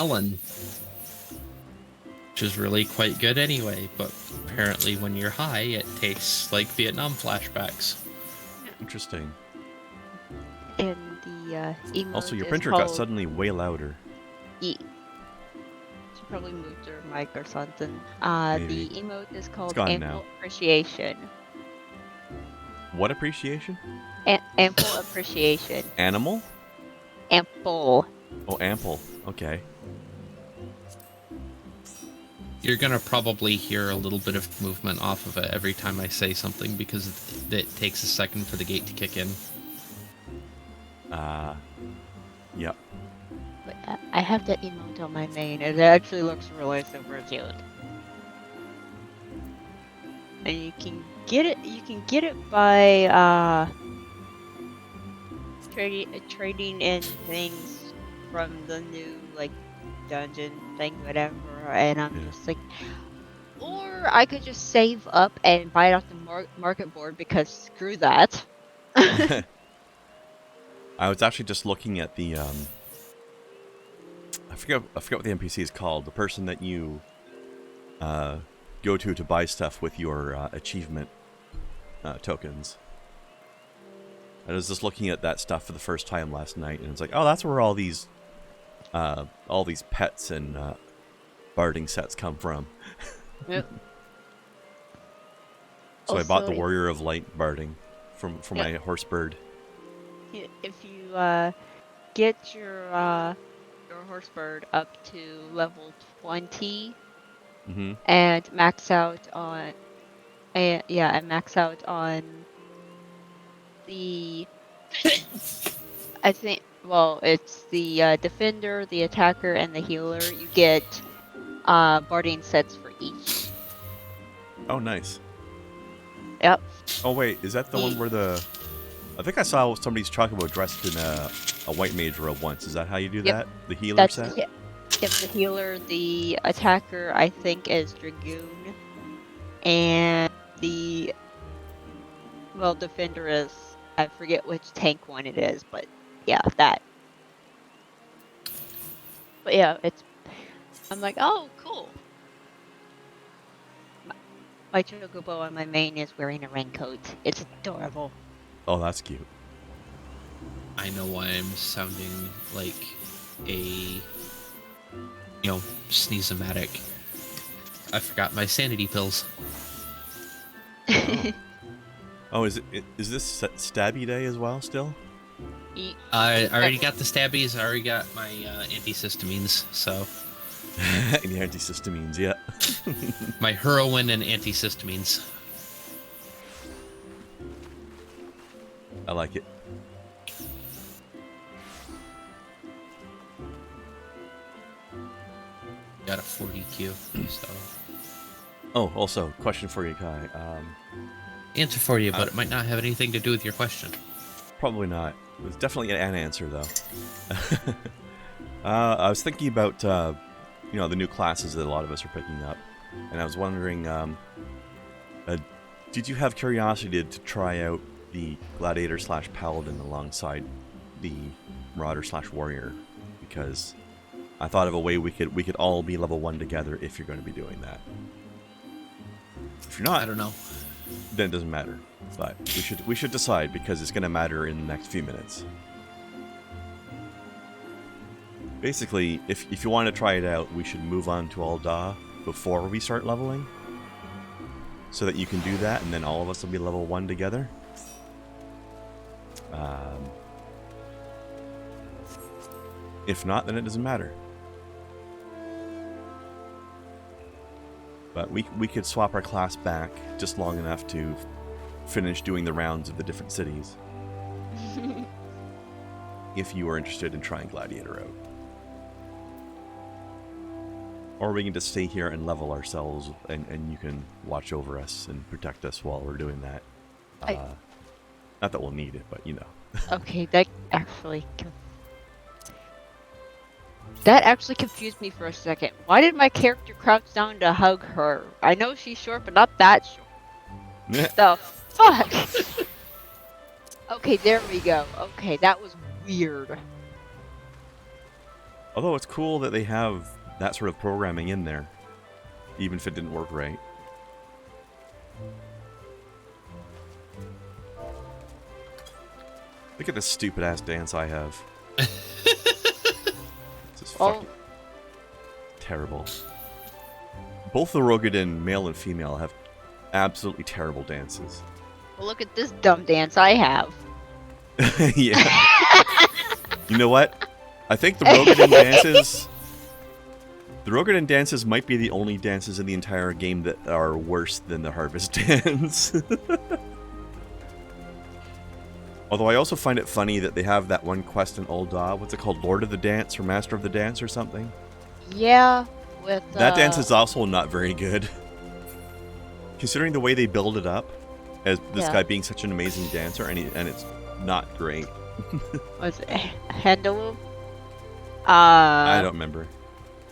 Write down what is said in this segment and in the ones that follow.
Ellen, which is really quite good anyway, but apparently when you're high, it tastes like Vietnam flashbacks. Interesting. And the emote Also, your is printer got called suddenly way louder. E. She probably moved her mic or something. Maybe. The emote is called gone Ample now. Appreciation. What appreciation? Ample Appreciation. Animal? Ample. Oh, ample. Okay. You're gonna probably hear a little bit of movement off of it every time I say something because it takes a second for the gate to kick in. Yep. But I have that emote on my main. It actually looks really super cute. And you can get it. You can get it by trading in things from the new like dungeon thing, whatever. And I'm just like, or I could just save up and buy it off the market board because screw that. I was actually just looking at the I forget what the NPC is called. The person that you go to buy stuff with your achievement tokens. I was just looking at that stuff for the first time last night, and it's like, oh, that's where all these pets and barding sets come from. Yep. So Also, I bought the Warrior of Light barding for my horse bird. If you get your horse bird up to level 20 and max out on the I think it's the defender, the attacker, and the healer. You get barding sets for each. Oh, nice. Yep. Oh wait, is that the one where the? I think I saw somebody's chocobo dressed in a white mage robe once. Is that how you do that? The healer set? Yep, the healer. The attacker, I think, is Dragoon. And the defender is, I forget which tank one it is, but yeah, that. But yeah, I'm like, oh, cool. My chocobo on my main is wearing a raincoat. It's adorable. Oh, that's cute. I know why I'm sounding like a, sneeze-o-matic. I forgot my sanity pills. Oh, is this Stabby Day as well still? I already got the stabbies. I already got my antihistamines. So. The antihistamines, yeah. My heroin and antihistamines. I like it. Got a 40 Q. So. Oh, also, question for you, Kai. Answer for you, but it might not have anything to do with your question. Probably not. It's definitely an answer, though. I was thinking about, the new classes that a lot of us are picking up, and I was wondering, did you have curiosity to try out the Gladiator/Paladin alongside the Marauder/Warrior? Because I thought of a way we could all be level 1 together if you're going to be doing that. If you're not, I don't know. Then it doesn't matter. But we should decide because it's going to matter in the next few minutes. Basically, if you want to try it out, we should move on to Alda before we start leveling. So that you can do that, and then all of us will be level 1 together. If not, then it doesn't matter. But we could swap our class back just long enough to finish doing the rounds of the different cities. If you are interested in trying Gladiator out. Or we can just stay here and level ourselves, and you can watch over us and protect us while we're doing that. Not that we'll need it, but you know. Okay, that actually confused me for a second. Why did my character crouch down to hug her? I know she's short, but not that short. The fuck? Okay, there we go. Okay, that was weird. Although it's cool that they have that sort of programming in there, even if it didn't work right. Look at this stupid ass dance I have. This is fucking terrible. Both the Rogadin, male and female, have absolutely terrible dances. Well, look at this dumb dance I have. Yeah. You know what? I think the Rogadin dances... The Rogadin dances might be the only dances in the entire game that are worse than the Harvest dance. Although I also find it funny that they have that one quest in Ul'dah. What's it called? Lord of the Dance or Master of the Dance or something? Yeah, with... That dance is also not very good. Considering the way they build it up, as this guy being such an amazing dancer, and it's not great. What's it? Handaloo? I don't remember.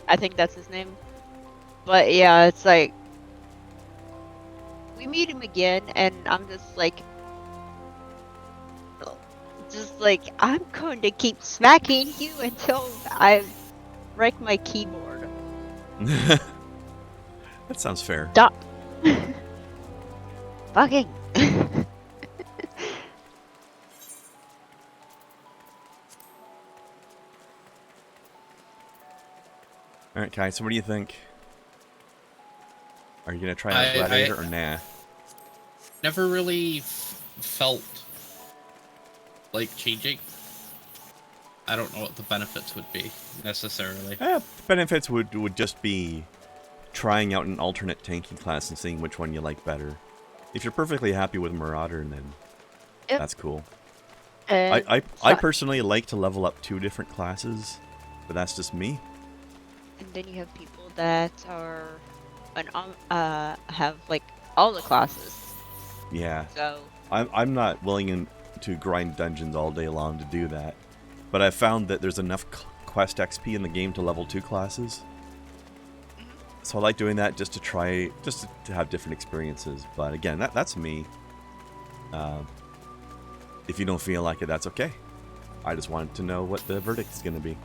I think that's his name. But yeah, it's like... We meet him again, and I'm just like... I'm going to keep smacking you until I wreck my keyboard. That sounds fair. Stop. Fucking. Alright, Kai, so what do you think? Are you going to try out Gladiator or nah? Never really felt like changing. I don't know what the benefits would be, necessarily. Benefits would just be trying out an alternate tanking class and seeing which one you like better. If you're perfectly happy with Marauder, then that's cool. I personally like to level up 2 different classes, but that's just me. And then you have people that are have like all the classes. Yeah. So I'm not willing to grind dungeons all day long to do that, but I've found that there's enough quest XP in the game to level 2 classes. So I like doing that just to have different experiences. But again, that's me. If you don't feel like it, that's okay. I just wanted to know what the verdict is going to be.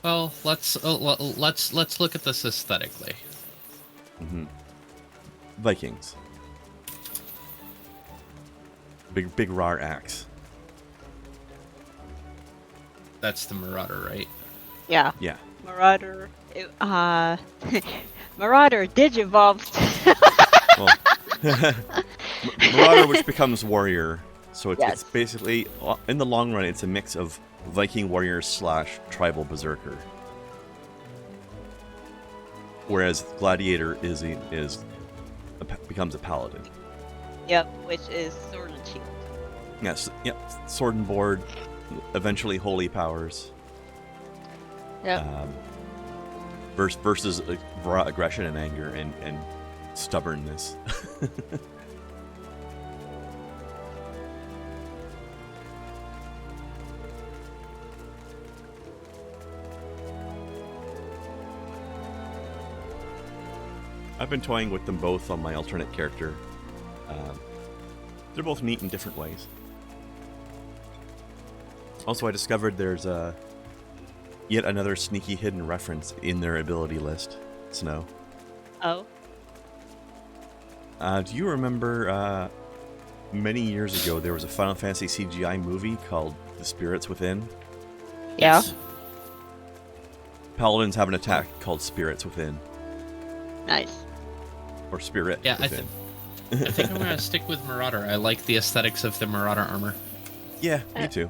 Well, let's look at this aesthetically. Vikings. Big rar axe. That's the Marauder, right? yeah. Yeah. Marauder. Marauder digivolved. Well, Marauder, which becomes warrior. So it's basically, in the long run, it's a mix of Viking warrior / tribal berserker. Whereas gladiator becomes a paladin. Yep, which is sword and shield. Yes, yep. Sword and board, eventually holy powers. Yep. Versus raw aggression and anger and stubbornness. I've been toying with them both on my alternate character. They're both neat in different ways. Also, I discovered there's yet another sneaky hidden reference in their ability list. Snow. Oh. Do you remember many years ago there was a Final Fantasy CGI movie called The Spirits Within? Yeah. Paladins have an attack called Spirits Within. Nice. Or Spirit Within. I think I'm going to stick with Marauder. I like the aesthetics of the Marauder armor. Yeah, me too.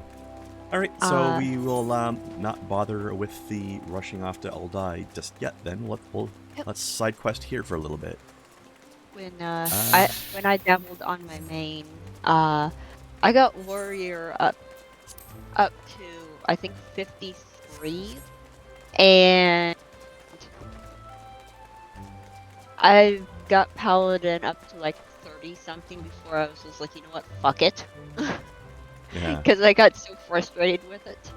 Alright, so we will not bother with the rushing off to Ul'dah just yet then. Let's side quest here for a little bit. When I dabbled on my main, I got warrior up to I think 53, and I got paladin up to like 30 something before I was just like, you know what, fuck it. Yeah. Because I got so frustrated with it.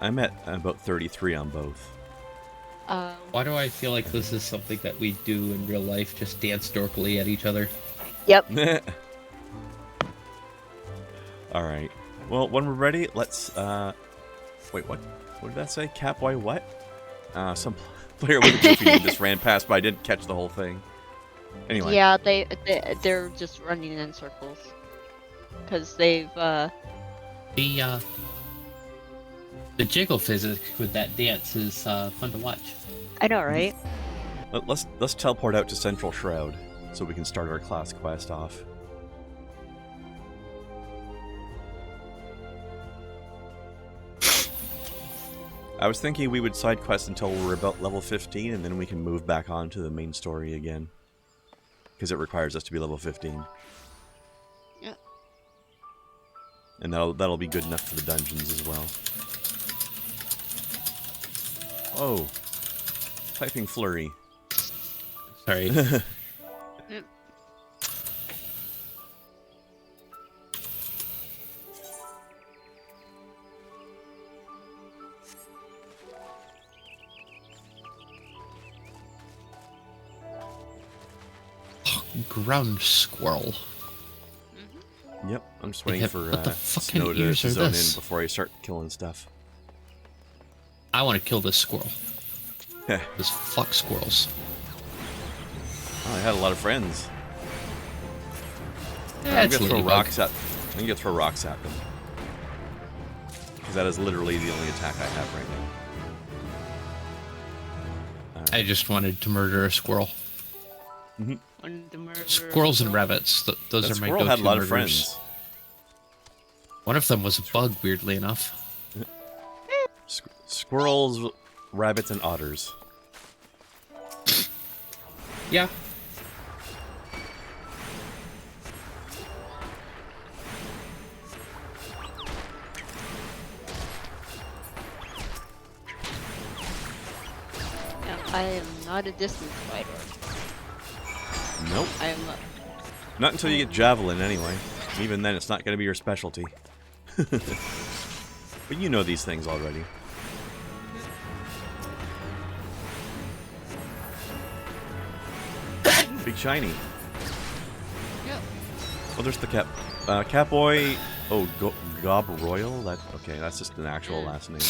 I'm at about 33 on both. Why do I feel like this is something that we do in real life, just dance dorkily at each other? Yep. Alright. Well, when we're ready, let's... Wait, what? What did that say? Catboy what? Some player with a goofy name just ran past, but I didn't catch the whole thing. Anyway. Yeah, they're just running in circles because they've The jiggle physics with that dance is fun to watch. I know, right? Let's teleport out to Central Shroud so we can start our class quest off. I was thinking we would side quest until we're about level 15, and then we can move back on to the main story again. Because it requires us to be level 15. Yeah. And that'll be good enough for the dungeons as well. Oh. Typing flurry. Sorry. Yep. Ground squirrel. Yep, I'm just waiting for what the fucking Snow to ears are zone in this? before I start killing stuff. I want to kill this squirrel. Heh. This fuck squirrels. Oh, I had a lot of friends. Yeah, I'm it's gonna throw ladybug. rocks at. I'm gonna throw rocks at them. Because that is literally the only attack I have right now. I just wanted to murder a squirrel. Squirrels and rabbits. Those That are my squirrel go-to had a lot murders. of friends. One of them was a bug, weirdly enough. Squirrels, rabbits, and otters. Yeah. Yeah, I am not a distance fighter. Nope. I am. Not until you get javelin, anyway. Even then, it's not going to be your specialty. But you know these things already. Big shiny. Yep. Oh, there's the cat. Catboy. Oh, Gob Royal. That okay? That's just an actual last name.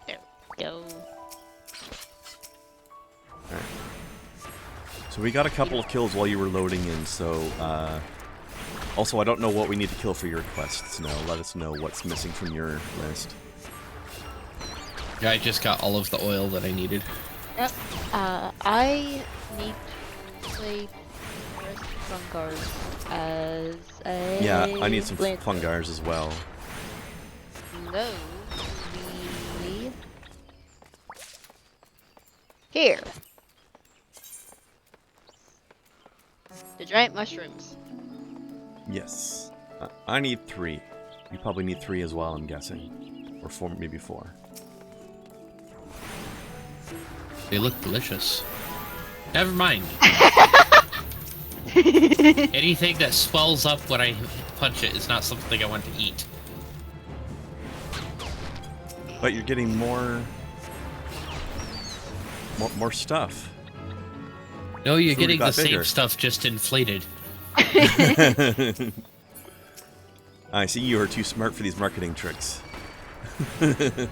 There we go. Alright. So we got a couple of kills while you were loading in. So also, I don't know what we need to kill for your quests. No, let us know what's missing from your list. Yeah, I just got all of the oil that I needed. Yep. I need to play Krendar as a. Yeah, I need some blend. Fungars as well. No, we here. The giant mushrooms. Yes. I need 3. You probably need 3 as well, I'm guessing. Or 4, maybe 4. They look delicious. Never mind. Anything that swells up when I punch it is not something I want to eat. But you're getting more stuff. No, you're Food getting the got same bigger. stuff, just inflated. I see you are too smart for these marketing tricks. I mean,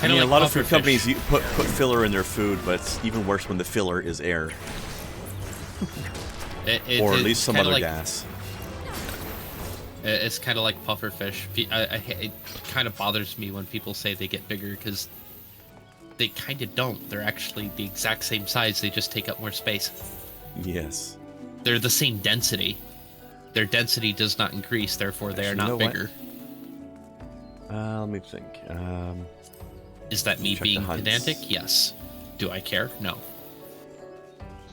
Kinda a like lot of food pufferfish. companies put filler in their food, but it's even worse when the filler is air. Or at least some kinda other like, gas. It's kind of like pufferfish. It kind of bothers me when people say they get bigger, because they kind of don't. They're actually the exact same size, they just take up more space. Yes. They're the same density. Their density does not increase, therefore they are Actually, you not know what? bigger. Let me think. Is that me check the being hunts. pedantic? Yes. Do I care? No.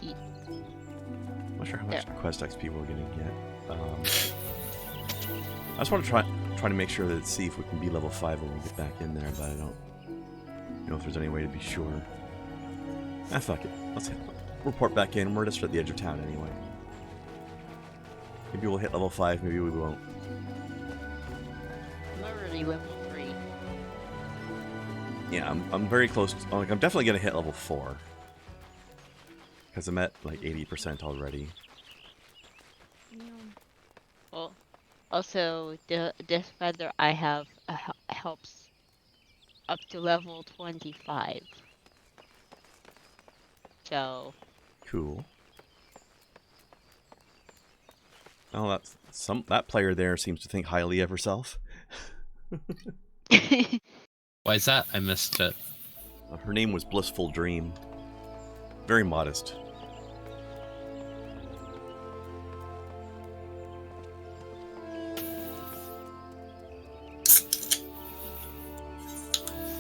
I'm not sure how much quest XP we're gonna get. I just want to try to make sure that see if we can be level 5 when we get back in there, but I don't know if there's any way to be sure. Ah, fuck it. Let's report back in. We're just at the edge of town anyway. Maybe we'll hit level 5. Maybe we won't. I'm already level 3. Yeah, I'm very close. Like, I'm definitely gonna hit level 4 because I'm at like 80% already. Yeah. Well, also this feather I have helps up to level 25. So. Cool. Oh, that player there seems to think highly of herself. Why is that? I missed it. Her name was Blissful Dream. Very modest.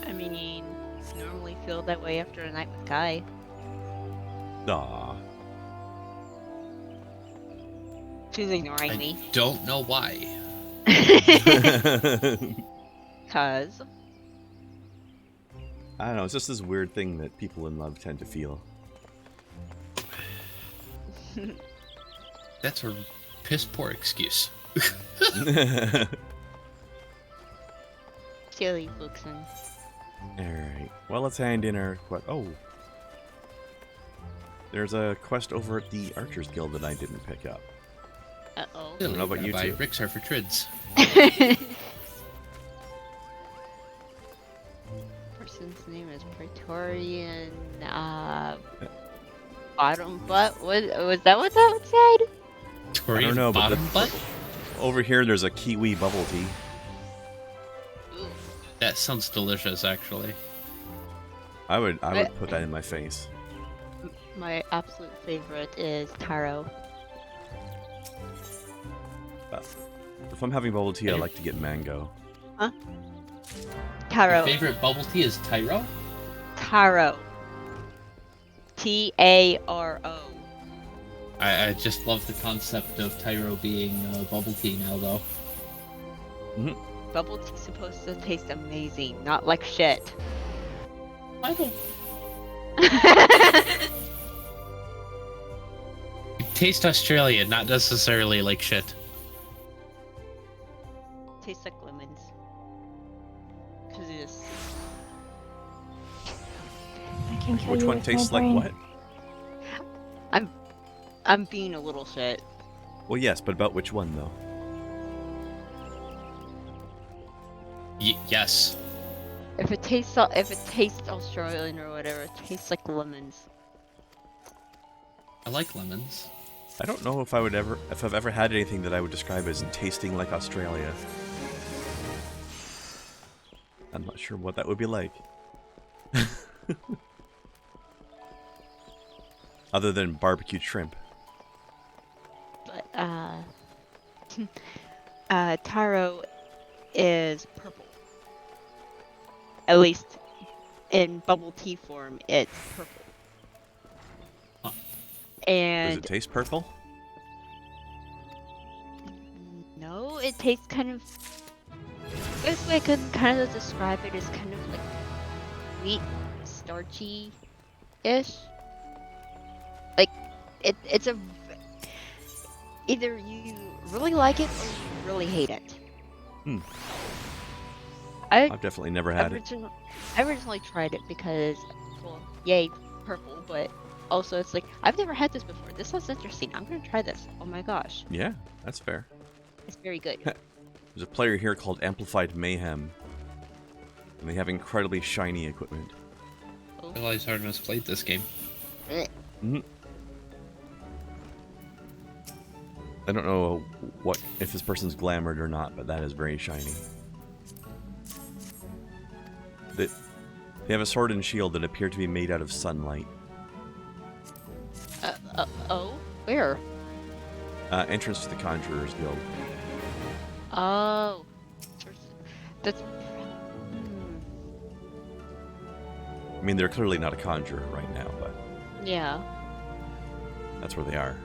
I mean, normally feel that way after a night with Kai. Aww. She's ignoring me. I don't know why. Cause. I don't know, it's just this weird thing that people in love tend to feel. That's a piss poor excuse. Silly Buxton. Alright, well, let's hand in our quest. Oh! There's a quest over at the Archers Guild that I didn't pick up. Uh-oh. I don't know about you By two. Rixar for Trids. Person's name is Praetorian, bottom butt? Was that what that said? Torian I don't know, but bottom butt? over here there's a kiwi bubble tea. Ooh. That sounds delicious, actually. I would put that in my face. My absolute favorite is taro. If I'm having bubble tea, I like to get mango. Huh? Your Taro. favorite bubble tea is Tyro? Taro. Taro. I just love the concept of Tyro being bubble tea now, though. Bubble tea's supposed to taste amazing, not like shit. I don't. Taste Australian, not necessarily like shit. Tastes like lemons. Cause it is. I can kill Which you one with my tastes like brain. what? I'm being a little shit. Well, yes, but about which one though? Yes. If it tastes Australian or whatever, it tastes like lemons. I like lemons. I don't know if I've ever had anything that I would describe as tasting like Australia. I'm not sure what that would be like. Other than barbecued shrimp. But taro is purple. At least in bubble tea form, it's purple. Huh. Does And it taste purple? no, it tastes kind of. Best way I could kind of describe it is kind of like wheat, starchy-ish. Like it's a. Either you really like it or you really hate it. I've definitely never had it. I originally tried it because, well, yay, purple, but also it's like, I've never had this before. This sounds interesting. I'm gonna try this. Oh my gosh. Yeah, that's fair. It's very good. There's a player here called Amplified Mayhem. And they have incredibly shiny equipment. Oh. I realize Hardness played this game. I don't know if this person's glamored or not, but that is very shiny. They have a sword and shield that appear to be made out of sunlight. Oh? Where? Entrance to the Conjurer's Guild. Oh. That's... I mean, they're clearly not a conjurer right now, but Yeah. that's where they are.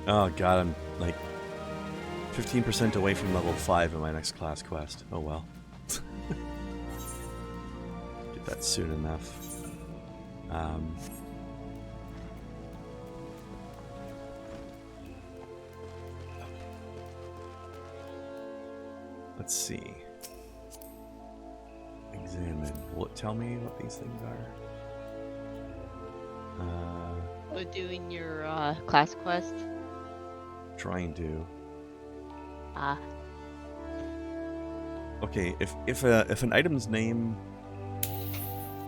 Oh god, I'm like 15% away from level 5 in my next class quest. Oh well. get that soon enough. Let's see. Examine. Will it tell me what these things are? We're doing your class quest. Trying to. Ah. Okay, if an item's name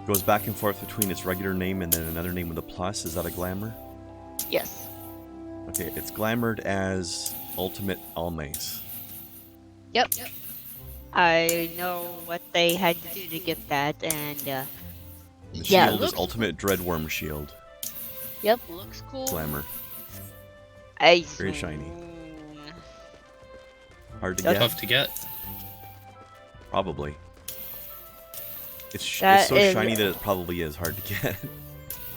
goes back and forth between its regular name and then another name with a plus, is that a glamour? Yes. Okay, it's glamored as Ultimate Almace. Yep. I know what they had to do to get that, and The yeah, it shield is looks Ultimate Dreadworm Shield. Yep, looks cool. Glamour. Very shiny. Hard to That's get? Tough to get. Probably. It's That so is- shiny that it probably is hard to get.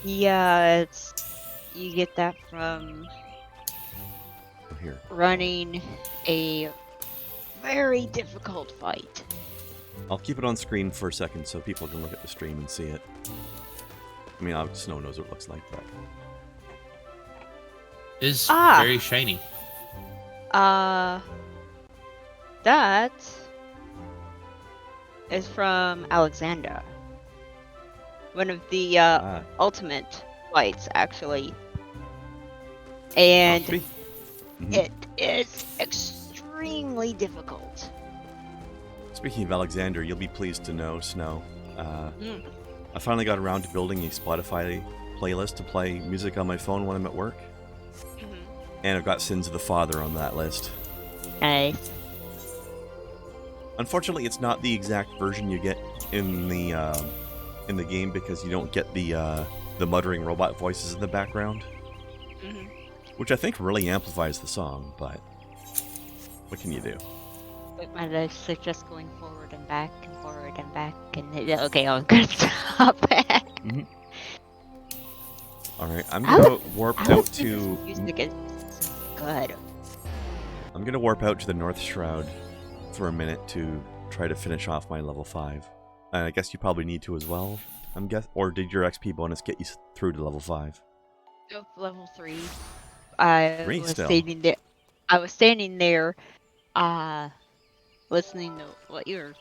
Yeah, you get that from Here. running a very difficult fight. I'll keep it on screen for a second so people can look at the stream and see it. I mean, Snow knows what it looks like, but... Is Ah! very shiny. That is from Alexander. One of the ultimate fights, actually. And Must be. Mhm. it is extremely difficult. Speaking of Alexander, you'll be pleased to know, Snow. I finally got around to building a Spotify playlist to play music on my phone when I'm at work. And I've got Sins of the Father on that list. Nice. Unfortunately, it's not the exact version you get in the game because you don't get the muttering robot voices in the background, which I think really amplifies the song. But what can you do? But my legs are just going forward and back and forward and back and okay, I'm gonna stop. All right, I'm gonna warp out to. Music is good. I'm gonna warp out to the North Shroud for a minute to try to finish off my level 5. And I guess you probably need to as well. Or did your XP bonus get you through to level 5? Nope, level 3. I was standing there, listening to what you were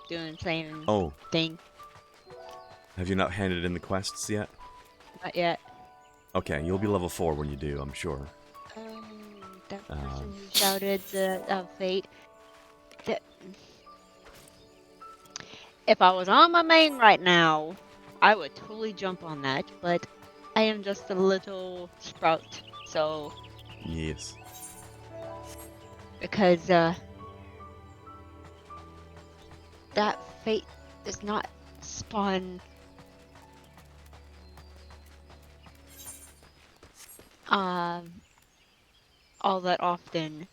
doing, saying thing. Have you not handed in the quests yet? Not yet. Okay, you'll be level 4 when you do, I'm sure. That person who shouted the fate. If I was on my main right now, I would totally jump on that, but I am just a little sprout, so... Yes. Because, that fate does not spawn... all that often,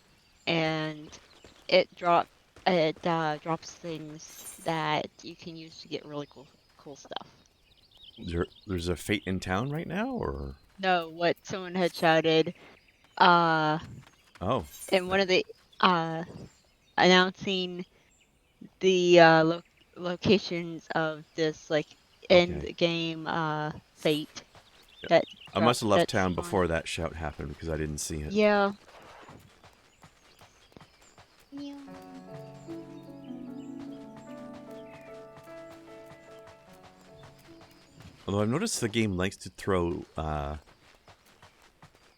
and it drops things that you can use to get really cool stuff. There's a fate in town right now, or? No, what someone had shouted, Oh. in one of the, announcing the, locations of this, like, end game, fate. Yep. I must have left that's town before that shout happened because I didn't see it. Yeah. Although I've noticed the game likes to throw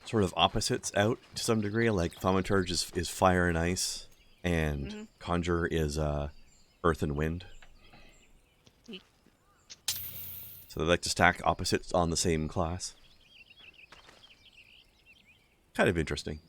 sort of opposites out to some degree. Like Thaumaturge is fire and ice, and Conjurer is earth and wind. So they like to stack opposites on the same class. Kind of interesting.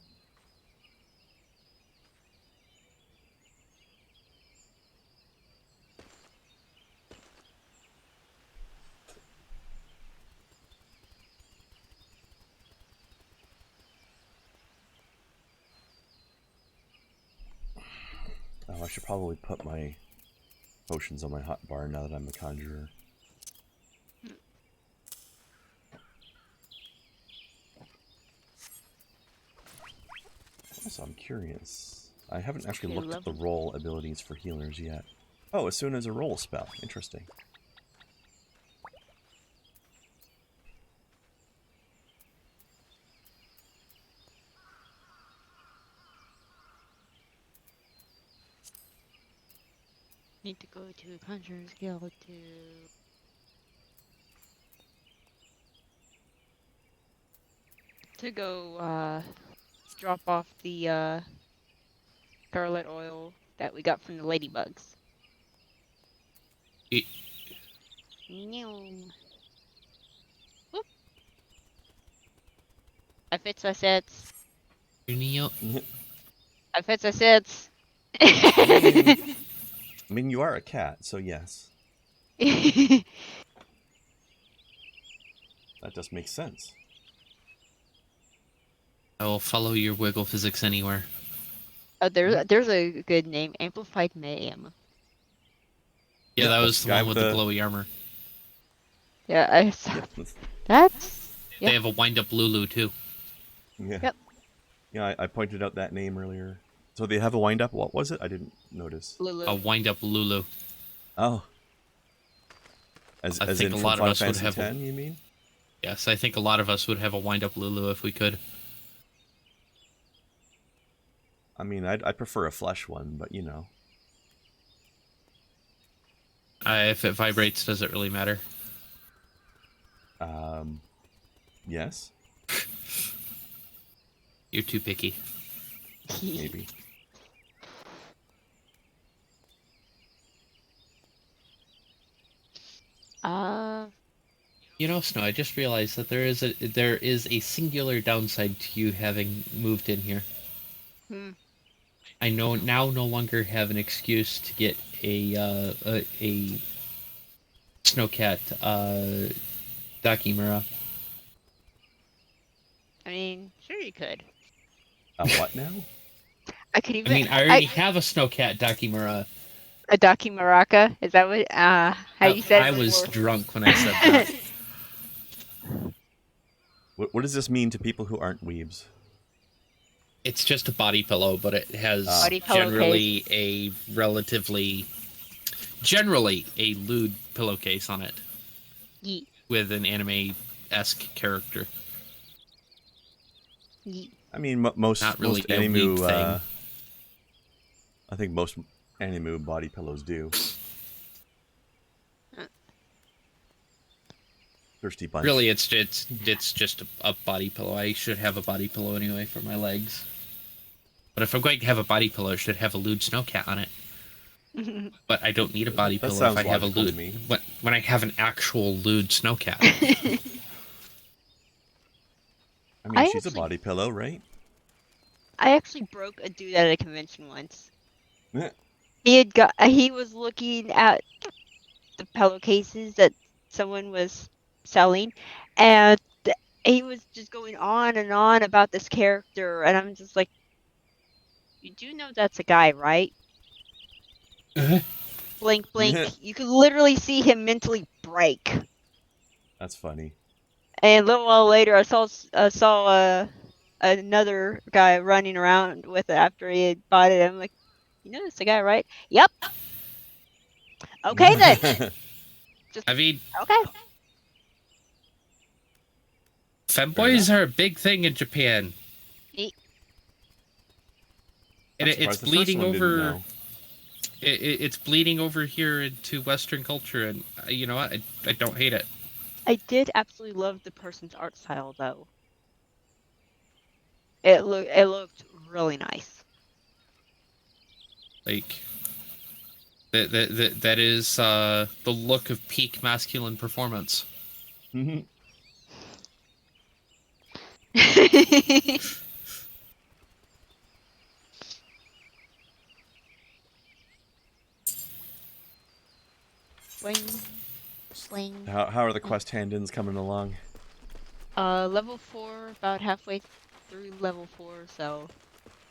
Oh, I should probably put my potions on my hot bar now that I'm a Conjurer. So I'm curious. I haven't actually looked at the roll abilities for healers yet. Oh, as soon as a roll spell. Interesting. Need to go to Conjurer's Guild to go drop off the scarlet oil that we got from the ladybugs. Y- Neom. Whoop. I fits I sets. Neo. I fits I sets. I mean, you are a cat, so yes. That just makes sense. I will follow your wiggle physics anywhere. Oh, there's a good name, Amplified Mayhem. Yeah, that was that's the one with the glowy armor. Yeah, I saw. Yep. That's They have a wind-up Lulu, too. Yeah. Yep. Yeah, I pointed out that name earlier. So they have a wind up. What was it? I didn't notice. Lulu. A wind-up Lulu. Oh. I As think in a from lot of Final us would Fantasy have X, you mean? Yes, I think a lot of us would have a wind-up Lulu if we could. I mean, I prefer a flesh one, but you know. If it vibrates, does it really matter? Yes, You're too picky. maybe. You know, Snow, I just realized that there is a singular downside to you having moved in here. I now no longer have an excuse to get a snowcat Dakimura. I mean, sure you could. What now? I could even. I mean, I already have a snowcat Dakimura. A Dakimaraka? Is that what? How you said? I it was before? drunk when I said that. What does this mean to people who aren't weebs? It's just a body pillow, but it has Body pillow generally a lewd pillowcase on it Yeet. with an anime-esque character. Yeet. I mean, most Not really most a anime. weeb thing. I think most anime body pillows do. Thirsty bunch. Really, it's just a body pillow. I should have a body pillow anyway for my legs. But if I'm going to have a body pillow, it should have a lewd snowcat on it. But I don't need a body That pillow sounds if I have a logical to lewd. me. When I have an actual lewd snowcat. I mean, I she's actually- a body pillow, right? I actually broke a dude at a convention once. Yeah. He was looking at the pillowcases that someone was selling, and he was just going on and on about this character, and I'm just like, you do know that's a guy, right? Blink, blink. Yeah. You could literally see him mentally break. That's funny. And a little while later, I saw another guy running around with it after he had bought it. I'm like, you know that's a guy, right? Yep. Okay then. I mean, Okay. femboys are a big thing in Japan. Yeet. And I'm it's surprised the first bleeding one didn't over. know. It's bleeding over here into Western culture, and you know what? I don't hate it. I did absolutely love the person's art style, though. It looked really nice. Like that is the look of peak masculine performance. Mhm. Swing, sling. How are the quest hand-ins coming along? Level 4, about halfway through level 4, so.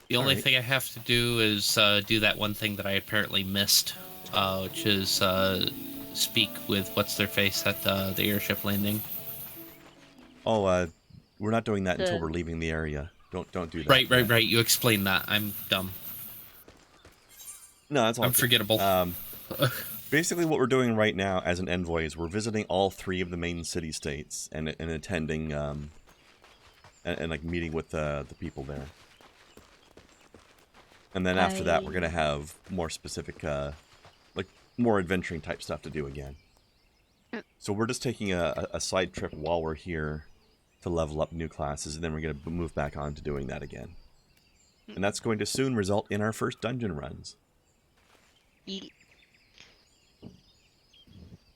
The only Alright. thing I have to do is do that one thing that I apparently missed, which is speak with what's their face at the airship landing. Oh, we're not doing that until The- we're leaving the area. Don't do that. Right. You explained that. I'm dumb. No, that's all. I'm good. forgettable. Basically, what we're doing right now as an envoy is we're visiting all 3 of the main city-states and attending and like meeting with the people there. And then after that, we're gonna have more specific, like more adventuring type stuff to do again. So we're just taking a side trip while we're here to level up new classes, and then we're going to move back on to doing that again. And that's going to soon result in our first dungeon runs.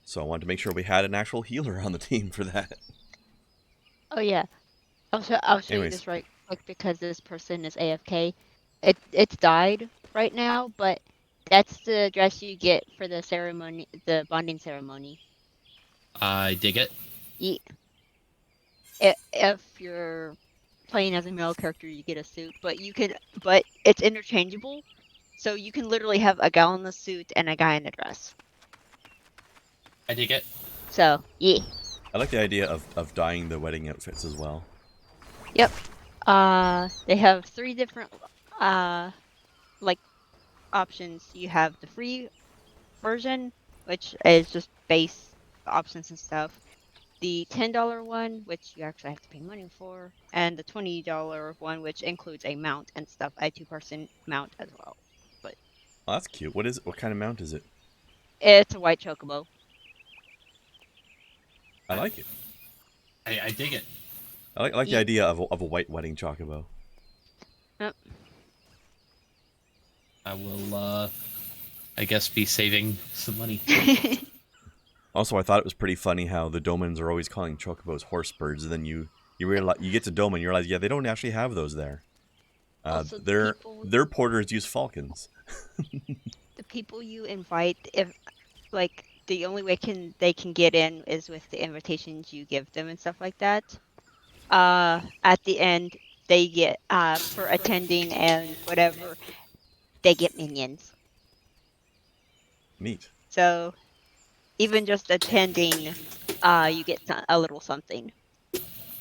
So I wanted to make sure we had an actual healer on the team for that. Oh yeah. I'll show you Anyways, this right quick because this person is AFK. It's died right now, but that's the dress you get for the ceremony, the bonding ceremony. I dig it. If you're playing as a male character, you get a suit, but it's interchangeable. So you can literally have a gal in the suit and a guy in the dress. I dig it. So, yeah. I like the idea of dyeing the wedding outfits as well. Yep. They have 3 different like options. You have the free version, which is just base options and stuff. The $10 one, which you actually have to pay money for, and the $20 one, which includes a mount and stuff, a 2-person mount as well. But Oh, that's cute. What kind of mount is it? it's a white chocobo. I like it. I dig it. I like the idea of a white wedding chocobo. Yep. I will, I guess, be saving some money. Also, I thought it was pretty funny how the Domans are always calling chocobos horse birds, and then you realize, you get to Doma and you realize, yeah, they don't actually have those there. Also, Their porters use falcons. the people you invite, if like the only way they can get in is with the invitations you give them and stuff like that. At the end, they get for attending and whatever, they get minions. Neat. So even just attending, you get a little something.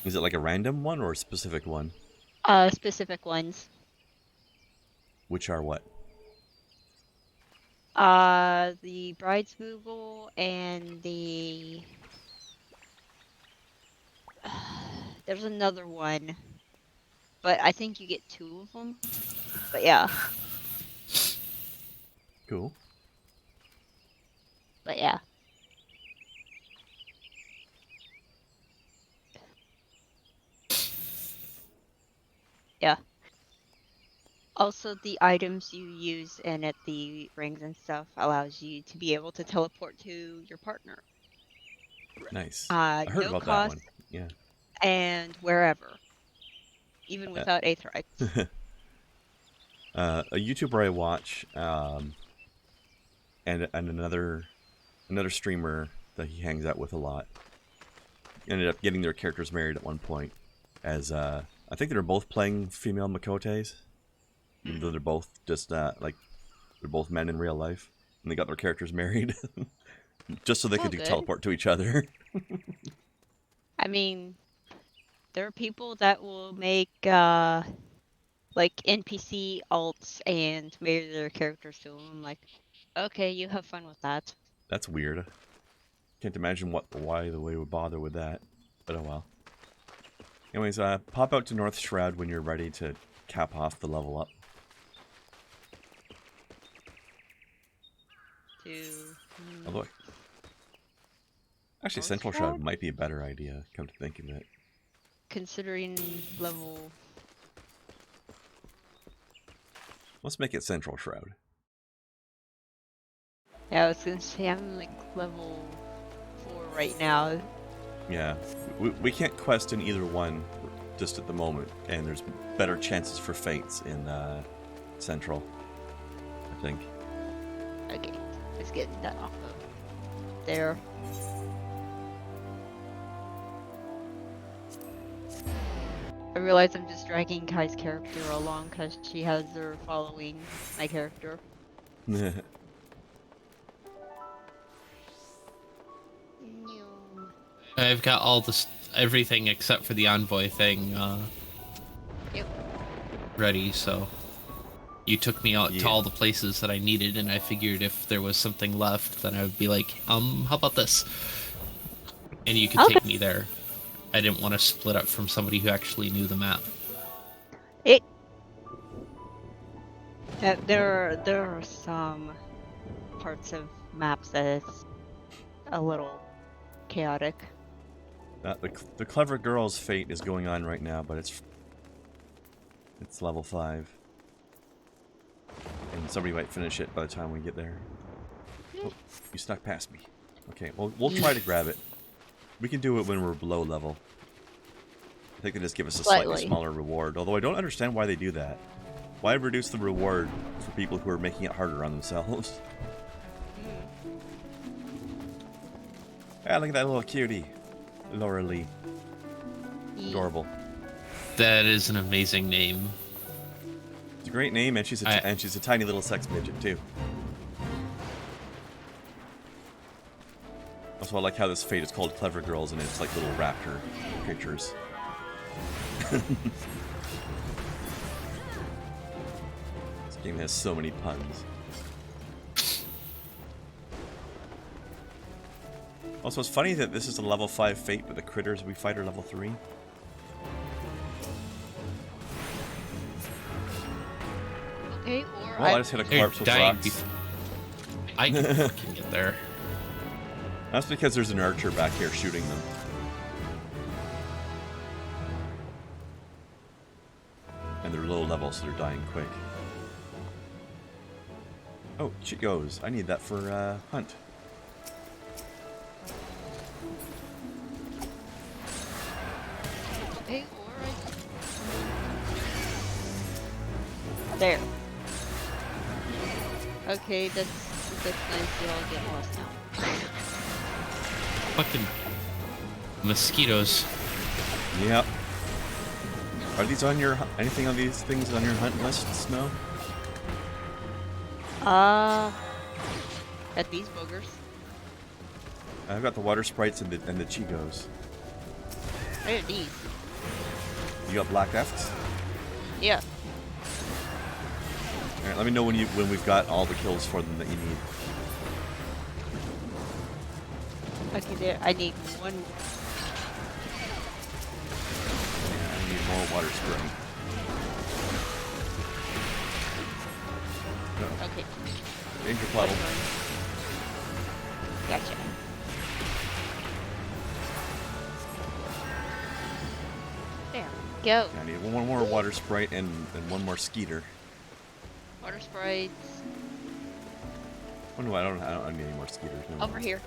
Is it like a random one or a specific one? Specific ones. Which are what? The bride's moogle and the there's another one, but I think you get 2 of them. But yeah. Cool. But yeah. Yeah. Also, the items you use in it, the rings and stuff, allows you to be able to teleport to your partner. Nice. I heard No about that cost one. Yeah. and wherever, even without Aetherites. A YouTuber I watch, and another streamer that he hangs out with a lot, ended up getting their characters married at one point. As I think they're both playing female Makotes, even though they're both just like they're both men in real life, and they got their characters married just so they could teleport to each other. I mean, there are people that will make like NPC alts and marry their characters to them. I'm like, okay, you have fun with that. That's weird. Can't imagine why the way would bother with that, but oh well. Anyways, pop out to North Shroud when you're ready to cap off the level up. Although, actually, North Central Shroud? Shroud might be a better idea, come to think of it. Considering level... Let's make it Central Shroud. Yeah, I was gonna say I'm like level 4 right now. Yeah, we can't quest in either one just at the moment, and there's better chances for fates in Central, I think. Okay, let's get that off of there. I realize I'm just dragging Kai's character along because she has her following my character. I've got all this, everything except for the envoy thing ready, so you took me out to all the places that I needed, and I figured if there was something left, then I would be like, how about this? And you could take me there. I didn't want to split up from somebody who actually knew the map. There are some parts of maps that it's a little chaotic. The clever girl's fate is going on right now, but it's level 5. And somebody might finish it by the time we get there. Oh, you snuck past me. Okay, well, we'll try to grab it. We can do it when we're below level. I think they just give us a slightly smaller reward, although I don't understand why they do that. Why reduce the reward for people who are making it harder on themselves? Ah, look at that little cutie. Laura Lee. Adorable. That is an amazing name. It's a great name, and she's a tiny little sex midget too. Also, I like how this fate is called Clever Girls, and it's like little raptor pictures. This game has so many puns. Also, it's funny that this is a level 5 fate, but the critters we fight are level 3. Okay, or well, I just hit a corpse with rocks. I can fucking get there. That's because there's an archer back here shooting them. And they're low level, so they're dying quick. Oh, she goes. I need that for hunt. Okay, or there. Okay, that's nice. You all get lost now. Fucking mosquitoes. Yep. Are these on your anything on these things on your hunt list, Snow? At these boogers. I've got the water sprites and the Chigos. Where are these? You got black efts? Yeah. All right, let me know when we've got all the kills for them that you need. Okay, there. I need one. Yeah, I need more water spray. No. Okay. Danger puddle. Gotcha. There we go. Yeah, I need one more water sprite and one more skeeter. Water sprites. Oh no, I don't need any more skeeters. No. Over here.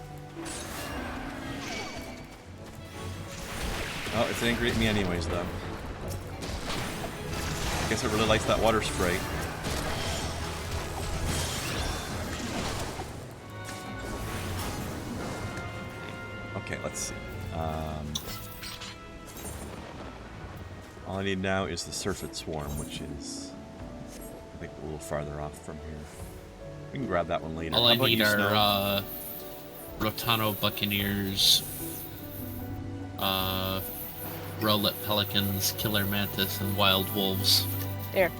Oh, it's angry at me anyways, though. I guess it really likes that water spray. Okay, let's see. All I need now is the Surfeit Swarm, which is, I think, a little farther off from here. We can grab that one later. All I need are Rotano Buccaneers, Rowlet Pelicans, Killer Mantis, and Wild Wolves. There.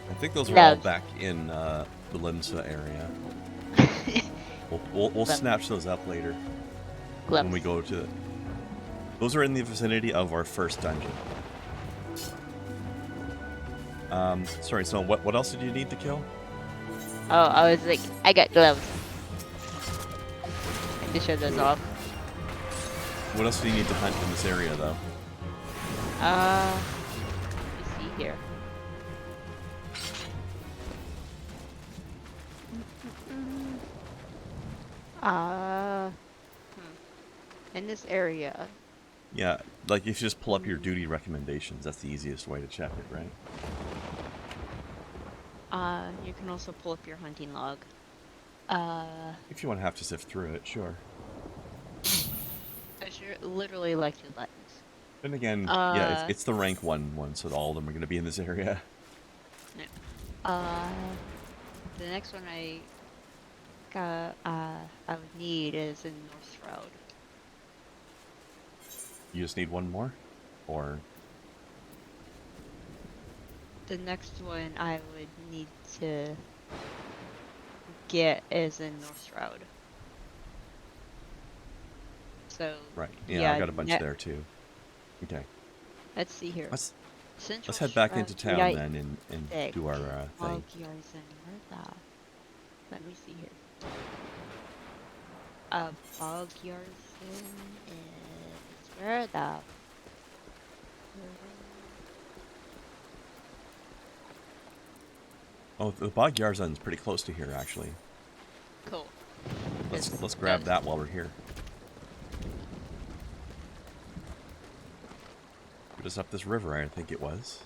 I think those are all back in the Limsa area. We'll snatch those up later. When we go to... Those are in the vicinity of our first dungeon. Sorry, so what else did you need to kill? Oh, I was like, I got gloves. I can show those off. What else do you need to hunt in this area, though? Let me see here. In this area. Yeah, like if you just pull up your duty recommendations, that's the easiest way to check it, right? You can also pull up your hunting log. If you want to have to sift through it, sure. I sure literally like two buttons. Then again, yeah, it's the rank 1 one, so all of them are going to be in this area. No. The next one I would need is in North Shroud. You just need one more? Or... The next one I would need to get is in North Shroud. So... Right, yeah, I got a bunch there too. Okay. Let's see here. Let's head back into town then and do our thing. Let me see here. bog Yarson is where the Oh, the Bog Yarzan's pretty close to here, actually. cool. Let's grab that while we're here. Put us up this river, I think it was.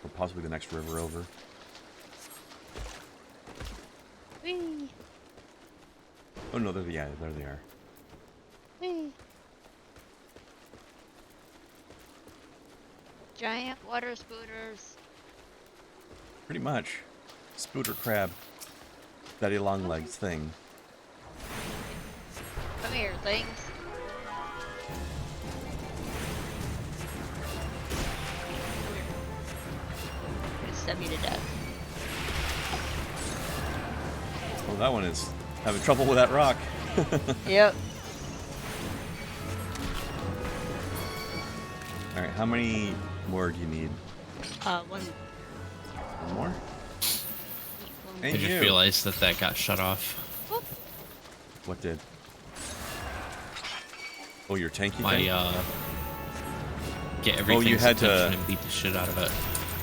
Or possibly the next river over. Whee! Oh no, there they are. Whee! Giant water scooters. Pretty much. Spooter crab. Daddy long legs thing. Come here, things. Gonna stab me to death. Oh, that one is having trouble with that rock. Yep. Alright, how many more do you need? One. One more? I Hey, just you. realized that got shut off. Whoop. What did? Oh, your tanky My thing? get everything's you had to- attention and beat the shit out of it.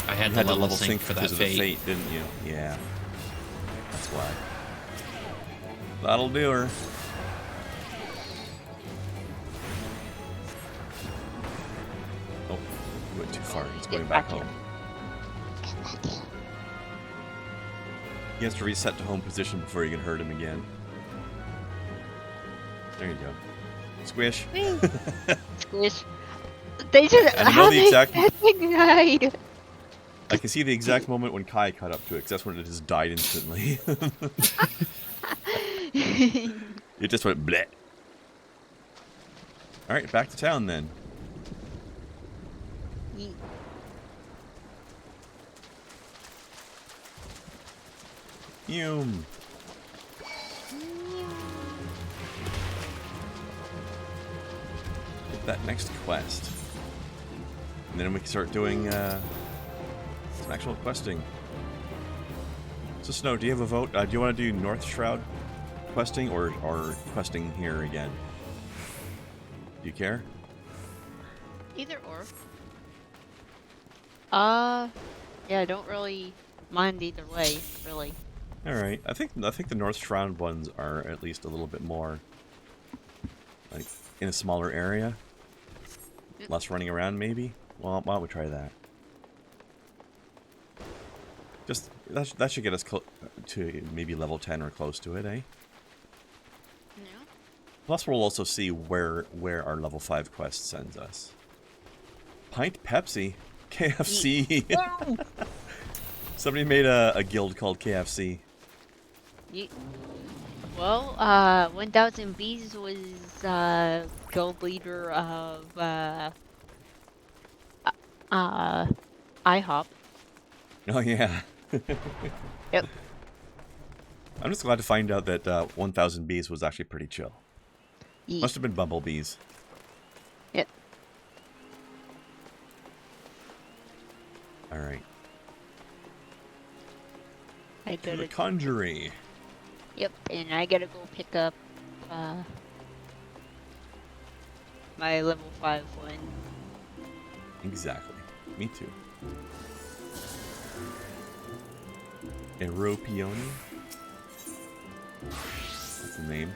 I had You to had to level sync for that because of the fate. fate, didn't you? Yeah. That's why. That'll do her. Oh, you went too far. He's going back home. He has to reset to home position before you can hurt him again. There you go. Squish. Squish. They just And you know how the they exact- fucking hide. I can see the exact moment when Kai caught up to it, because that's when it just died instantly. It just went bleh. Alright, back to town then. Yeet. Yum. Get that next quest. And then we can start doing some actual questing. So Snow, do you have a vote? Do you want to do North Shroud questing or questing here again? Do you care? Either or. Yeah, I don't really mind either way, really. Alright. I think the North Shroud ones are at least a little bit more like in a smaller area. Yep. Less running around maybe? Well, why don't we try that? Just that should get us to maybe level 10 or close to it, eh? Yeah. Plus we'll also see where our level 5 quest sends us. Pint Pepsi? KFC! Somebody made a guild called KFC. Well, 1000 Bees was guild leader of IHOP. Oh yeah. Yep. I'm just glad to find out that 1000 Bees was actually pretty chill. Yeet. Must have been bumblebees. Yep. Alright. I To the gotta. Conjurer. Yep, and I gotta go pick up my level 5 one. Exactly. Me too. Eropione? That's the name.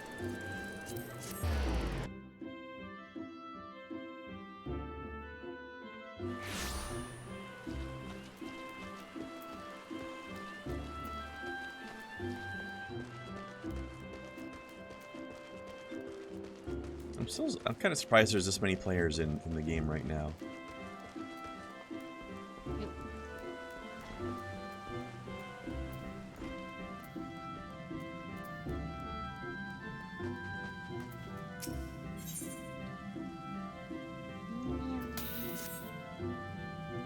I'm kind of surprised there's this many players in the game right now.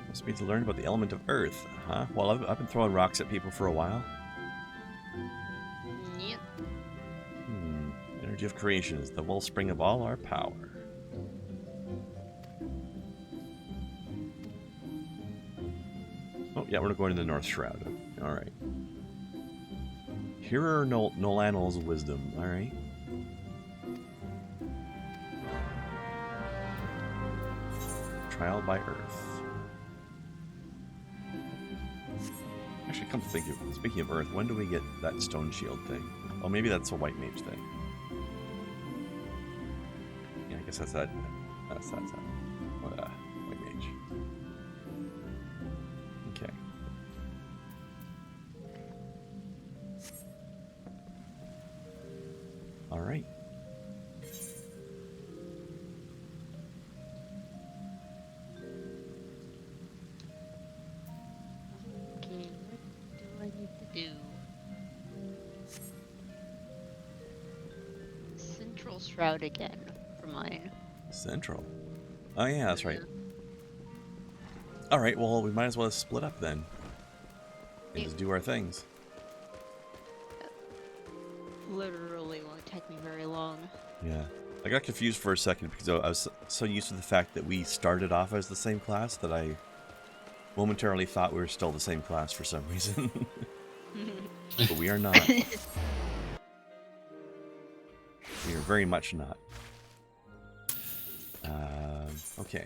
Must be to learn about the element of Earth, huh? Well, I've been throwing rocks at people for a while. Yep. Energy of creation is the wellspring of all our power. Oh, yeah, we're going to the North Shroud. Alright. Hearer Nolanel's wisdom. Alright. Trial by Earth. Actually, come to think of it, speaking of Earth, when do we get that stone shield thing? Oh, maybe that's a white mage thing. Yeah, I guess that's that. That's white mage. Okay. All right. Okay, what do I need to do? Central Shroud again for mine. Central. Oh yeah, that's right. Yeah. All right. Well, we might as well split up then, and It just do our things. literally won't take me very long. Yeah. I got confused for a second because I was so used to the fact that we started off as the same class that I momentarily thought we were still the same class for some reason. But we are not. We are very much not. Okay.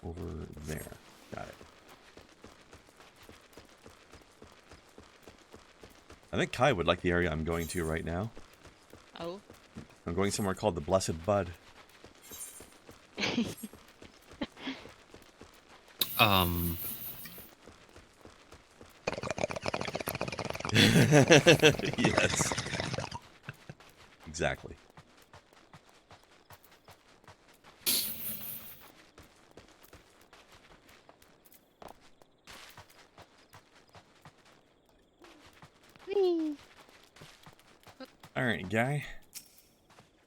Over there. Got it. I think Kai would like the area I'm going to right now. Oh. I'm going somewhere called the Blessed Bud. Yes. Exactly. Whee! Alright, guy.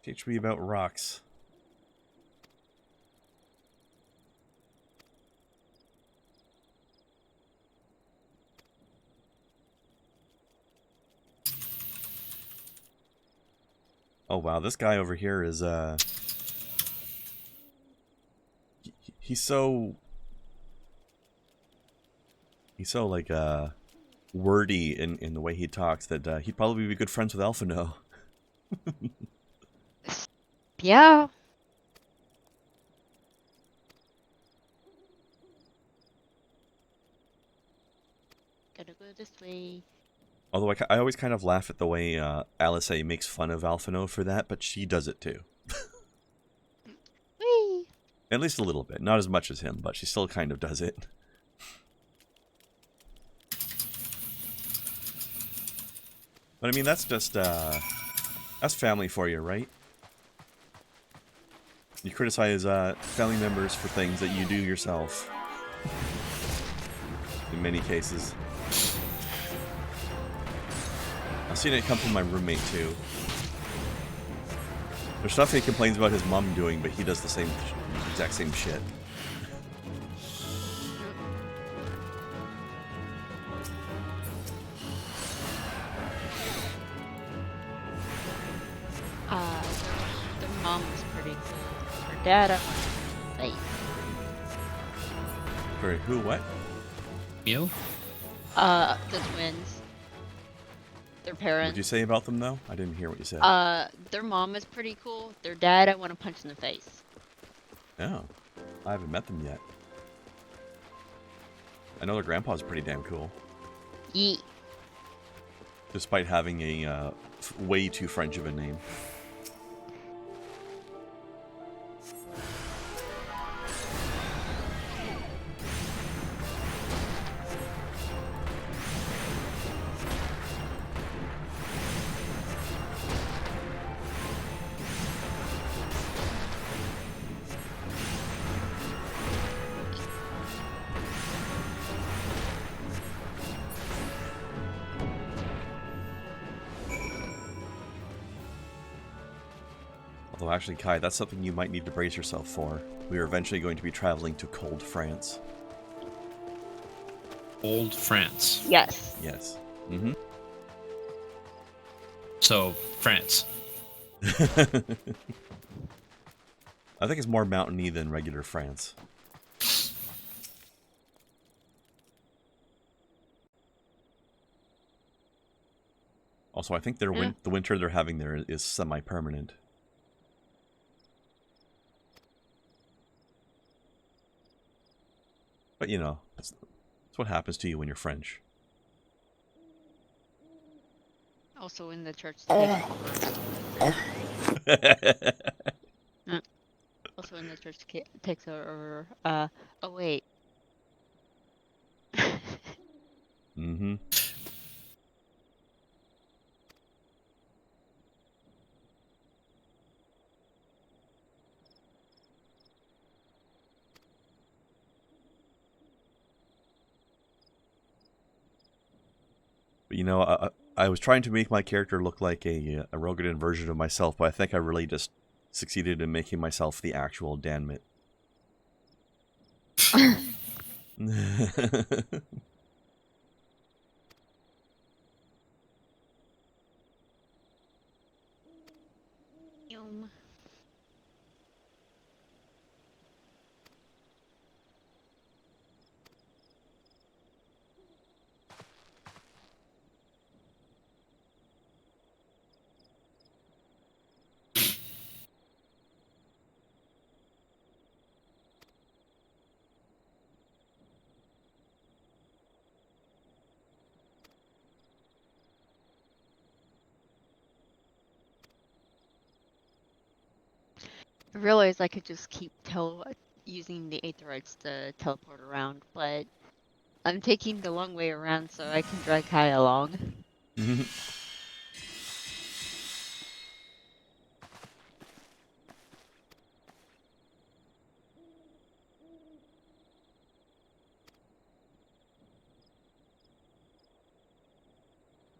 Teach me about rocks. Oh wow, this guy over here is he's so like wordy in the way he talks that he'd probably be good friends with Alphino. Yeah. Gotta go this way. Although I always kind of laugh at the way Alice A makes fun of Alphino for that, but she does it too. Whee! At least a little bit. Not as much as him, but she still kind of does it. But I mean, that's just, that's family for you, right? You criticize family members for things that you do yourself. In many cases. I've seen it come from my roommate, too. There's stuff he complains about his mom doing, but he does the same, exact same shit. Their mom was pretty cool. Her dad, I want to face. For who, what? You? The twins. Their parents. What'd you say about them, though? I didn't hear what you said. Their mom is pretty cool. Their dad, I want to punch in the face. Oh. I haven't met them yet. I know their grandpa's pretty damn cool. Yeet. Despite having a way too French of a name. Although actually, Kai, that's something you might need to brace yourself for. We are eventually going to be traveling to cold France. Old France. Yes. Yes. Mm-hmm. So, France. I think it's more mountainy than regular France. Also, I think their the winter they're having there is semi-permanent. But you know, that's what happens to you when you're French. Also in the church takes over. Also in the church takes over. Oh wait. Mm-hmm. But you know, I was trying to make my character look like a Rogadin version of myself, but I think I really just succeeded in making myself the actual Danmit. I realized I could just keep using the Aetherites to teleport around, but I'm taking the long way around so I can drag Kai along.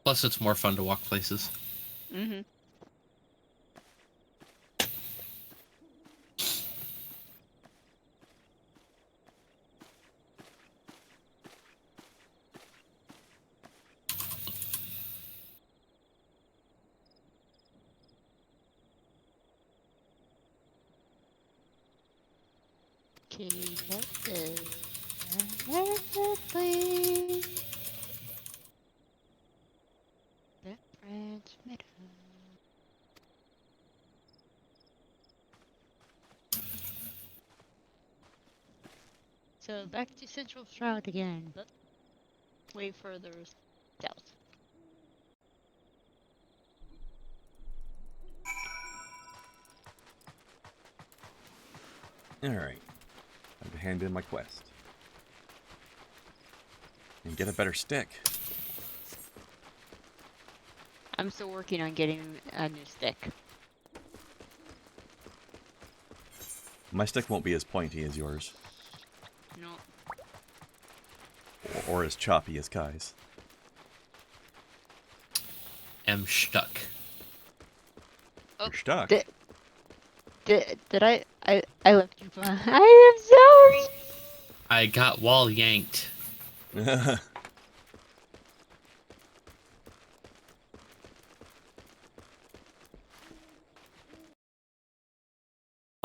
Plus, it's more fun to walk places. Mm-hmm. Okay, that is perfectly different metal. So back to Central Shroud again, but way further south. Alright. Time to hand in my quest. And get a better stick. I'm still working on getting a new stick. My stick won't be as pointy as yours. No. Or as choppy as Kai's. Am stuck. Oh, You're stuck. did I left you behind. I am sorry. I got wall yanked.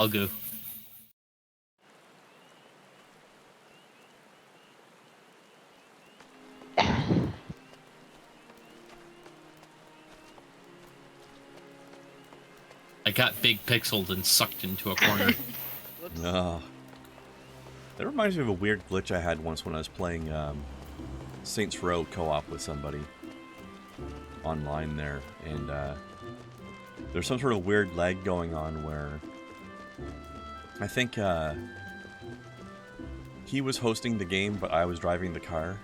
I'll go. I got big pixeled and sucked into a corner. Whoops. Oh. That reminds me of a weird glitch I had once when I was playing Saints Row co-op with somebody online there, and there's some sort of weird lag going on where I think he was hosting the game, but I was driving the car,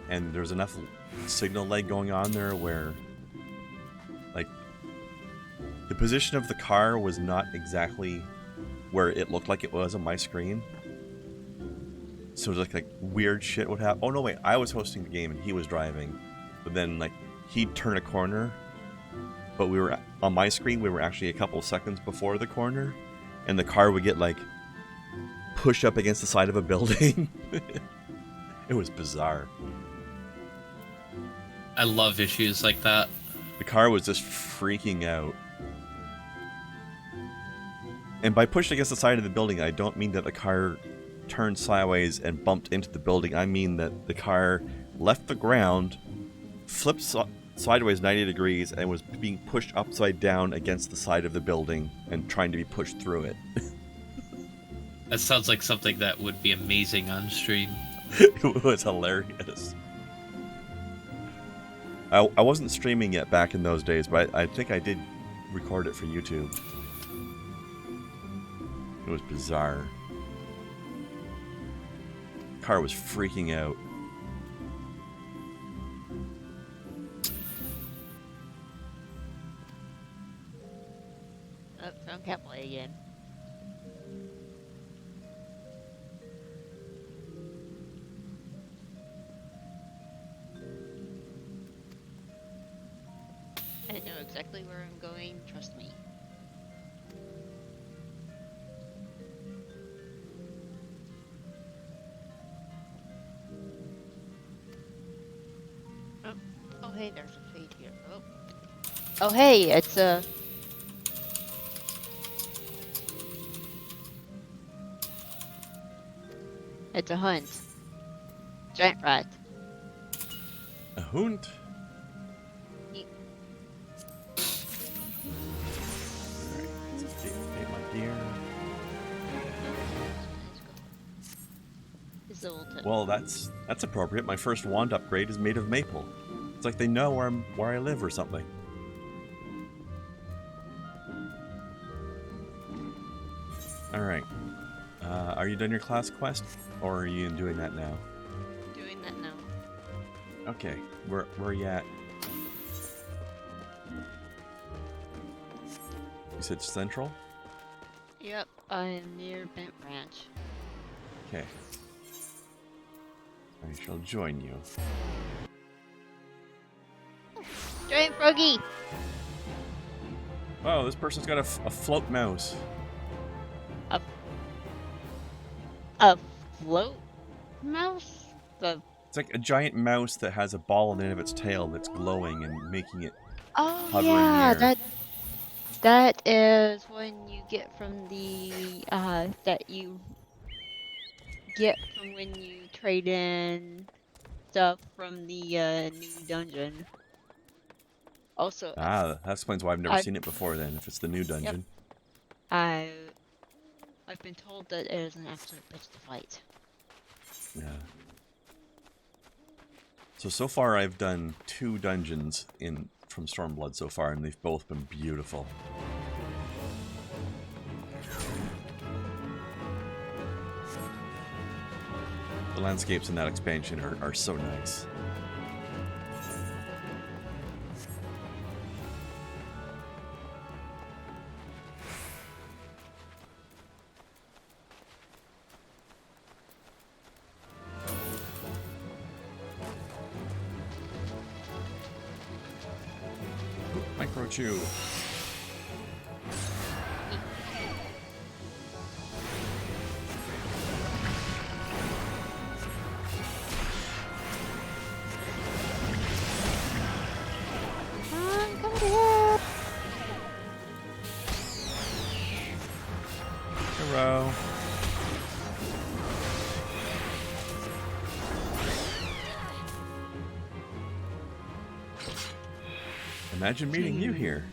and there's enough signal lag going on there where, like, the position of the car was not exactly where it looked like it was on my screen. So it was like weird shit would happen. Oh no, wait, I was hosting the game and he was driving, but then like he'd turn a corner, but we were on my screen. We were actually a couple seconds before the corner, and the car would get like pushed up against the side of a building. It was bizarre. I love issues like that. The car was just freaking out. And by pushed against the side of the building, I don't mean that the car turned sideways and bumped into the building. I mean that the car left the ground, flipped sideways 90 degrees, and was being pushed upside down against the side of the building and trying to be pushed through it. That sounds like something that would be amazing on stream. It was hilarious. I wasn't streaming yet back in those days, but I think I did record it for YouTube. It was bizarre. Car was freaking out. Oh, phone can't play again. I know exactly where I'm going, trust me. Oh, oh hey, there's a fade here. Oh. Oh hey, it's a... It's a hunt. Giant rat. A hoont. Ye- Alright, let's update my gear. It's the old Well, that's appropriate. My first wand upgrade is made of maple. It's like they know where I live or something. Alright. Are you done your class quest? Or are you doing that now? Doing that now. Okay. Where are you at? You said central? Yep, I'm near Bent Branch. Okay. I shall join you. Giant froggy! Oh, this person's got a float mouse. A float mouse? It's like a giant mouse that has a ball on the end of its tail that's glowing and making it Oh hover yeah, in the air. that is when you get from the that you get from when you trade in stuff from the new dungeon. Also, Ah, that explains why I've never I seen it before then, if it's the new yep, dungeon. I I've been told that it is an absolute bitch to fight. Yeah. So far I've done 2 dungeons from Stormblood so far, and they've both been beautiful. The landscapes in that expansion are so nice. Micro Chew. I'm coming here. Hero. Imagine meeting you here.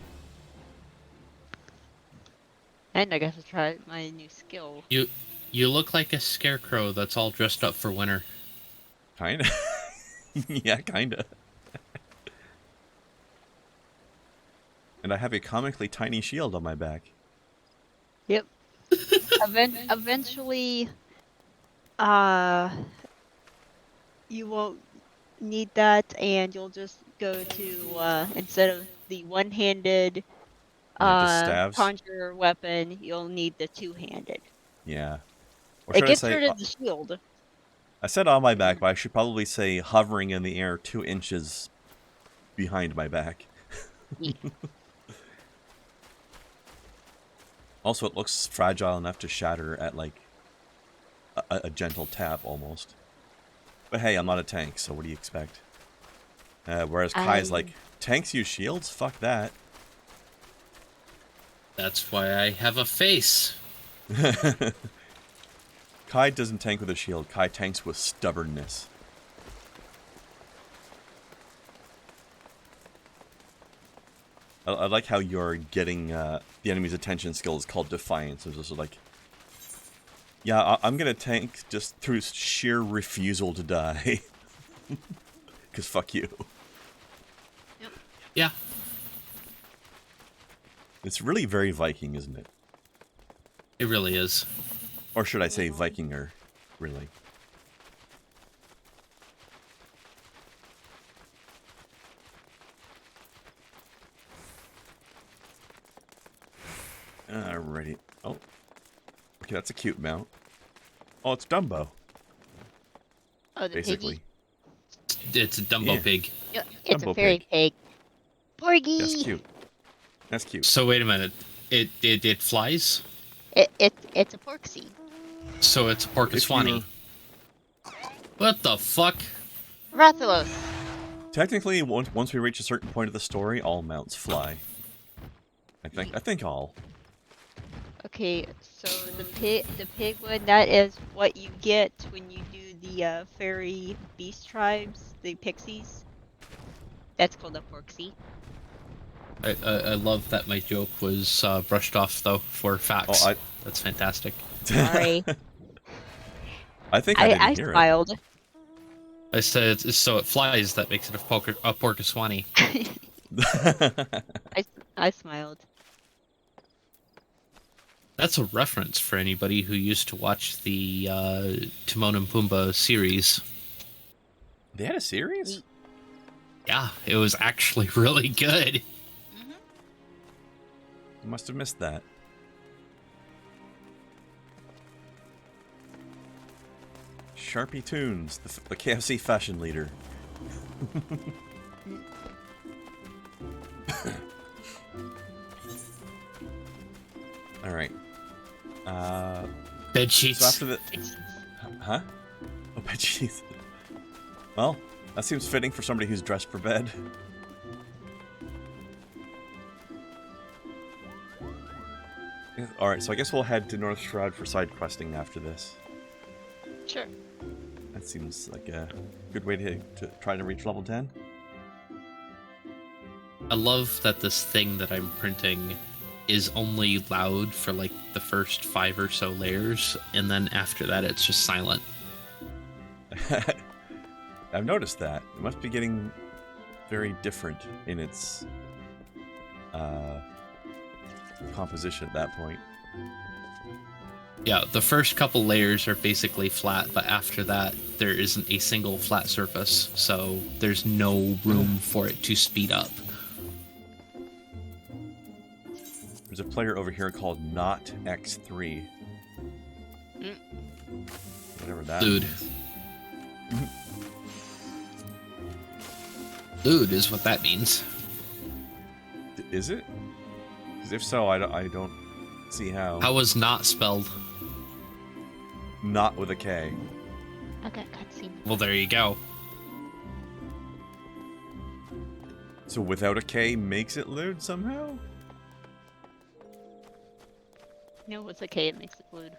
And I guess I'll try my new skill. You look like a scarecrow that's all dressed up for winter. Kinda. Yeah, kinda. And I have a comically tiny shield on my back. Yep. Eventually, uh, you won't need that, and you'll just go to instead of the one-handed Yeah, just stabs. conjurer weapon, you'll need the two-handed. Yeah. Or It should I gets say, rid of the shield. I said on my back, but I should probably say hovering in the air 2 inches behind my back. Yeah. Also, it looks fragile enough to shatter at, like, a gentle tap, almost. But hey, I'm not a tank, so what do you expect? Whereas Kai's like, tanks use shields? Fuck that. That's why I have a face. Kai doesn't tank with a shield. Kai tanks with stubbornness. I like how you're getting the enemy's attention skill is called Defiance. It's just like Yeah, I'm gonna tank just through sheer refusal to die. Because fuck you. Yep. Yeah. It's really very Viking, isn't it? It really is. Or should I say Vikinger, really. Alrighty. Oh. Okay, that's a cute mount. Oh, it's Dumbo. Oh, the Basically. piggy. It's a Dumbo Yeah. pig. Yeah, it's a Dumbo fairy pig. That's Porgy. cute. That's cute. So wait a minute. It flies? It's a porksy. So it's a If you're... Porcaswani. What the fuck? Rathalos. Technically, once we reach a certain point of the story, all mounts fly. I think all. Okay, so the pig one, that is what you get when you do the fairy beast tribes, the pixies. That's called a porksy. I love that my joke was brushed off though for facts. Oh, That's fantastic. Sorry. I think I didn't hear smiled. I said so it flies. That makes it a Porcaswani. I smiled. That's a reference for anybody who used to watch the Timon and Pumbaa series. They had a series? Yeah, it was actually really good. I must have missed that. Sharpie Tunes, the KFC fashion leader. Alright. Bed sheets. So after the... Huh? Oh, bed sheets. Well, that seems fitting for somebody who's dressed for bed. Yeah, alright, so I guess we'll head to North Shroud for side questing after this. Sure. That seems like a good way to try to reach level 10. I love that this thing that I'm printing is only loud for like the first 5 or so layers, and then after that it's just silent. I've noticed that. It must be getting very different in its composition at that point. Yeah, the first couple layers are basically flat, but after that there isn't a single flat surface, so there's no room for it to speed up. There's a player over here called Not X3. Whatever that Dude. means. Dude is what that means. Is it? Because if so, I don't see how. How was not spelled? Not with a K. I got cutscene. Well, there you go. So without a K makes it lewd somehow? No, it's okay. It makes it glued.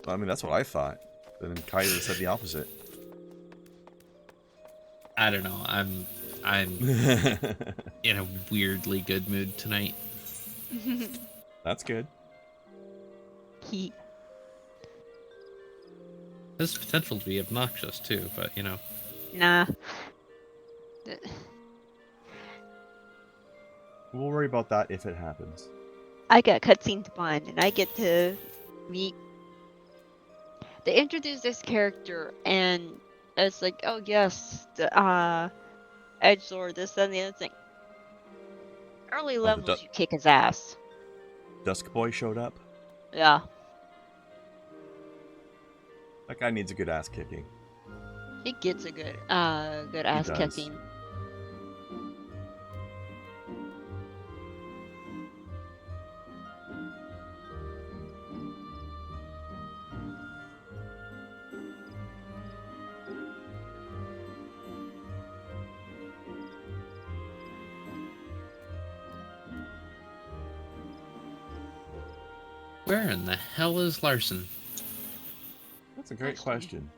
I mean, that's what I thought. But then Kaiser said the opposite. I don't know. I'm in a weirdly good mood tonight. That's good. He. There's potential to be obnoxious too, but you know. Nah. We'll worry about that if it happens. I got cutscene to Bond, and I get to meet. They introduce this character, and it's like, oh yes, the edgelord, this, that, and the other thing. Early levels, you kick his ass. Dusk Boy showed up. Yeah. That guy needs a good ass kicking. He gets a good ass does. kicking. Where in the hell is Larson? That's a great question.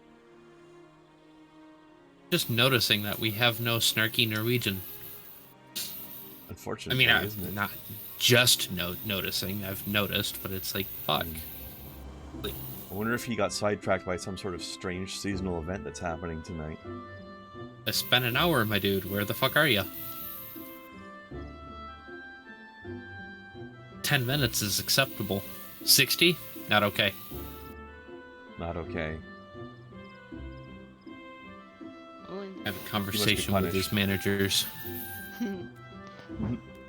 Just noticing that we have no snarky Norwegian. Unfortunately, isn't it? I'm not just noticing. I've noticed, but it's like, fuck. Like, I wonder if he got sidetracked by some sort of strange seasonal event that's happening tonight. I spent an hour, my dude. Where the fuck are you? 10 minutes is acceptable. 60? Not okay. Not okay. Have a conversation with his managers.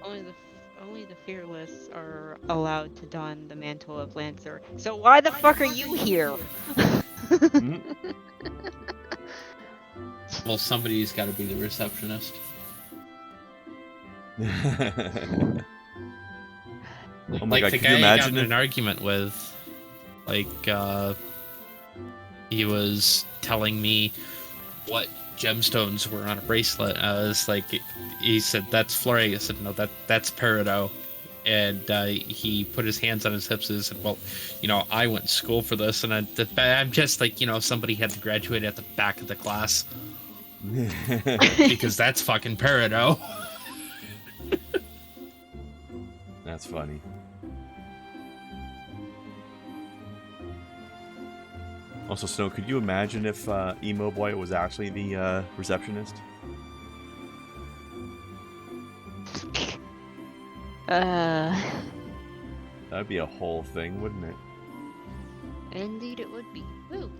Only the fearless are allowed to don the mantle of Lancer. So why the fuck are you here? Well, somebody's got to be the receptionist. Oh my Like god, the could guy you I got imagine in if... an argument with, like, he was telling me what gemstones were on a bracelet. I was like, he said, that's Flore. I said, no, that's Peridot. And he put his hands on his hips and said, well, you know, I went to school for this. And I'm just like, you know, somebody had to graduate at the back of the class. Because that's fucking Peridot. That's funny. Also, Snow, could you imagine if Emo Boy was actually the receptionist? That'd be a whole thing, wouldn't it? Indeed it would be. Woo.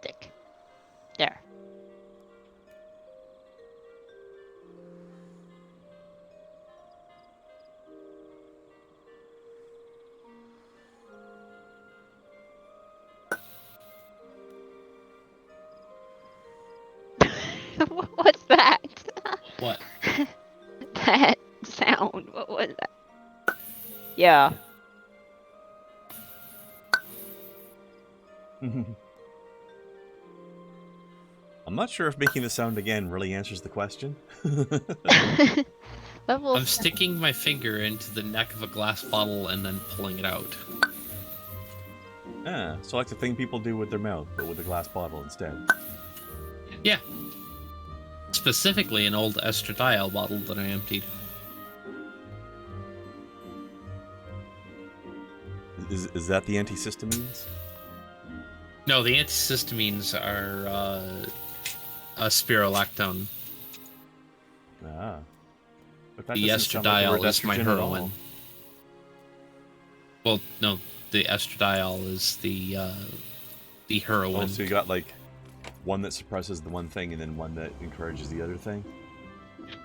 Dick. There. What's that? What? That sound. What was that? Yeah. I'm not sure if making the sound again really answers the question. I'm sticking my finger into the neck of a glass bottle and then pulling it out. Ah, so like the thing people do with their mouth, but with a glass bottle instead. Yeah. Specifically an old estradiol bottle that I emptied. Is that the antihistamines? No, the antihistamines are a spirolactone. Ah. But that The doesn't sound like the estradiol word is my estrogen at all. heroin. Well, no, the estradiol is the heroin. Oh, so you got like one that suppresses the one thing and then one that encourages the other thing?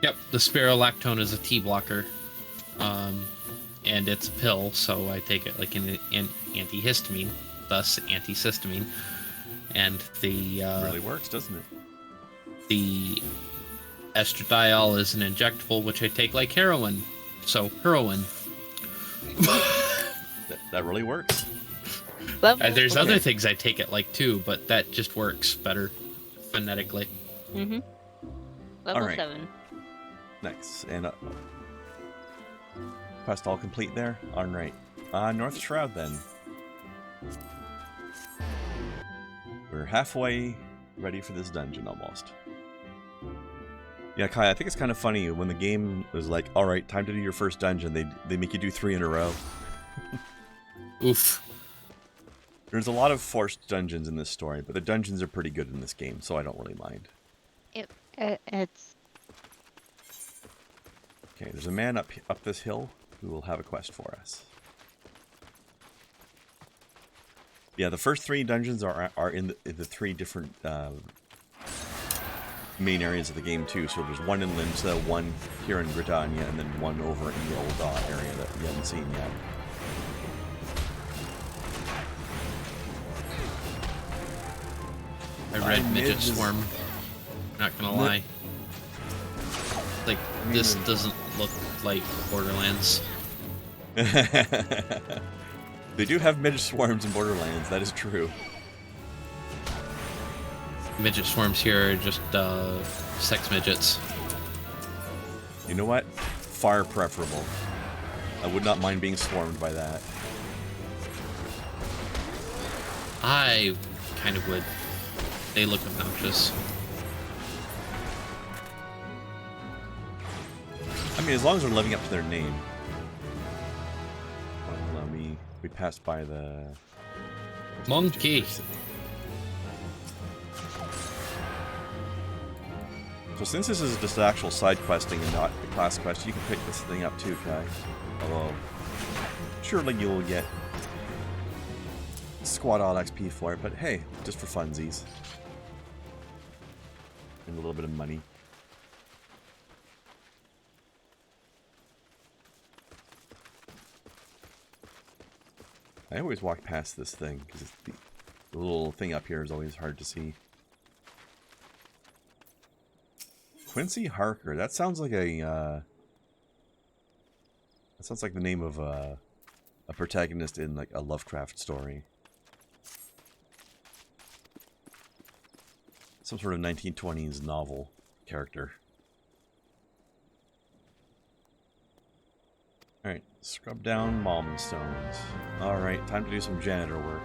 Yep, the spirolactone is a T blocker. And it's a pill, so I take it like an antihistamine, thus antihistamine. And the It really works, doesn't it? The estradiol is an injectable, which I take like heroin. So, heroin. That really works. There's other things I take it like too, but that just works better phonetically. Mm-hmm. Level Alright. 7. Nice. And quest all complete there? Alright. North Shroud then. We're halfway ready for this dungeon almost. Yeah, Kai, I think it's kind of funny when the game was like, alright, time to do your first dungeon, they make you do 3 in a row. Oof. There's a lot of forced dungeons in this story, but the dungeons are pretty good in this game, so I don't really mind. It's... Okay, there's a man up this hill who will have a quest for us. Yeah, the first 3 dungeons are in the 3 different main areas of the game too. So there's one in Limsa, one here in Gridania, and then one over in the old area that we haven't seen yet. I read Midget Swarm. Not gonna lie. Like, this doesn't look like Borderlands. They do have midget swarms in Borderlands, that is true. Midget swarms here are just sex midgets. You know what? Far preferable. I would not mind being swarmed by that. I kind of would. They look obnoxious. I mean, as long as they're living up to their name. Oh, hold on, we passed by the... Monkey! So since this is just actual side questing and not the class quest, you can pick this thing up too, Kai. Although, surely you'll get squad odd XP for it, but hey, just for funsies. And a little bit of money. I always walk past this thing, because the little thing up here is always hard to see. Quincy Harker, that sounds like a, that sounds like the name of a protagonist in like a Lovecraft story. Some sort of 1920s novel character. Alright, scrub down Malm stones. Alright, time to do some janitor work.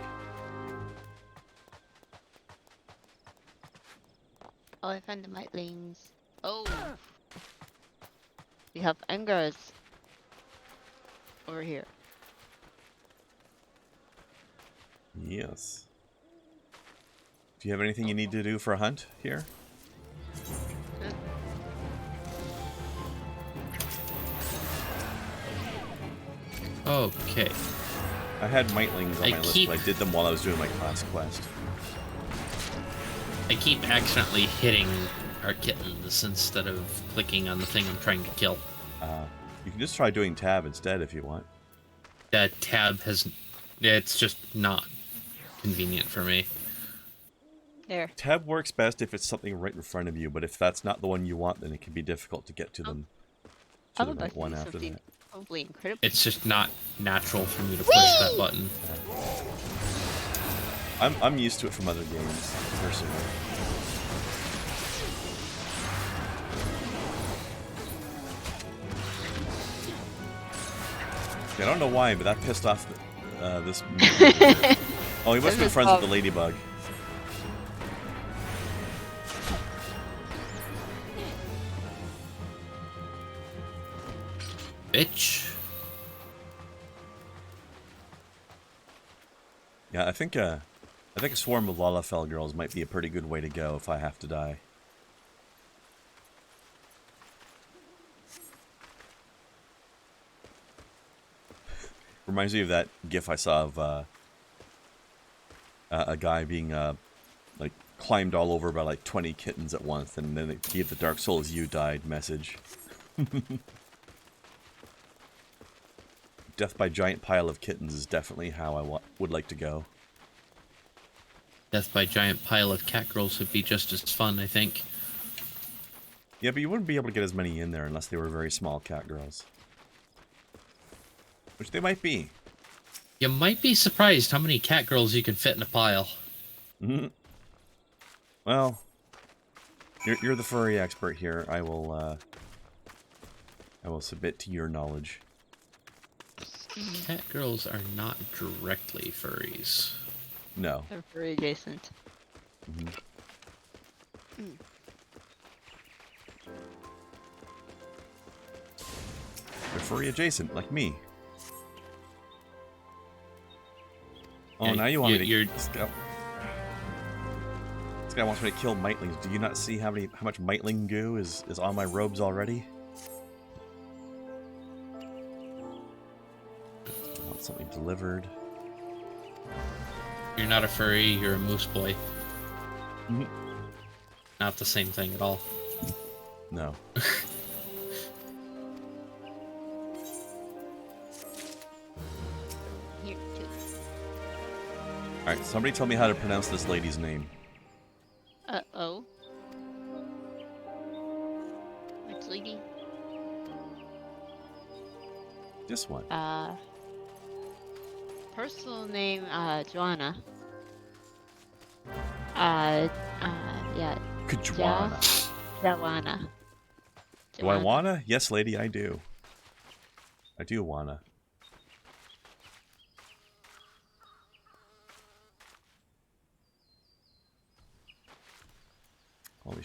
Oh, I found the mitlings. Oh! We have angers. Over here. Yes. Do you have anything you need to do for a hunt here? Okay. I had mitlings on my list, but I did them while I was doing my class quest. I keep accidentally hitting our kittens instead of clicking on the thing I'm trying to kill. You can just try doing tab instead if you want. That tab has... It's just not convenient for me. There. Tab works best if it's something right in front of you, but if that's not the one you want, then it can be difficult to get to them. To the right one after that. Hopefully incredible. It's just not natural for me to push that button. I'm used to it from other games, personally. I don't know why, but that pissed off this... Oh, he must have been friends with the ladybug. Bitch. Yeah, I think a swarm of Lalafell girls might be a pretty good way to go if I have to die. Reminds me of that gif I saw of a guy being like climbed all over by like 20 kittens at once, and then it gave the Dark Souls "You died" message. Death by giant pile of kittens is definitely how I would like to go. Death by giant pile of cat girls would be just as fun, I think. Yeah, but you wouldn't be able to get as many in there unless they were very small cat girls. Which they might be. You might be surprised how many cat girls you can fit in a pile. Mm-hmm. Well, you're the furry expert here. I will submit to your knowledge. Cat girls are not directly furries. No. They're furry adjacent. Mm-hmm. They're furry adjacent, like me. Oh, now you want me to... This guy wants me to kill mitlings. Do you not see how much mitling goo is on my robes already? I want something delivered. You're not a furry, you're a moose boy. Mm-hmm. Not the same thing at all. No. Here, too. Alright, somebody tell me how to pronounce this lady's name. Uh-oh. Which lady? This one. Personal name, Joanna. Yeah. Kajwana. Joanna. Do I wanna? Yes, lady, I do. I do wanna.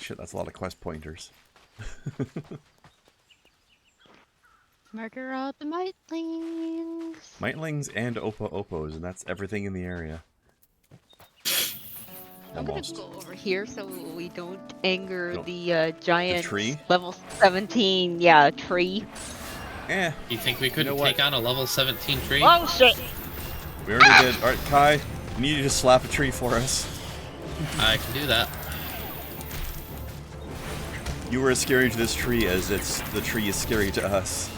shit, that's a lot of quest pointers. Murder all the mightlings. Mightlings and Opos, and that's everything in the area. I'm gonna Almost. go over here so we don't anger Nope. the giant tree? level 17, yeah, tree. Eh. You think we couldn't what? take on a level 17 tree? Oh shit! We already did. Alright, Kai, we need you to slap a tree for us. I can do that. You were as scary to this tree as the tree is scary to us.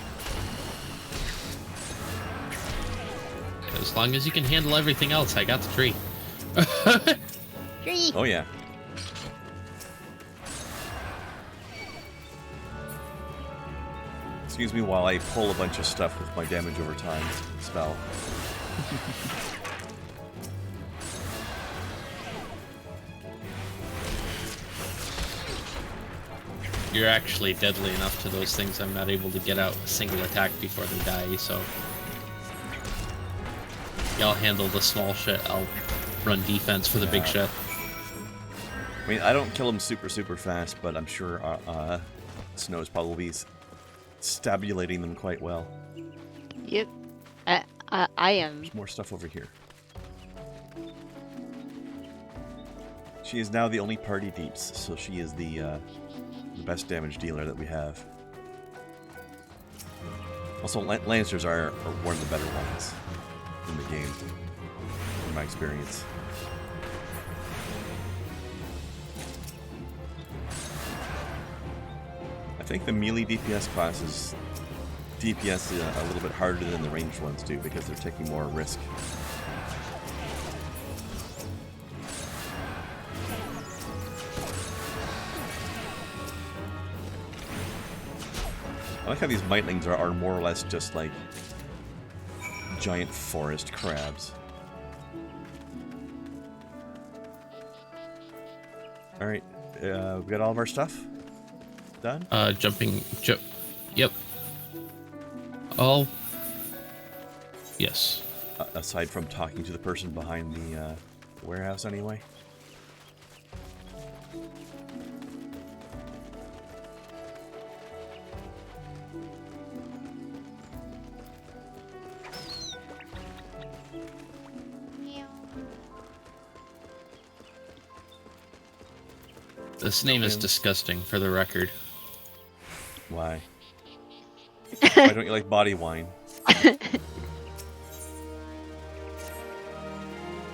As long as you can handle everything else, I got the tree. Tree! Oh yeah. Excuse me while I pull a bunch of stuff with my damage over time spell. You're actually deadly enough to those things I'm not able to get out a single attack before they die, so... Y'all handle the small shit, I'll run defense for the big shit. I mean, I don't kill them super fast, but I'm sure Snow's probably stabulating them quite well. Yep. I am. There's more stuff over here. She is now the only party deeps, so she is the best damage dealer that we have. Also, Lancers are one of the better ones in the game, in my experience. I think the melee DPS classes DPS a little bit harder than the ranged ones do because they're taking more risk. I like how these mightlings are more or less just like giant forest crabs. Alright, we got all of our stuff done? Yep. Oh. Yes. Aside from talking to the person behind the warehouse anyway. This name is disgusting, for the record. Why? Why don't you like body wine?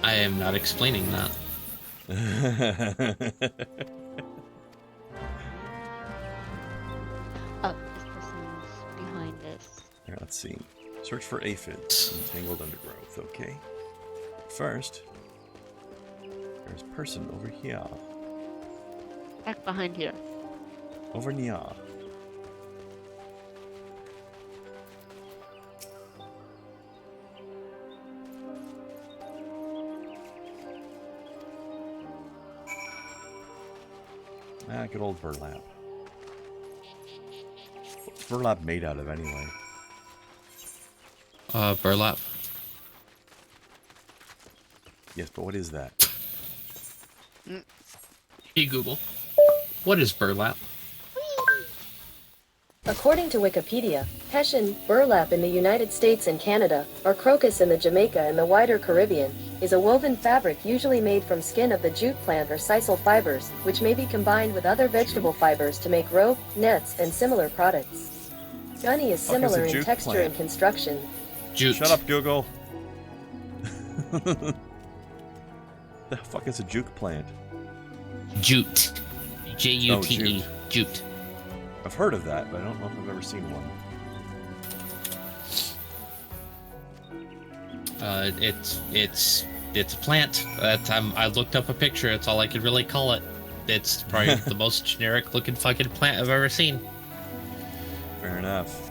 I am not explaining that. Oh, this person's behind us. Here, let's see. Search for aphids. Entangled undergrowth. Okay. First, there's person over here. Back behind here. Over near. Ah, good old burlap. What's burlap made out of anyway? Burlap. Yes, but what is that? Hey Google, what is burlap? According to Wikipedia, Hessian, burlap in the United States and Canada, or crocus in the Jamaica and the wider Caribbean, is a woven fabric usually made from skin of the jute plant or sisal fibers, which may be combined with other vegetable fibers to make rope, nets, and similar products. Gunny is similar in texture and construction. Jute. Shut up, Google. The fuck is a juke plant? Jute. J-U-T-E. Jute. I've heard of that, but I don't know if I've ever seen one. It's a plant. I looked up a picture. That's all I could really call it. It's probably the most generic looking fucking plant I've ever seen. Fair enough.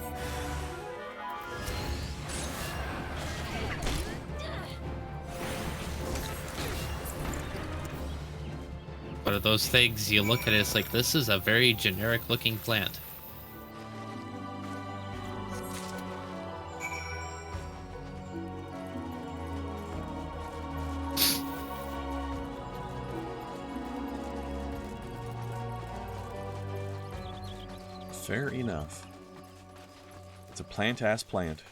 One of those things you look at it, it's like, this is a very generic looking plant. Fair enough. It's a plant-ass plant.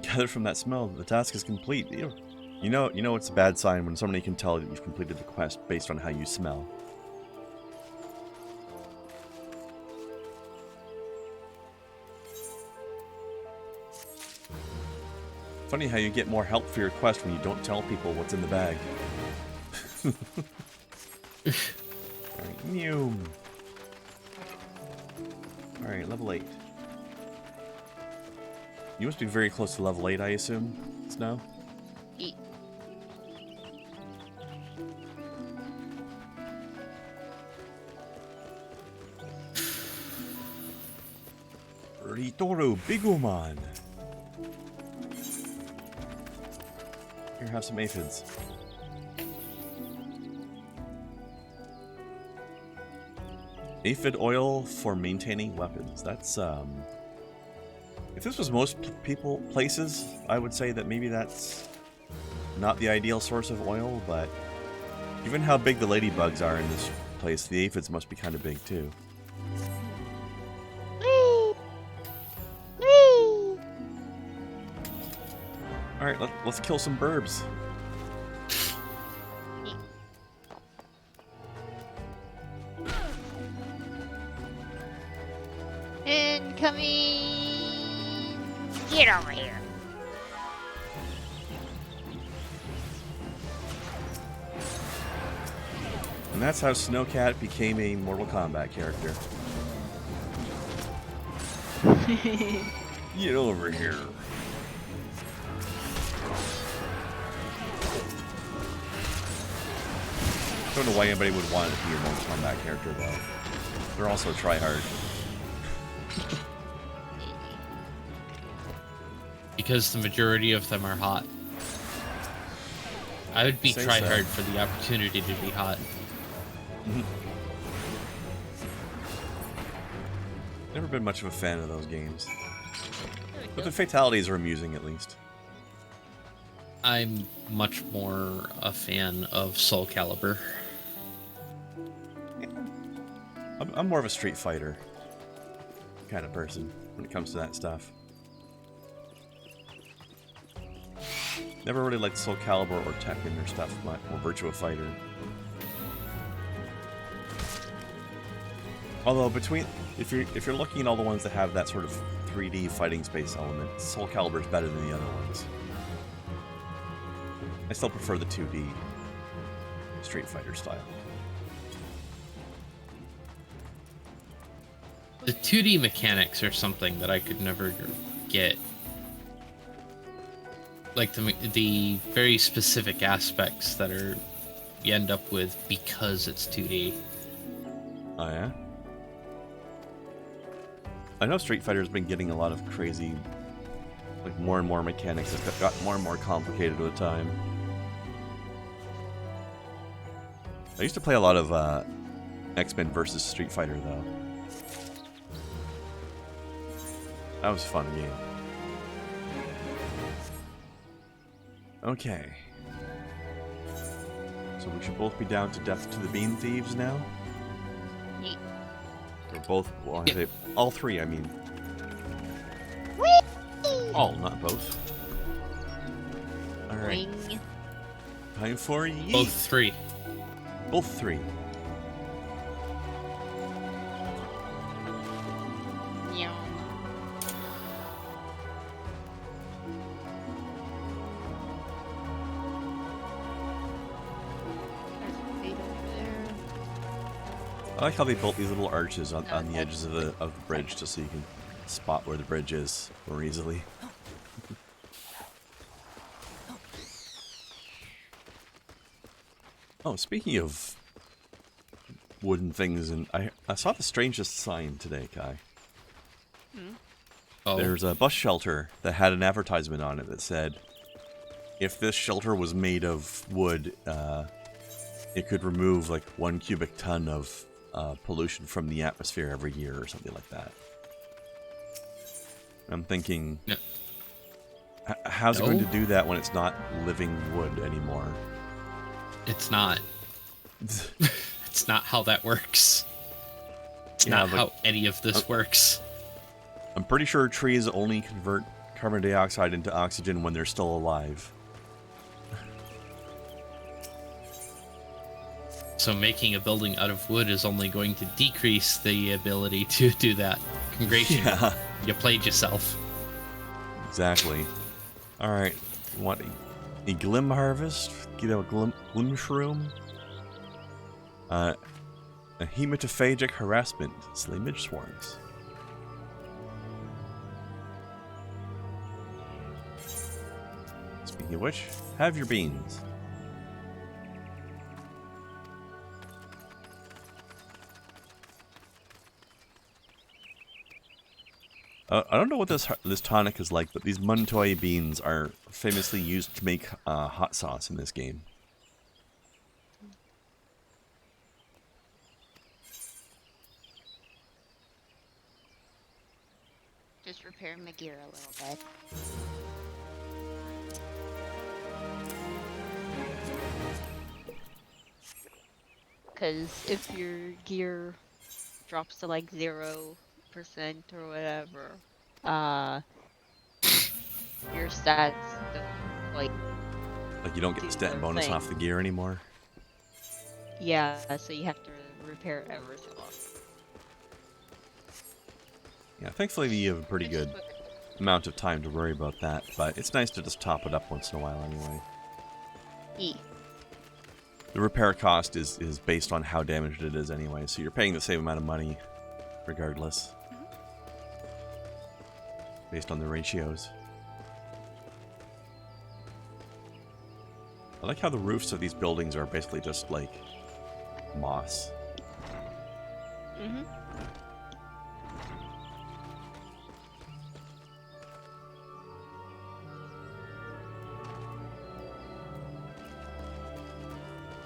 Gather from that smell, the task is complete. You know it's a bad sign when somebody can tell that you've completed the quest based on how you smell. Funny how you get more help for your quest when you don't tell people what's in the bag. Alright, mew. Alright, level 8. You must be very close to level 8, I assume, Snow? Eat. Ritoro Biguman. Here, have some aphids. Aphid oil for maintaining weapons. That's, if this was most places, I would say that maybe that's not the ideal source of oil, but given how big the ladybugs are in this place, the aphids must be kind of big too. Alright, let's kill some burbs. Incoming! Get over here. And that's how Snowcat became a Mortal Kombat character. Get over here. I don't know why anybody would want it to be a Mortal Kombat character, though. They're also tryhard. Because the majority of them are hot. I would be tryhard for the opportunity to be hot. Never been much of a fan of those games. But the fatalities are amusing, at least. I'm much more a fan of Soul Calibur. I'm more of a Street Fighter kind of person when it comes to that stuff. Never really liked Soul Calibur or Tekken or stuff, or Virtua Fighter. Although if you're looking at all the ones that have that sort of 3D fighting space element, Soul Calibur is better than the other ones. I still prefer the 2D Street Fighter style. The 2D mechanics are something that I could never get. Like the very specific aspects that you end up with because it's 2D. Oh yeah? I know Street Fighter's been getting a lot of crazy, like more and more mechanics that got more and more complicated with time. I used to play a lot of X-Men versus Street Fighter though. That was a fun game. Okay. So we should both be down to death to the Bean Thieves now? Yeet. Or both, well, I say all three, I mean. Whee! All, not both. Alright. Wing. Time for yeet. Both three. Both three. Meow. There's a fate over there. I like how they built these little arches on the edges of the bridge just so you can spot where the bridge is more easily. Oh, speaking of wooden things, and I saw the strangest sign today, Kai. Oh. There's a bus shelter that had an advertisement on it that said, if this shelter was made of wood, it could remove like 1 cubic ton of pollution from the atmosphere every year or something like that. I'm thinking, No. How's it No. going to do that when it's not living wood anymore? It's not. It's not how that works. It's Yeah, not like- how any of this works. I'm pretty sure trees only convert carbon dioxide into oxygen when they're still alive. So making a building out of wood is only going to decrease the ability to do that. Congratulations. Yeah, You played yourself. exactly. Alright, you want a glim harvest? Get a glim shroom? A hematophagic harassment. Slay midge swarms. Speaking of which, have your beans. I don't know what this tonic is like, but these Muntoy beans are famously used to make hot sauce in this game. Just repair my gear a little bit. Because if your gear drops to like 0% or whatever, your stats don't quite. Like you don't get the stat their bonus thing. off the gear anymore. Yeah, so you have to repair it ever so often. Yeah, thankfully you have a pretty Which is good quicker. amount of time to worry about that, but it's nice to just top it up once in a while anyway. E. The repair cost is based on how damaged it is anyway, so you're paying the same amount of money regardless. Based on the ratios. I like how the roofs of these buildings are basically just like moss. Mm-hmm.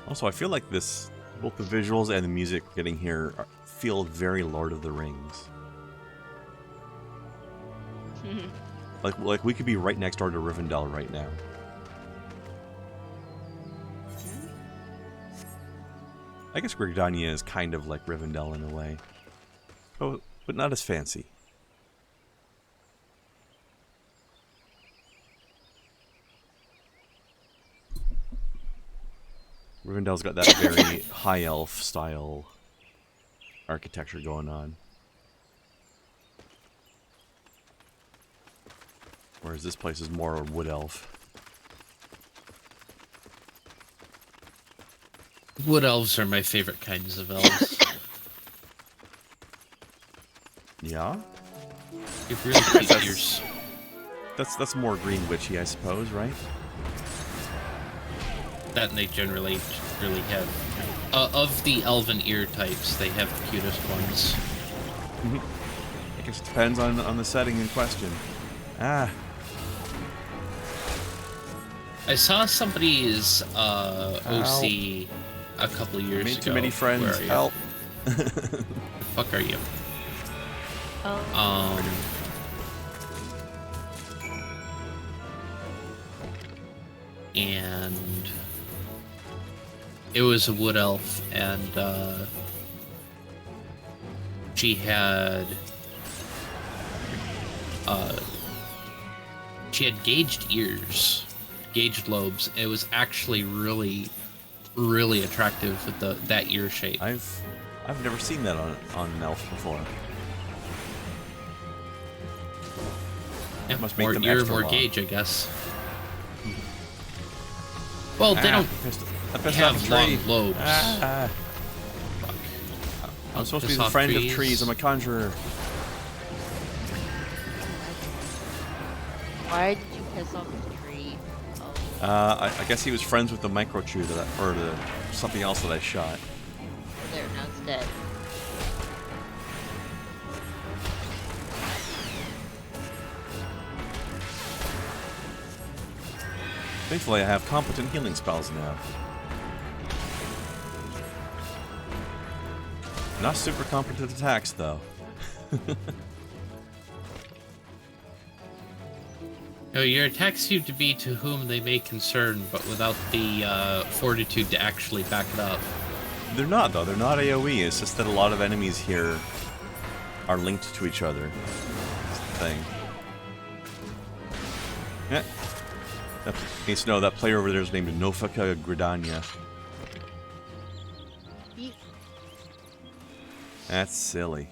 Also, I feel like both the visuals and the music we're getting here feel very Lord of the Rings. Like we could be right next door to Rivendell right now. I guess Gridania is kind of like Rivendell in a way. But not as fancy. Rivendell's got that very high elf style architecture going on. Whereas this place is more wood elf. Wood elves are my favorite kinds of elves. Yeah? You have really cute ears. That's more green witchy, I suppose, right? That and they generally really have... of the elven ear types, they have the cutest ones. I guess it depends on the setting in question. Ah, I saw somebody's OC a couple of years made ago. too many friends. Where are you? Help. The fuck are you? Oh. And it was a wood elf, and she had gauged ears, gauged lobes. It was actually really, really attractive with that ear shape. I've never seen that on an elf before. Yeah, must make more them ear, extra more long. gauge, I guess. Well, they don't I pissed off have a tree. long lobes. Fuck. I'm supposed to be Piss the off friend of trees. I'm a conjurer. Why did you piss off the tree? Oh, I guess he was friends with the microchew or something else that I shot. there, now it's dead. Thankfully, I have competent healing spells now. Not super competent attacks, though. No, your attacks seem to be to whom they may concern, but without the fortitude to actually back it up. They're not, though. They're not AoE. It's just that a lot of enemies here are linked to each other. That's the thing. Yeah. That needs to know that player over there is named Nofaka Gridania. That's silly.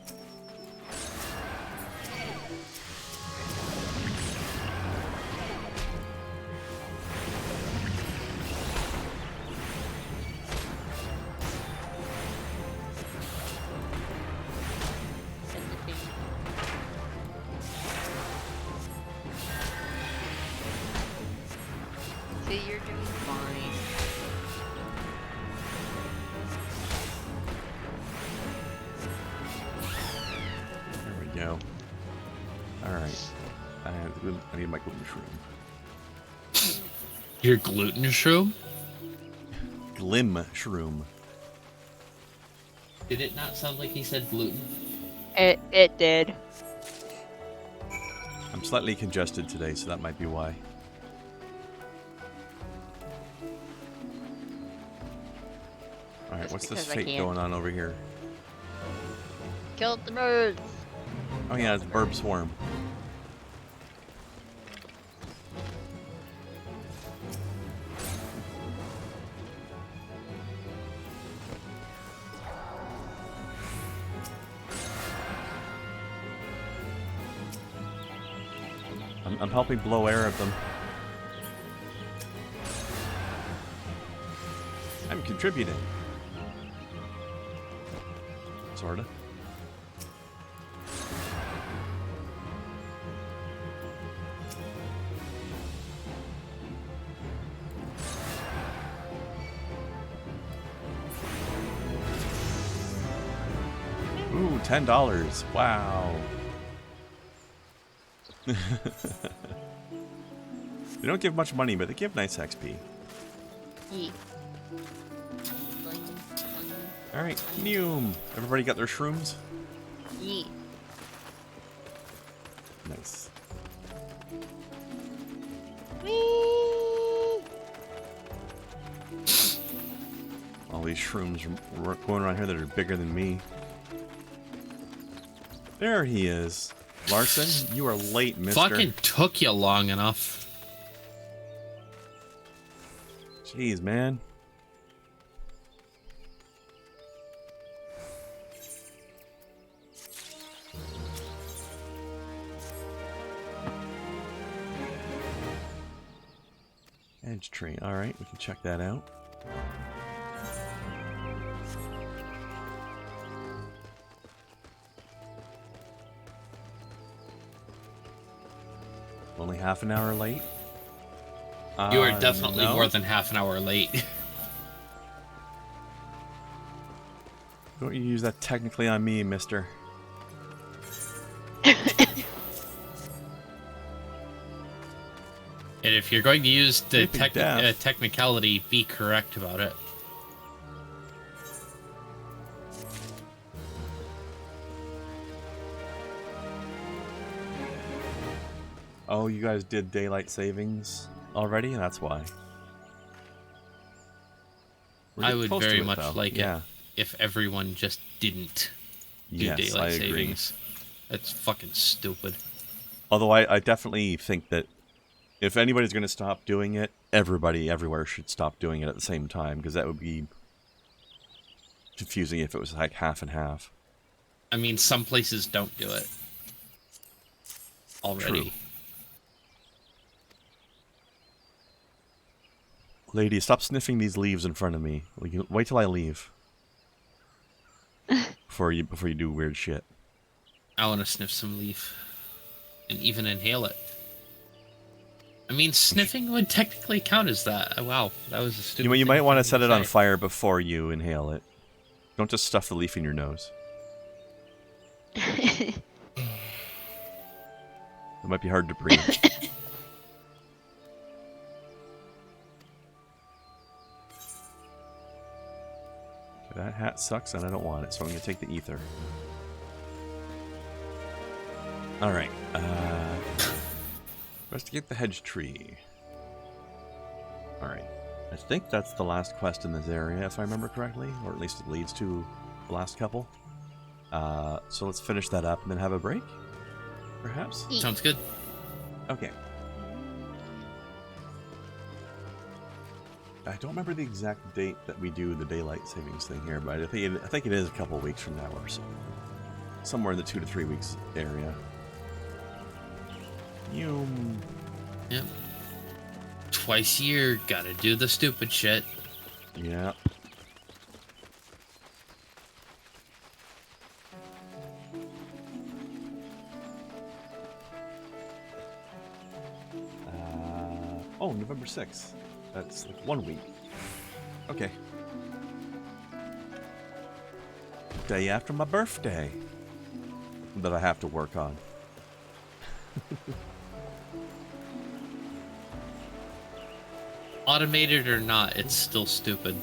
See, you're doing fine. There we go. Alright. I need my gluten shroom. Your gluten shroom? Glim shroom. Did it not sound like he said gluten? It did. I'm slightly congested today, so that might be why. Alright, Just what's this because I fate can. going on over here? Killed the birds. Oh yeah, it's Burb Swarm. I'm helping blow air at them. I'm contributing. Sorta. Ooh, $10. Wow. They don't give much money, but they give nice XP. Yeet. Alright, Neum. Everybody got their shrooms? Yeet. Nice. Whee! All these shrooms going around here that are bigger than me. There he is. Larson, you are late, mister. Fucking took you long enough. Jeez, man. Edge tree. Alright, we can check that out. Only half an hour late? You are definitely no. more than half an hour late. Don't you use that technically on me, mister. And if you're going to use the Sleeping death. technicality, be correct about it. Oh, you guys did daylight savings already? That's why. We're I getting would close to very it, much though. like yeah. it if everyone just didn't do Yes, daylight I agree. savings. That's fucking stupid. Although I definitely think that if anybody's going to stop doing it, everybody everywhere should stop doing it at the same time, because that would be confusing if it was like half and half. I mean, some places don't do it already. True. Lady, stop sniffing these leaves in front of me. Wait till I leave. before you do weird shit. I want to sniff some leaf. And even inhale it. I mean, sniffing would technically count as that. Wow, that was a stupid You might thing want for to me set it on say. fire before you inhale it. Don't just stuff the leaf in your nose. It might be hard to breathe. That hat sucks and I don't want it, so I'm going to take the ether. Alright. Investigate the hedge tree. Alright. I think that's the last quest in this area, if I remember correctly. Or at least it leads to the last couple. So let's finish that up and then have a break? Perhaps? Sounds good. Okay. I don't remember the exact date that we do the daylight savings thing here, but I think it is a couple of weeks from now or so. Somewhere in the 2 to 3 weeks area. Yep. Twice a year, gotta do the stupid shit. Yeah. Oh, November 6th. That's like 1 week. Okay. Day after my birthday. That I have to work on. Automated or not, it's still stupid.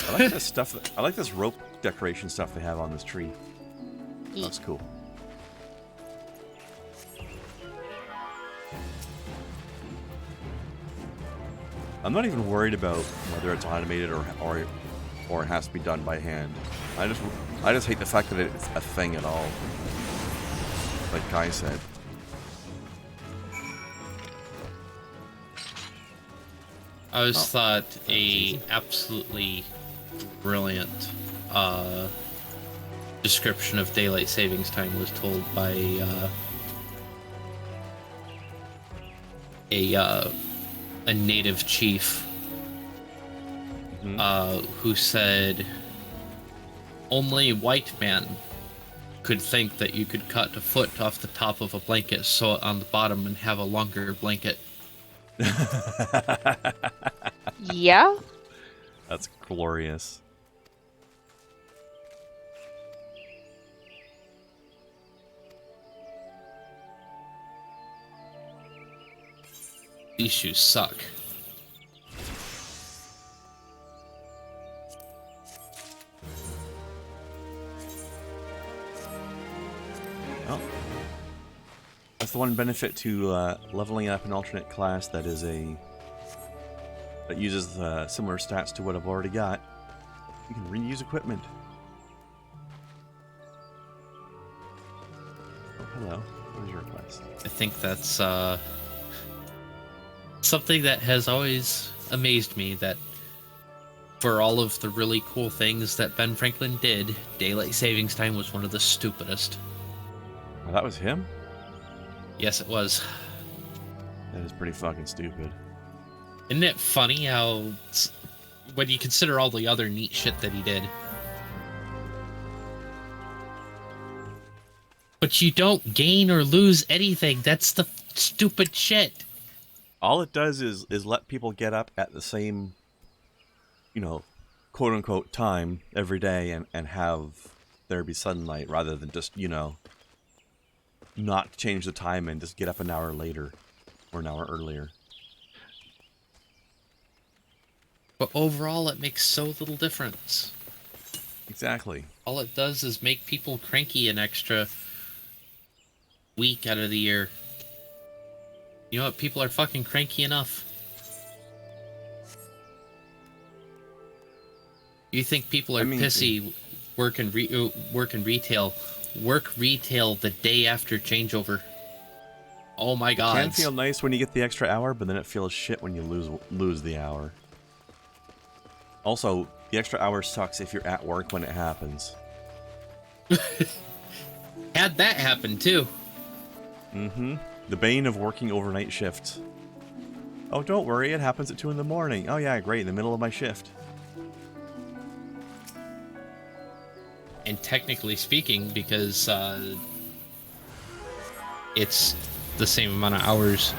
I like this stuff. I like this rope decoration stuff they have on this tree. That's cool. I'm not even worried about whether it's automated or it has to be done by hand. I just hate the fact that it's a thing at all. Like Kai said. I always thought a absolutely brilliant description of daylight savings time was told by a native chief who said only white man could think that you could cut a foot off the top of a blanket, sew it on the bottom, and have a longer blanket. Yeah. That's glorious. These shoes suck. Oh. That's the one benefit to leveling up an alternate class that uses similar stats to what I've already got. You can reuse equipment. Oh, hello. What is your request? I think that's something that has always amazed me, that for all of the really cool things that Ben Franklin did, daylight savings time was one of the stupidest. Oh, that was him? Yes, it was. That is pretty fucking stupid. Isn't it funny how, when you consider all the other neat shit that he did, but you don't gain or lose anything. That's the stupid shit. All it does is let people get up at the same, quote unquote time every day and have there be sunlight rather than just, not change the time and just get up an hour later or an hour earlier. But overall, it makes so little difference. Exactly. All it does is make people cranky an extra week out of the year. You know what? People are fucking cranky enough. You think people are pissy working retail? Work retail the day after changeover. Oh my god. It can feel nice when you get the extra hour, but then it feels shit when you lose the hour. Also, the extra hour sucks if you're at work when it happens. Had that happen too. Mm-hmm. The bane of working overnight shifts. Oh, don't worry, it happens at 2 in the morning. Oh yeah, great, in the middle of my shift. And technically speaking, because it's the same amount of hours,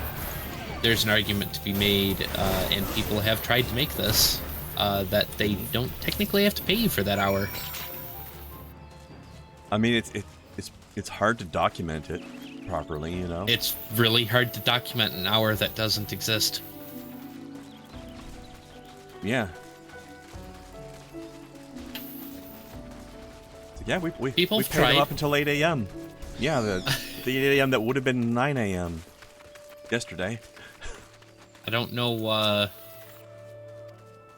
there's an argument to be made, and people have tried to make this, that they don't technically have to pay you for that hour. I mean, it's hard to document it properly, It's really hard to document an hour that doesn't exist. Yeah. Yeah, we People paired tried. them up until 8 a.m. Yeah, the 8 a.m. that would have been 9 a.m. yesterday. I don't know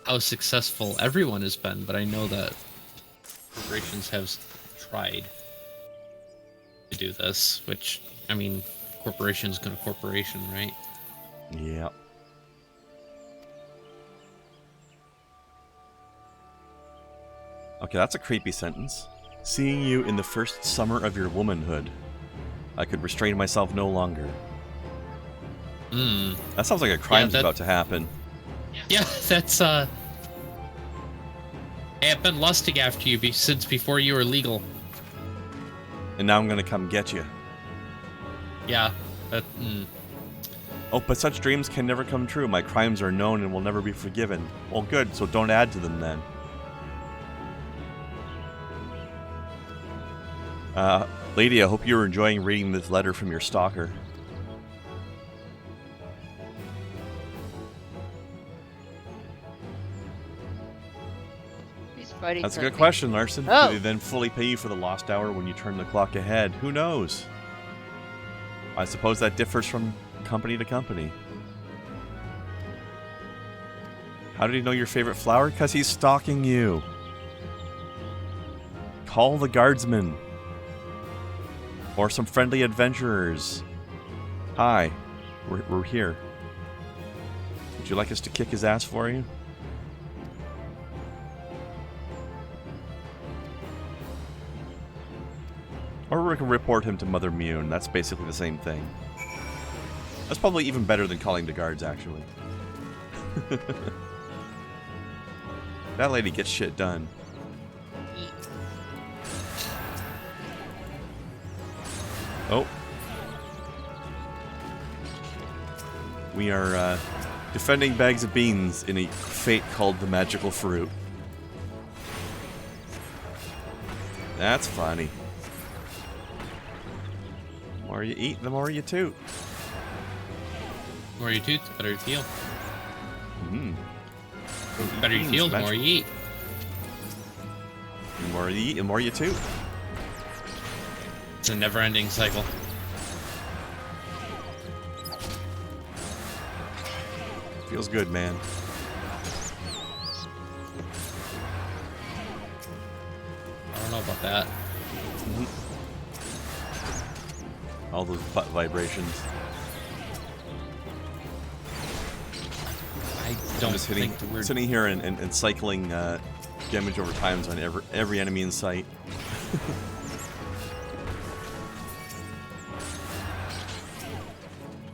how successful everyone has been, but I know that corporations have tried to do this, which, I mean, corporation's gonna corporation, right? Yeah. Okay, that's a creepy sentence. Seeing you in the first summer of your womanhood, I could restrain myself no longer. Hmm. That sounds like a crime's that- about to happen. Yeah, that's, hey, I've been lusting after you since before you were legal. And now I'm gonna come get you. Yeah, Oh, but such dreams can never come true. My crimes are known and will never be forgiven. Well, good, so don't add to them then. Lady, I hope you're enjoying reading this letter from your stalker. That's a good question, Larson. Oh. Do they then fully pay you for the lost hour when you turn the clock ahead? Who knows? I suppose that differs from company to company. How did he know your favorite flower? Because he's stalking you. Call the guardsmen. Or some friendly adventurers. Hi, we're here. Would you like us to kick his ass for you? Or we can report him to Mother Mune. That's basically the same thing. That's probably even better than calling the guards, actually. That lady gets shit done. Oh. We are defending bags of beans in a fate called the magical fruit. That's funny. The more you eat, the more you toot. the more you toot, the better you feel. Mm. The better you feel, the more you eat. The more you eat, the more you toot. It's a never-ending cycle. Feels good, man. I don't know about that. All those butt vibrations. I I'm don't just think the word... sitting here and cycling damage over times on every enemy in sight.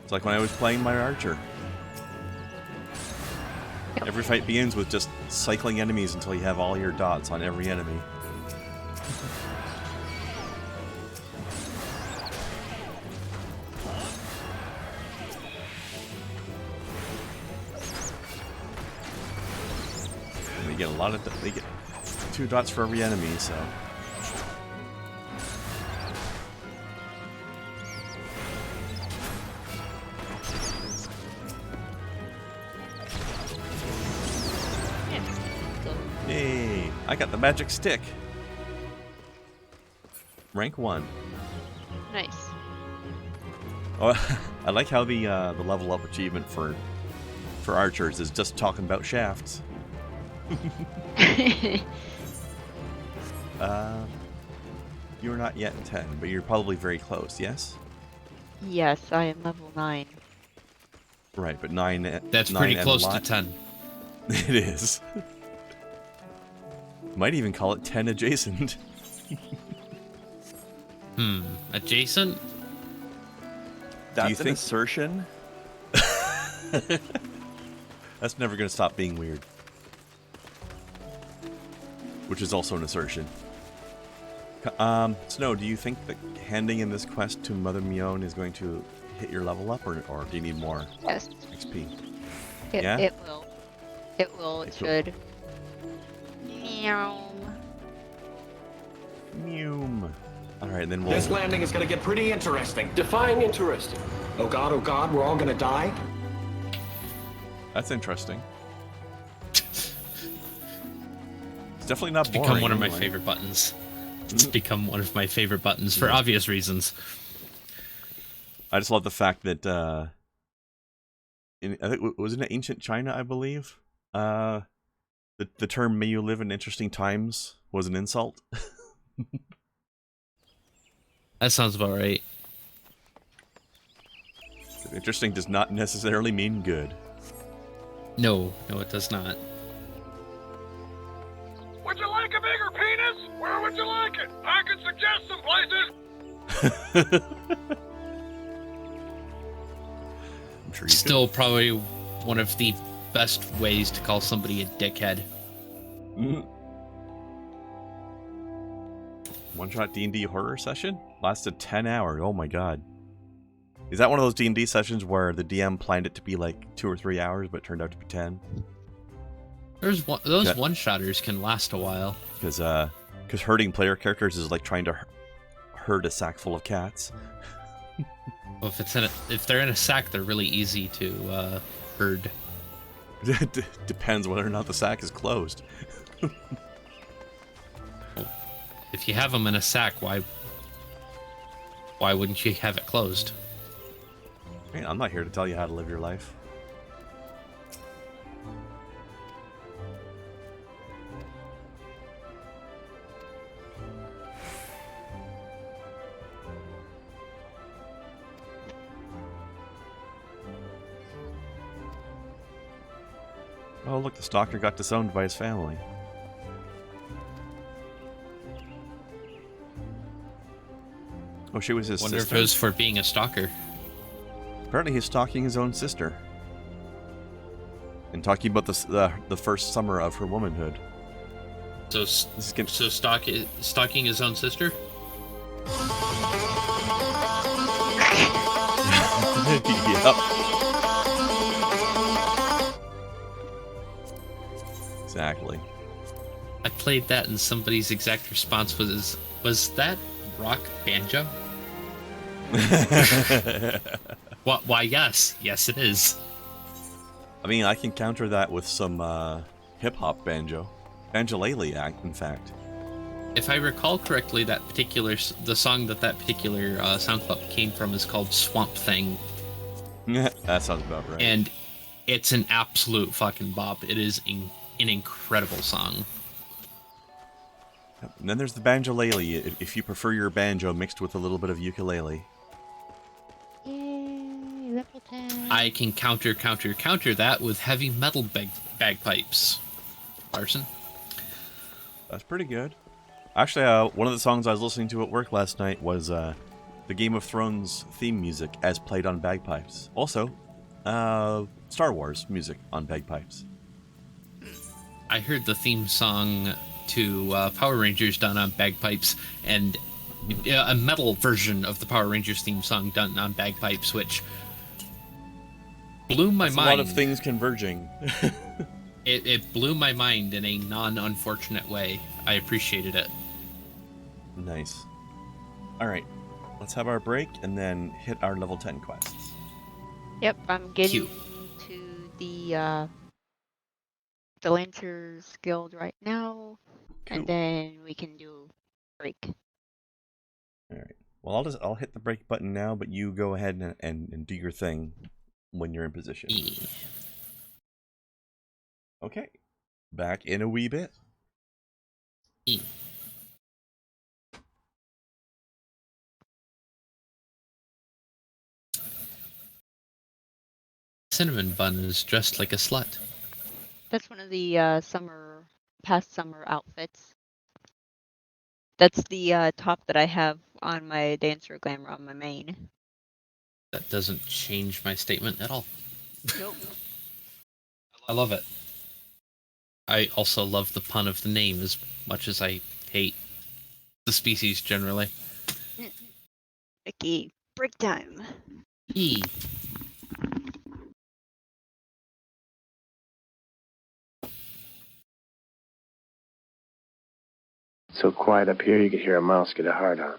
It's like when I was playing my archer. Every fight begins with just cycling enemies until you have all your dots on every enemy. And they get a lot of... They get 2 dots for every enemy, so... Yay! I got the magic stick. Rank 1. Nice. Oh, I like how the level up achievement for archers is just talking about shafts. You're not yet 10, but you're probably very close. Yes. Yes, I am level 9. Right, but 9. That's 9 pretty and close a to lot. 10. It is. Might even call it 10 adjacent. Adjacent? That's an assertion? That's never going to stop being weird. Which is also an assertion. Snow, do you think that handing in this quest to Mother Mion is going to hit your level up, or do you need more Yes. XP? It, Yeah? it will. It will. It Cool. should. Meow. Mew. Alright, then we'll... This landing is gonna get pretty interesting. Define interesting. Oh god, we're all gonna die? That's interesting. It's definitely not boring. Become one of my anyway. favorite buttons. It's become one of my favorite buttons for obvious reasons. I just love the fact that I think was in ancient China, I believe. The term "May you live in interesting times" was an insult. That sounds about right. Interesting does not necessarily mean good. No, it does not. Would you like a bigger penis? Where would you like it? I can suggest some places. I'm sure you Still probably one of the best ways to call somebody a dickhead. One-shot D&D horror session? Lasted 10 hours. Oh my god. Is that one of those D&D sessions where the DM planned it to be like 2 or 3 hours, but turned out to be 10? Those one-shotters can last a while. Because herding player characters is like trying to herd a sack full of cats. Well, if they're in a sack, they're really easy to herd. Depends whether or not the sack is closed. If you have them in a sack, why wouldn't you have it closed? Hey, I'm not here to tell you how to live your life. Oh, look, the stalker got disowned by his family. Oh, she was his Wonder sister? if it was for being a stalker. Apparently he's stalking his own sister. And talking about the first summer of her womanhood. So stalking his own sister? Yep. Exactly. I played that and somebody's exact response was that rock banjo? What? Why, yes. Yes, it is. I mean, I can counter that with some hip-hop banjo. Banjolele, in fact. If I recall correctly, the song that particular sound clip came from is called Swamp Thing. That sounds about right. And it's an absolute fucking bop. It is an incredible song. And then there's the banjolele, if you prefer your banjo mixed with a little bit of ukulele. Yay, level 10. I can counter that with heavy metal bagpipes. Larson? That's pretty good. Actually, one of the songs I was listening to at work last night was the Game of Thrones theme music as played on bagpipes. Also, Star Wars music on bagpipes. I heard the theme song to Power Rangers done on bagpipes, and a metal version of the Power Rangers theme song done on bagpipes, which blew my mind. A lot of things converging. It blew my mind in a non-unfortunate way. I appreciated it. Nice. Alright, let's have our break and then hit our level 10 quests. Yep, I'm getting Cute. to the Lancers Guild right now, Cool. and then we can do break. Alright. Well, I'll hit the break button now, but you go ahead and do your thing when you're in position. Yeah. Okay. Back in a wee bit. Yeah. Cinnamon Bun is dressed like a slut. That's one of the past summer outfits. That's the top that I have on my Dancer Glamour on my main. That doesn't change my statement at all. Nope. I love it. I also love the pun of the name as much as I hate the species generally. Okay, break time. E. So quiet up here you could hear a mouse get a hard on.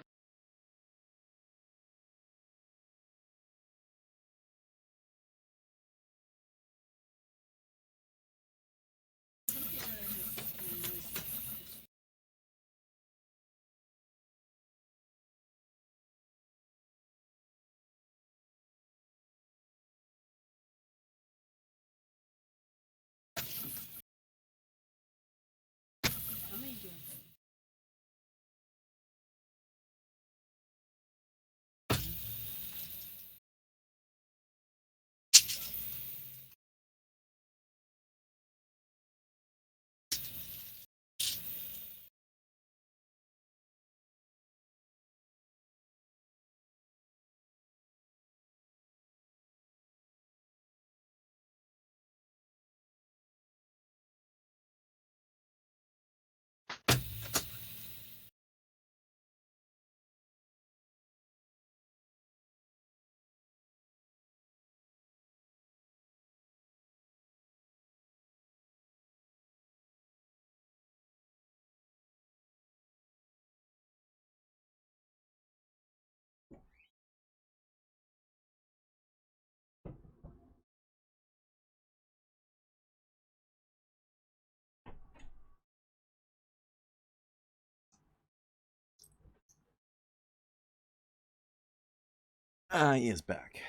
He is back.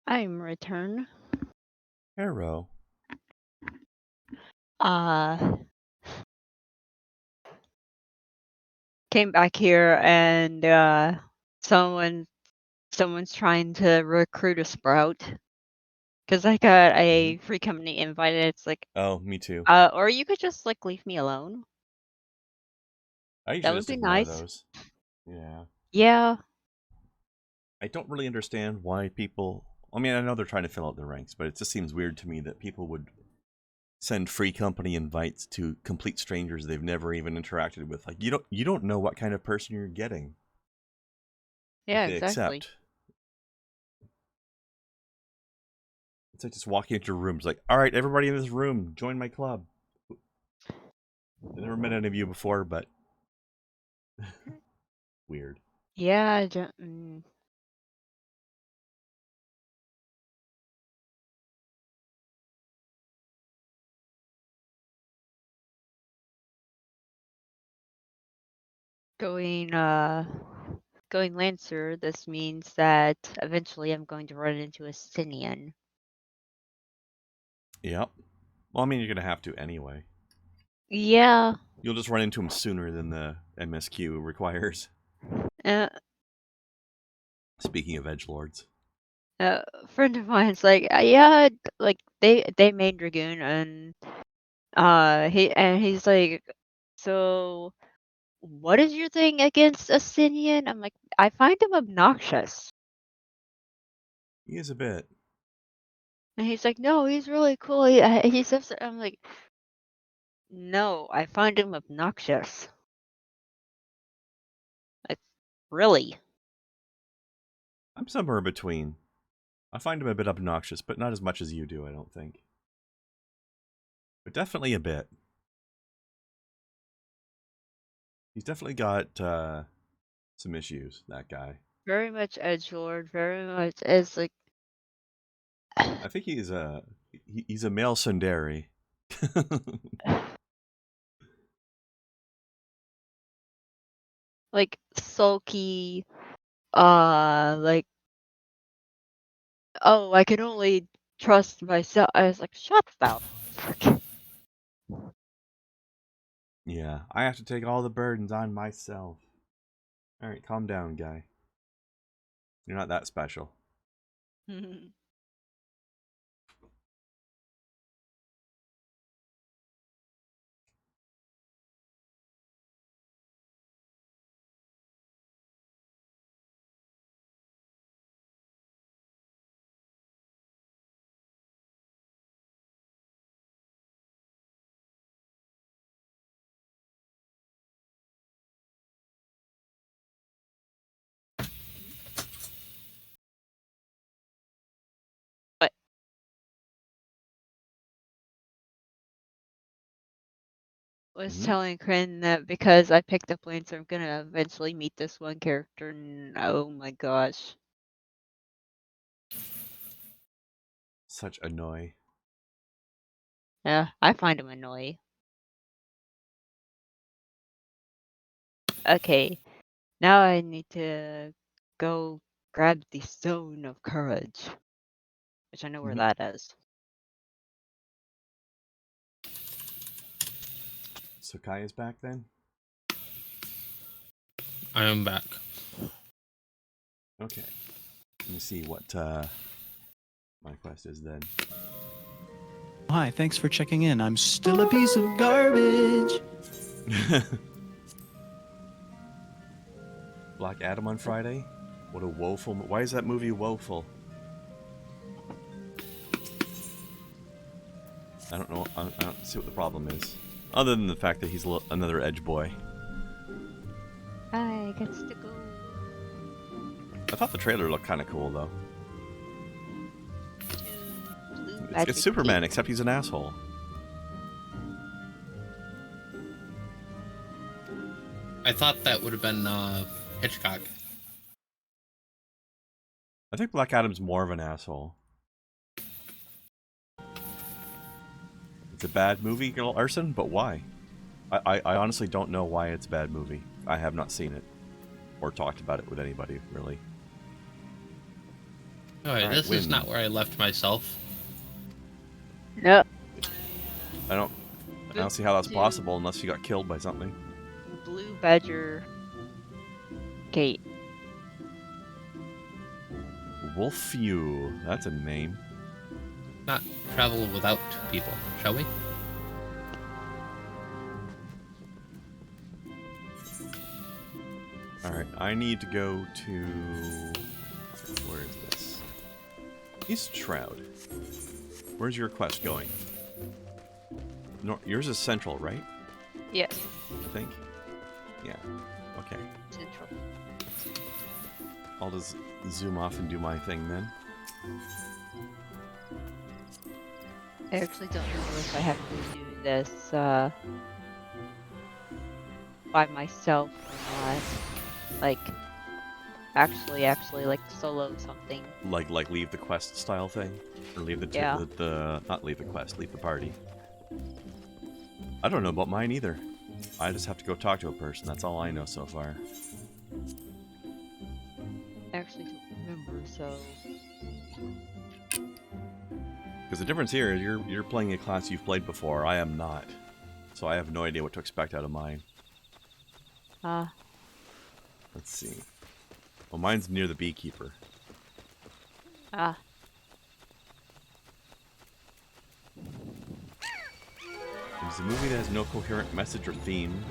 I'm return. Arrow. Uh, came back here and someone's trying to recruit a sprout because I got a free company invite. And it's like, Oh, me too. or you could just like leave me alone. I That usually would just be ignore nice. those. Yeah. Yeah. I don't really understand why people... I mean, I know they're trying to fill out their ranks, but it just seems weird to me that people would send free company invites to complete strangers they've never even interacted with. Like, you don't know what kind of person you're getting Yeah, if they exactly. accept. It's like just walking into a room. It's like, all right, everybody in this room, join my club. I've never met any of you before, but weird. Yeah, I don't, going going Lancer, this means that eventually I'm going to run into a Sinian. Yep. Well, I mean, you're gonna have to anyway. Yeah. You'll just run into him sooner than the MSQ requires. Uh, Speaking of edgelords. a friend of mine's like, yeah, like they made Dragoon and he's like, so what is your thing against a Sinian? I'm like, I find him obnoxious. He is a bit. And he's like, no, he's really cool. He says, I'm like, no, I find him obnoxious. Like, really? I'm somewhere in between. I find him a bit obnoxious, but not as much as you do, I don't think. But definitely a bit. He's definitely got some issues, that guy. Very much edgelord. Very much. It's like, I think he's a male tsundere. like sulky. Like, oh, I can only trust myself. I was like, shut the fuck. Yeah, I have to take all the burdens on myself. Alright, calm down, guy. You're not that special. But was telling Kryn that because I picked up Lancer, I'm gonna eventually meet this one character, and oh my gosh. Such annoy. Yeah, I find him annoying. Okay, now I need to go grab the Stone of Courage, which I know where that is. So Kai is back then? I am back. Okay. Let me see what my quest is then. Hi, thanks for checking in. I'm still a piece of garbage. Black Adam on Friday? What a woeful... Why is that movie woeful? I don't know. I don't see what the problem is. Other than the fact that he's another edge boy. I gets to go. I thought the trailer looked kind of cool, though. Blue It's Magic Superman, Cape. except he's an asshole. I thought that would have been Hitchcock. I think Black Adam's more of an asshole. It's a bad movie, Arson, but why? I honestly don't know why it's a bad movie. I have not seen it. Or talked about it with anybody, really. Alright, Alright, this is win. not where I left myself. No. I don't see how that's possible unless you got killed by something. Blue Badger Gate. Wolfew. That's a name. Not travel without people, shall we? Alright, I need to go to... Where is this? East Shroud. Where's your quest going? No, yours is central, right? Yes. I think? Yeah. Okay. Central. I'll just zoom off and do my thing then. I actually don't remember if I have to do this by myself or not. Like, actually, like solo something. Like leave the quest style thing? Or leave the, Yeah. not leave the quest, leave the party. I don't know about mine either. I just have to go talk to a person, that's all I know so far. I actually don't remember, so... Because the difference here is you're playing a class you've played before, I am not. So I have no idea what to expect out of mine. Let's see. Well, mine's near the beekeeper. Ah. It's a movie that has no coherent message or theme.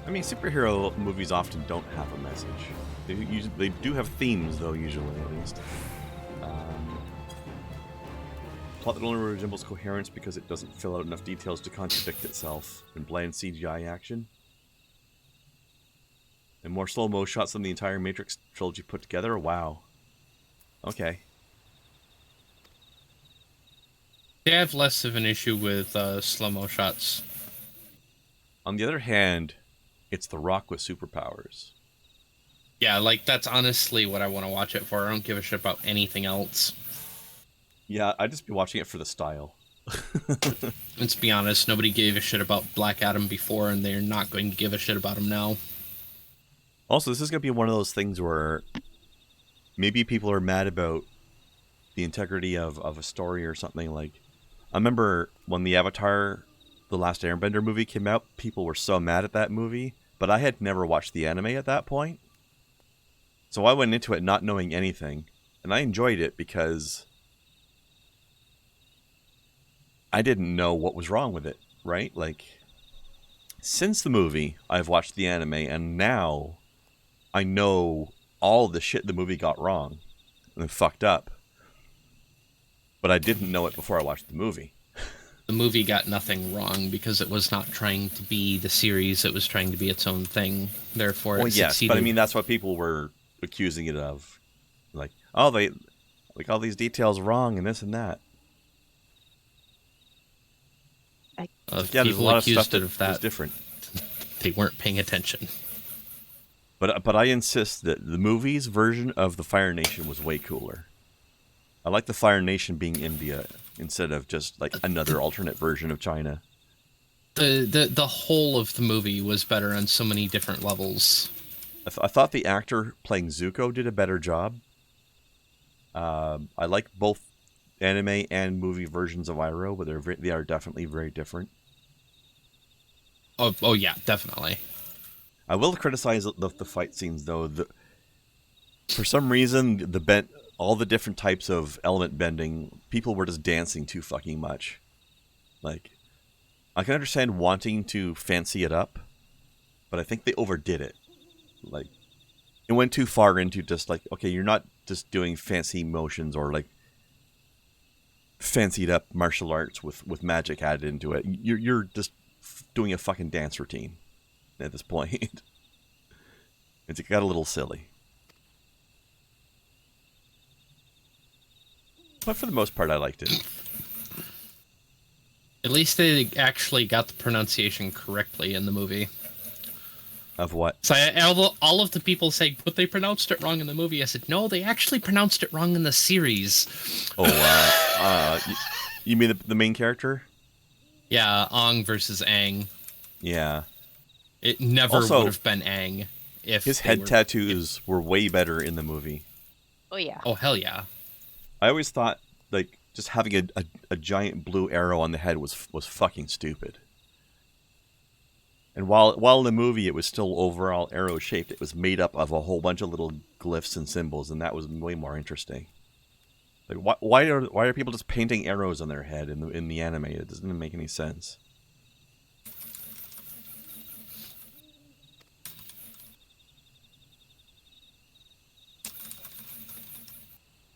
I mean, superhero movies often don't have a message. They do have themes, though, usually, at least. Plot that only resembles coherence because it doesn't fill out enough details to contradict itself in bland CGI action. And more slow-mo shots than the entire Matrix trilogy put together? Wow. Okay. They have less of an issue with slow-mo shots. On the other hand, it's The Rock with superpowers. Yeah, like, that's honestly what I want to watch it for. I don't give a shit about anything else. Yeah, I'd just be watching it for the style. Let's be honest, nobody gave a shit about Black Adam before, and they're not going to give a shit about him now. Also, this is going to be one of those things where maybe people are mad about the integrity of a story or something. Like, I remember when the Avatar, The Last Airbender movie came out, people were so mad at that movie, but I had never watched the anime at that point. So I went into it not knowing anything, and I enjoyed it because I didn't know what was wrong with it, right? Like, since the movie, I've watched the anime, and now I know all the shit the movie got wrong and fucked up. But I didn't know it before I watched the movie. The movie got nothing wrong because it was not trying to be the series, it was trying to be its own thing. Therefore, Well, it yes, succeeded. but I mean, that's what people were accusing it of. Like, oh, they, like, all these details wrong and this and that. Yeah, there's a people lot of accused stuff it of that. was different. They weren't paying attention. But I insist that the movie's version of the Fire Nation was way cooler. I like the Fire Nation being India instead of just like another alternate version of China. The whole of the movie was better on so many different levels. I thought the actor playing Zuko did a better job. I like both anime and movie versions of Iroh, but they are definitely very different. Oh yeah, definitely. I will criticize the fight scenes though. For some reason, all the different types of element bending, people were just dancing too fucking much. Like, I can understand wanting to fancy it up, but I think they overdid it. Like, it went too far into just like, okay, you're not just doing fancy motions or like fancied up martial arts with magic added into it. You're just doing a fucking dance routine at this point. It got a little silly. But for the most part, I liked it. At least they actually got the pronunciation correctly in the movie. Of what? So all of the people saying, but they pronounced it wrong in the movie. I said, no, they actually pronounced it wrong in the series. Oh, you mean the main character? Yeah, Ong versus Aang. Yeah. It never Also, would have been Aang if his head tattoos were way better in the movie. Oh yeah. Oh, hell yeah. I always thought, like, just having a giant blue arrow on the head was fucking stupid. And while in the movie it was still overall arrow shaped, it was made up of a whole bunch of little glyphs and symbols, and that was way more interesting. Like, why are people just painting arrows on their head in the anime? It doesn't make any sense.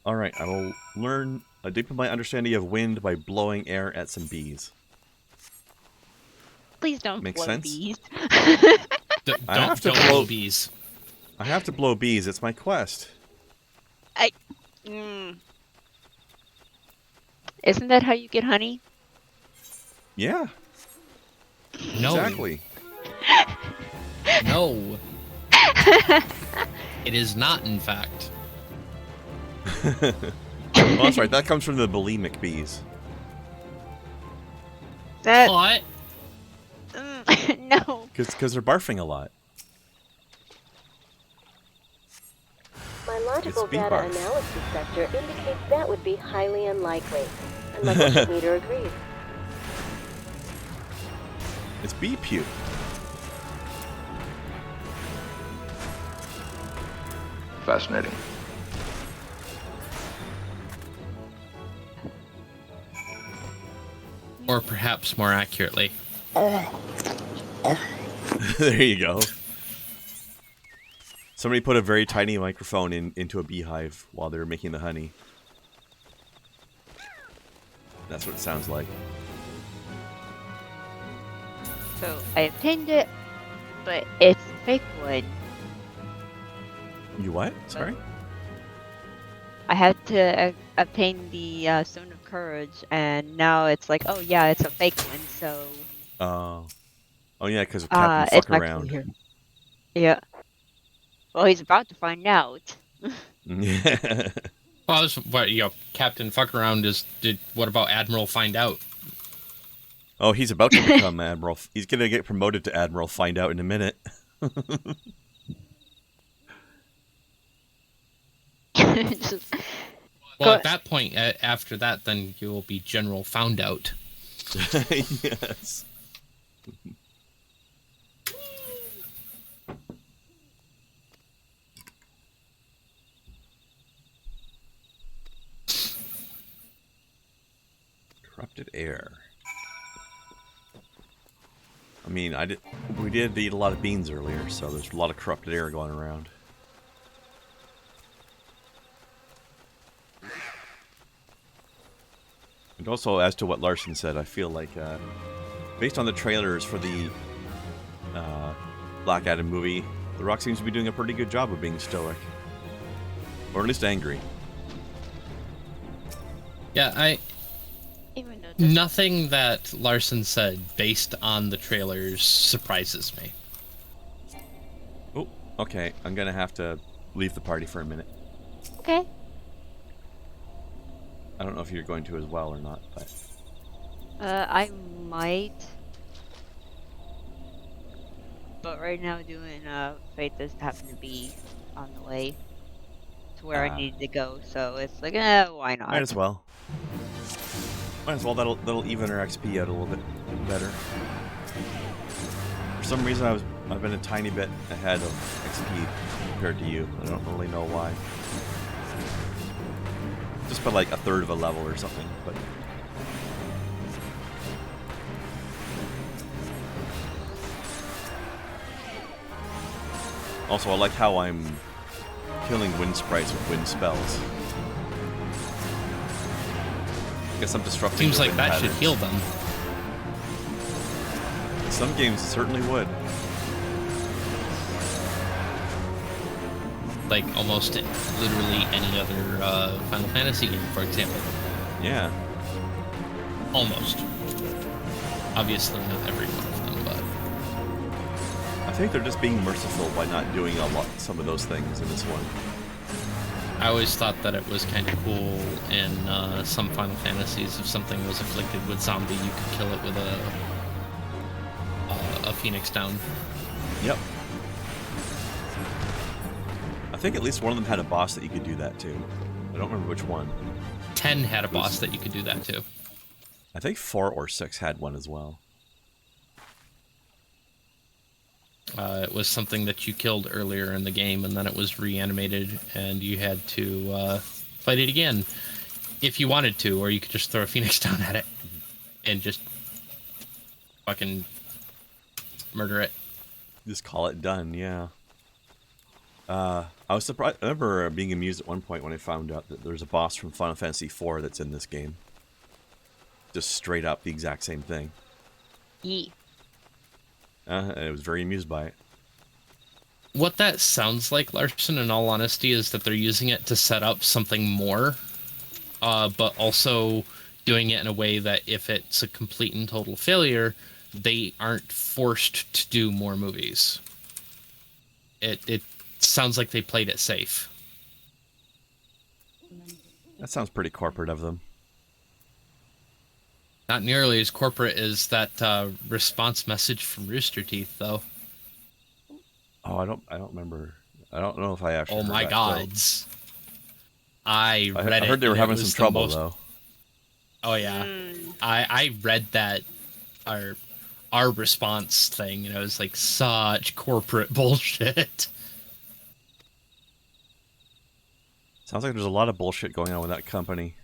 All right, I will learn a deepen my understanding of wind by blowing air at some bees. Please don't Makes blow sense? bees. Don't blow bees. I have to blow bees. It's my quest. Isn't that how you get honey? Yeah. No. Exactly. No. It is not, in fact. Well, that's right. That comes from the bulimic bees. That What? no. Because they're barfing a lot. My logical It's bee data barf. analysis sector indicates that would be highly unlikely. And my bullshit meter agrees. It's bee puke. Fascinating. Or perhaps more accurately. There you go. Somebody put a very tiny microphone into a beehive while they were making the honey. That's what it sounds like. So I obtained it, but it's a fake one. You what? Sorry? I had to obtain the Stone of Courage, and now it's like, oh yeah, it's a fake one. So Oh yeah, because of Captain it's Fuck actually Around. here. Yeah. Well, he's about to find out. Yeah. Well, Captain Fuckaround what about Admiral Find Out? Oh, he's about to become Admiral. He's going to get promoted to Admiral Find Out in a minute. Just, Well, at that point, after that, then you will be General Found Out. Yes. Corrupted air. I mean, we did eat a lot of beans earlier, so there's a lot of corrupted air going around. And also, as to what Larson said, I feel like, based on the trailers for the Black Adam movie, The Rock seems to be doing a pretty good job of being stoic. Or at least angry. Yeah, even though this nothing that Larson said based on the trailers surprises me. Oh, okay. I'm gonna have to leave the party for a minute. okay. I don't know if you're going to as well or not, but... I might. But right now doing Fate doesn't happen to be on the way to where I need to go, so it's like, why not? Might as well. Might as well. That'll even our XP out a little bit better. For some reason, I've been a tiny bit ahead of XP compared to you. I don't really know why. Just by like a third of a level or something, but... Also, I like how I'm killing wind sprites with wind spells. I guess I'm disrupting Seems the like wind that should patterns. heal them. Some games certainly would. Like almost literally any other Final Fantasy game, for example. Yeah. Almost. Obviously not every one of them, but... I think they're just being merciful by not doing some of those things in this one. I always thought that it was kind of cool in some Final Fantasies, if something was afflicted with zombie, you could kill it with a Phoenix down. Yep. I think at least one of them had a boss that you could do that to. I don't remember which one. 10 had a boss that you could do that to. I think 4 or 6 had one as well. It was something that you killed earlier in the game, and then it was reanimated, and you had to fight it again if you wanted to, or you could just throw a phoenix down at it and just fucking murder it. Just call it done, yeah. I was surprised. I remember being amused at one point when I found out that there's a boss from Final Fantasy IV that's in this game. Just straight up the exact same thing. Yee. And I was very amused by it. What that sounds like, Larson, in all honesty, is that they're using it to set up something more, but also doing it in a way that if it's a complete and total failure, they aren't forced to do more movies. It sounds like they played it safe. That sounds pretty corporate of them. Not nearly as corporate as that response message from Rooster Teeth, though. Oh, I don't remember. I don't know if I actually. Oh my that, gods! I read it. I heard they were having some trouble though. Oh yeah, I read that our response thing, and it was like such corporate bullshit. Sounds like there's a lot of bullshit going on with that company.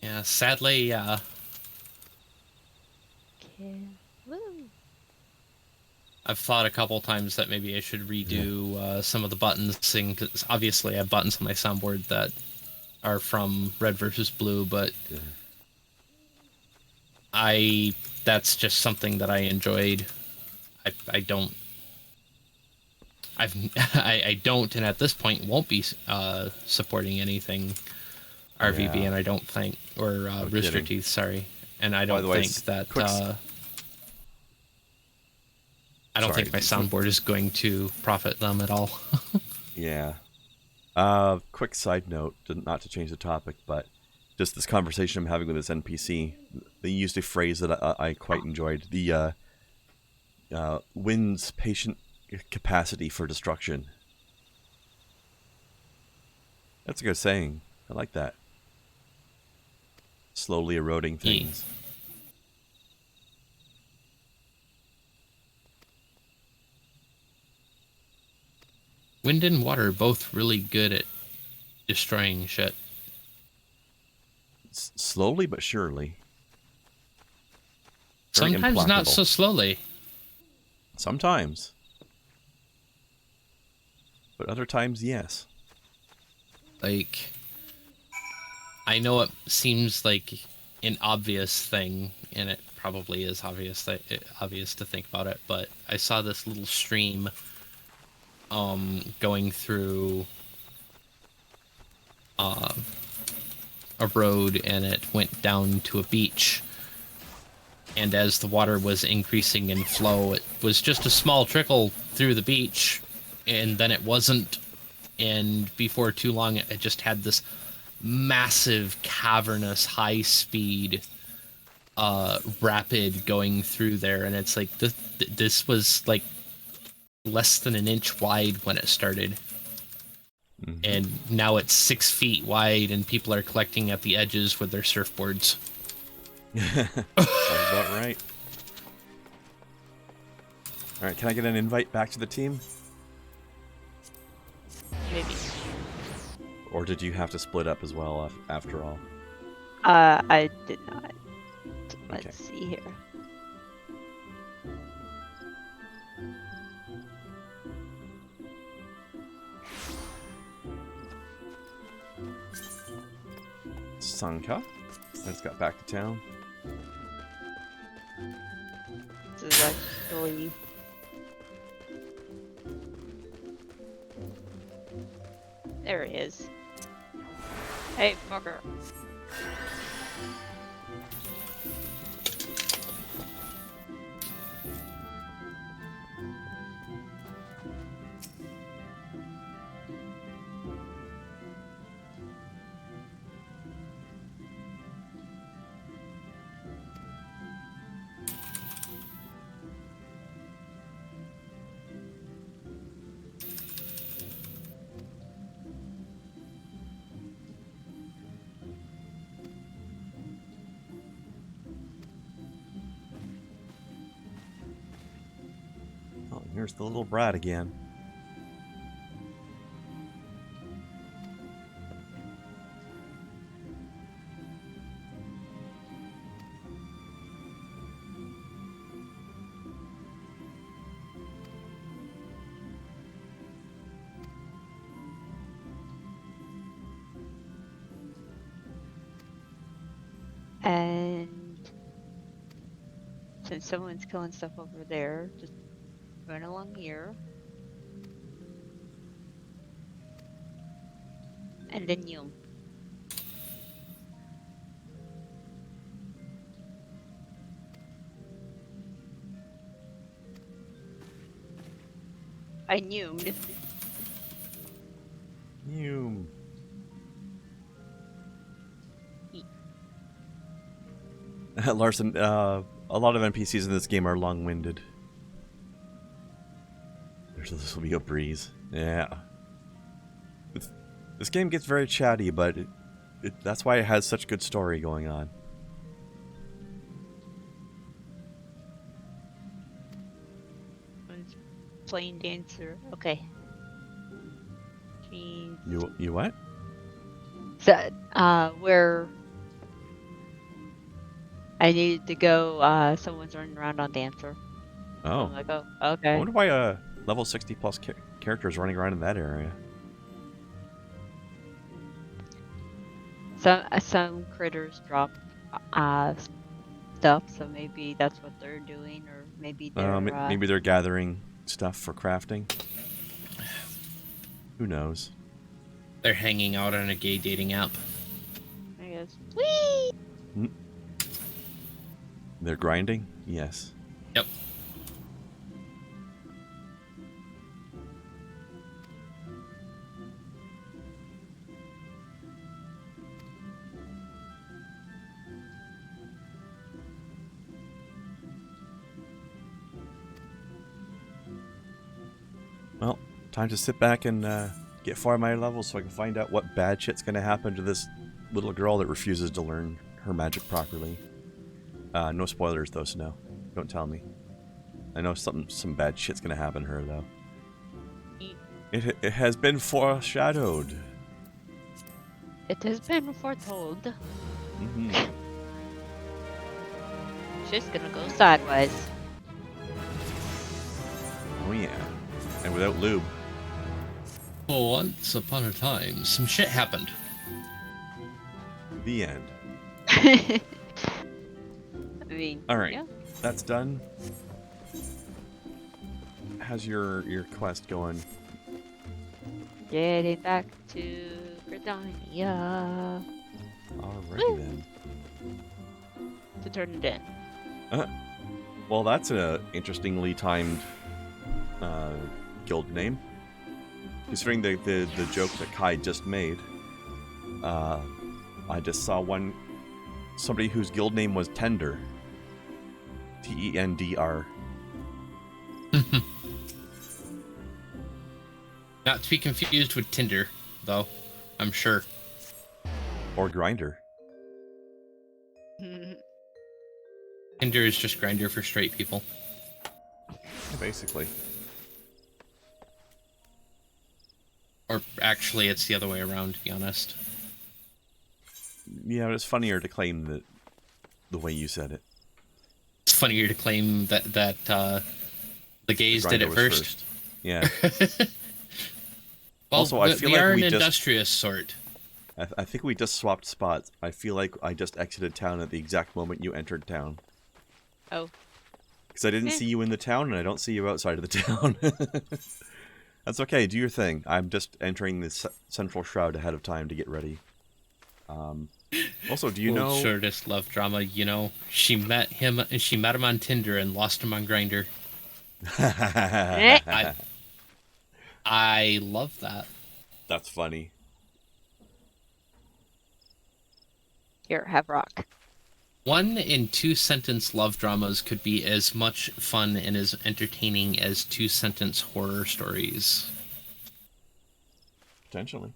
Yeah, sadly, Okay. Woo. I've thought a couple times that maybe I should redo some of the buttons thing, because obviously I have buttons on my soundboard that are from Red versus Blue, but that's just something that I enjoyed. I don't, and at this point won't be supporting anything RVB, and I don't think, or Rooster Teeth, sorry, and I don't think that. I don't think my soundboard is going to profit them at all. Yeah. Quick side note, not to change the topic, but just this conversation I'm having with this NPC, they used a phrase that I quite enjoyed. The wind's patient capacity for destruction. That's a good saying. I like that. Slowly eroding things. Wind and water both really good at destroying shit. Slowly but surely. Sometimes not so slowly. Sometimes. But other times, yes. Like, I know it seems like an obvious thing, and it probably is obvious to think about it, but I saw this little stream going through a road, and it went down to a beach, and as the water was increasing in flow, it was just a small trickle through the beach, and then it wasn't, and before too long it just had this massive cavernous high speed rapid going through there, and it's like this was like less than an inch wide when it started. Mm-hmm. And now it's 6 feet wide, and people are collecting at the edges with their surfboards. Sounds about right. Alright, can I get an invite back to the team? Maybe. Or did you have to split up as well after all? I did not. Let's see here. Sanka, I just got back to town. This is actually... There he is. Hey, fucker. Here's the little brat again. And since someone's killing stuff over there, just run along here. And then you. I knew. You. Larson, a lot of NPCs in this game are long-winded. This will be a breeze. Yeah. This game gets very chatty, but that's why it has such good story going on. Playing dancer. Okay. Jeez. You what? So, where I needed to go, someone's running around on dancer. Oh. I'm like, oh, I okay. wonder why a level 60 plus character is running around in that area. Some critters drop stuff, so maybe that's what they're doing, or maybe they're Maybe they're gathering stuff for crafting. Who knows? They're hanging out on a gay dating app. I guess. Whee! They're grinding? Yes. Yep. Well, time to sit back and get 4 of my levels so I can find out what bad shit's gonna happen to this little girl that refuses to learn her magic properly. No spoilers though, so no. Don't tell me. I know some bad shit's gonna happen to her though. It has been foreshadowed. It has been foretold. Mm-hmm. Shit's gonna go sideways. Oh yeah. And without lube. Once upon a time, some shit happened. The end. I mean, Alright. yeah. That's done. How's your quest going? Getting back to Gridania Alrighty then. to turn it in. Well, that's an interestingly timed guild name. Considering the joke that Kai just made, I just saw somebody whose guild name was Tender. Tendr. Not to be confused with Tinder, though, I'm sure. Or Grinder. Tinder is just Grindr for straight people. Basically. Or actually, it's the other way around, to be honest. Yeah, but it's funnier to claim that the way you said it. It's funnier to claim that the gays did Grindr it was first. Yeah. Well, Also, I feel we like are we an just- industrious sort. I think we just swapped spots. I feel like I just exited town at the exact moment you entered town. Oh. Because I didn't see you in the town, and I don't see you outside of the town. That's okay, do your thing. I'm just entering the central shroud ahead of time to get ready. Also, do you know... Shortest love drama, you know. She met him on Tinder and lost him on Grindr. I love that. That's funny. Here, have rock. 1 and 2 sentence love dramas could be as much fun and as entertaining as 2 sentence horror stories. Potentially.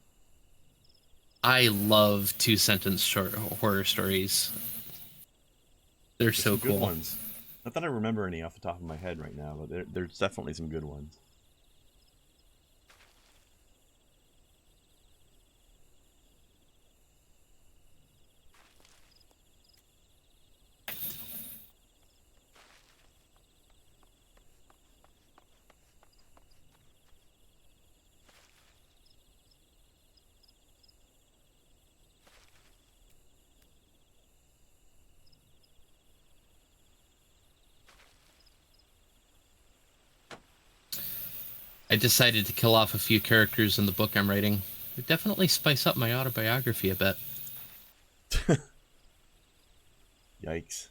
I love 2 sentence short horror stories. They're so Some good cool. ones. Not that I remember any off the top of my head right now, but there's definitely some good ones. I decided to kill off a few characters in the book I'm writing. It definitely spice up my autobiography a bit. Yikes.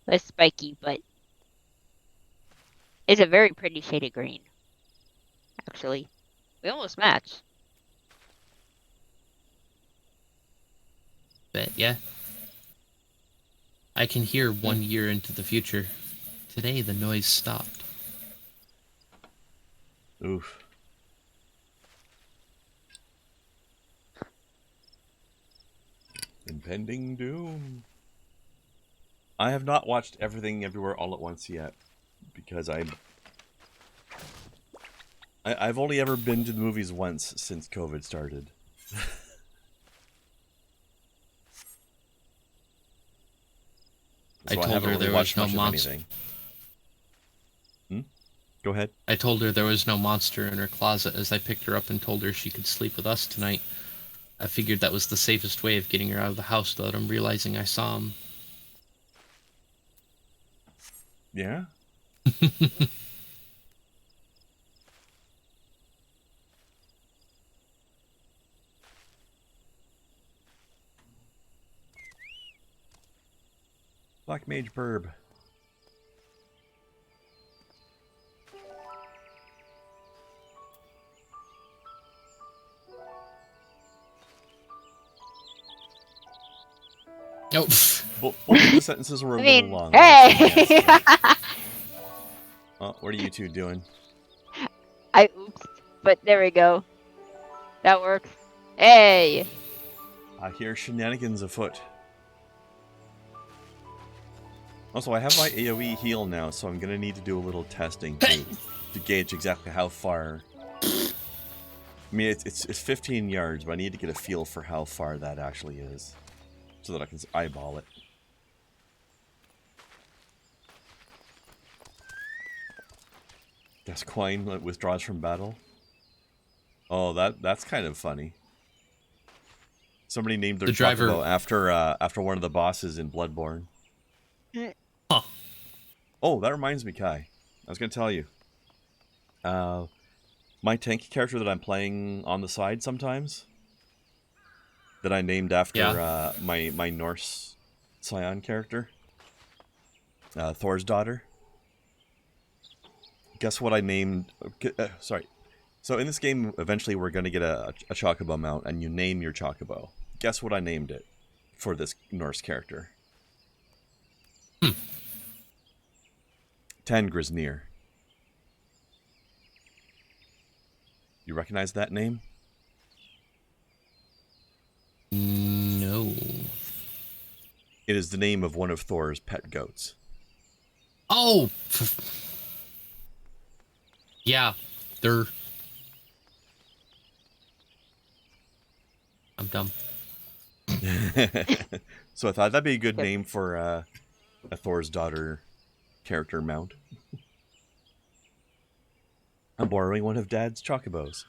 Less spiky, but it's a very pretty shade of green. Actually, we almost match. Bet, yeah. I can hear 1 year into the future. Today the noise stopped. Oof. Impending doom. I have not watched Everything Everywhere All at Once yet, because I've only ever been to the movies once since COVID started. I So told haven't her really there watched was no much of monster. anything. Go ahead. I told her there was no monster in her closet as I picked her up and told her she could sleep with us tonight. I figured that was the safest way of getting her out of the house without him realizing I saw him. Yeah? Black Mage Burb. Oh, Both of the sentences were a I little mean, long. hey! Oh, what are you two doing? I oops, but there we go. That works. Hey! I hear shenanigans afoot. Also, I have my AoE heal now, so I'm gonna need to do a little testing to gauge exactly how far. I mean, it's 15 yards, but I need to get a feel for how far that actually is, so that I can eyeball it. Gascoigne withdraws from battle. Oh, that's kind of funny. Somebody named their The driver- chocobo after one of the bosses in Bloodborne. Huh. Oh, that reminds me, Kai. I was gonna tell you. My tank character that I'm playing on the side sometimes, that I named after my Norse Scion character, Thor's daughter. Guess what I named? Sorry. So in this game, eventually we're going to get a chocobo mount, and you name your chocobo. Guess what I named it for this Norse character? Tangrisnir. You recognize that name? No. It is the name of one of Thor's pet goats. Oh! Yeah, they're... I'm dumb. So I thought that'd be a good Yep. name for a Thor's daughter character mount. I'm borrowing one of Dad's chocobos.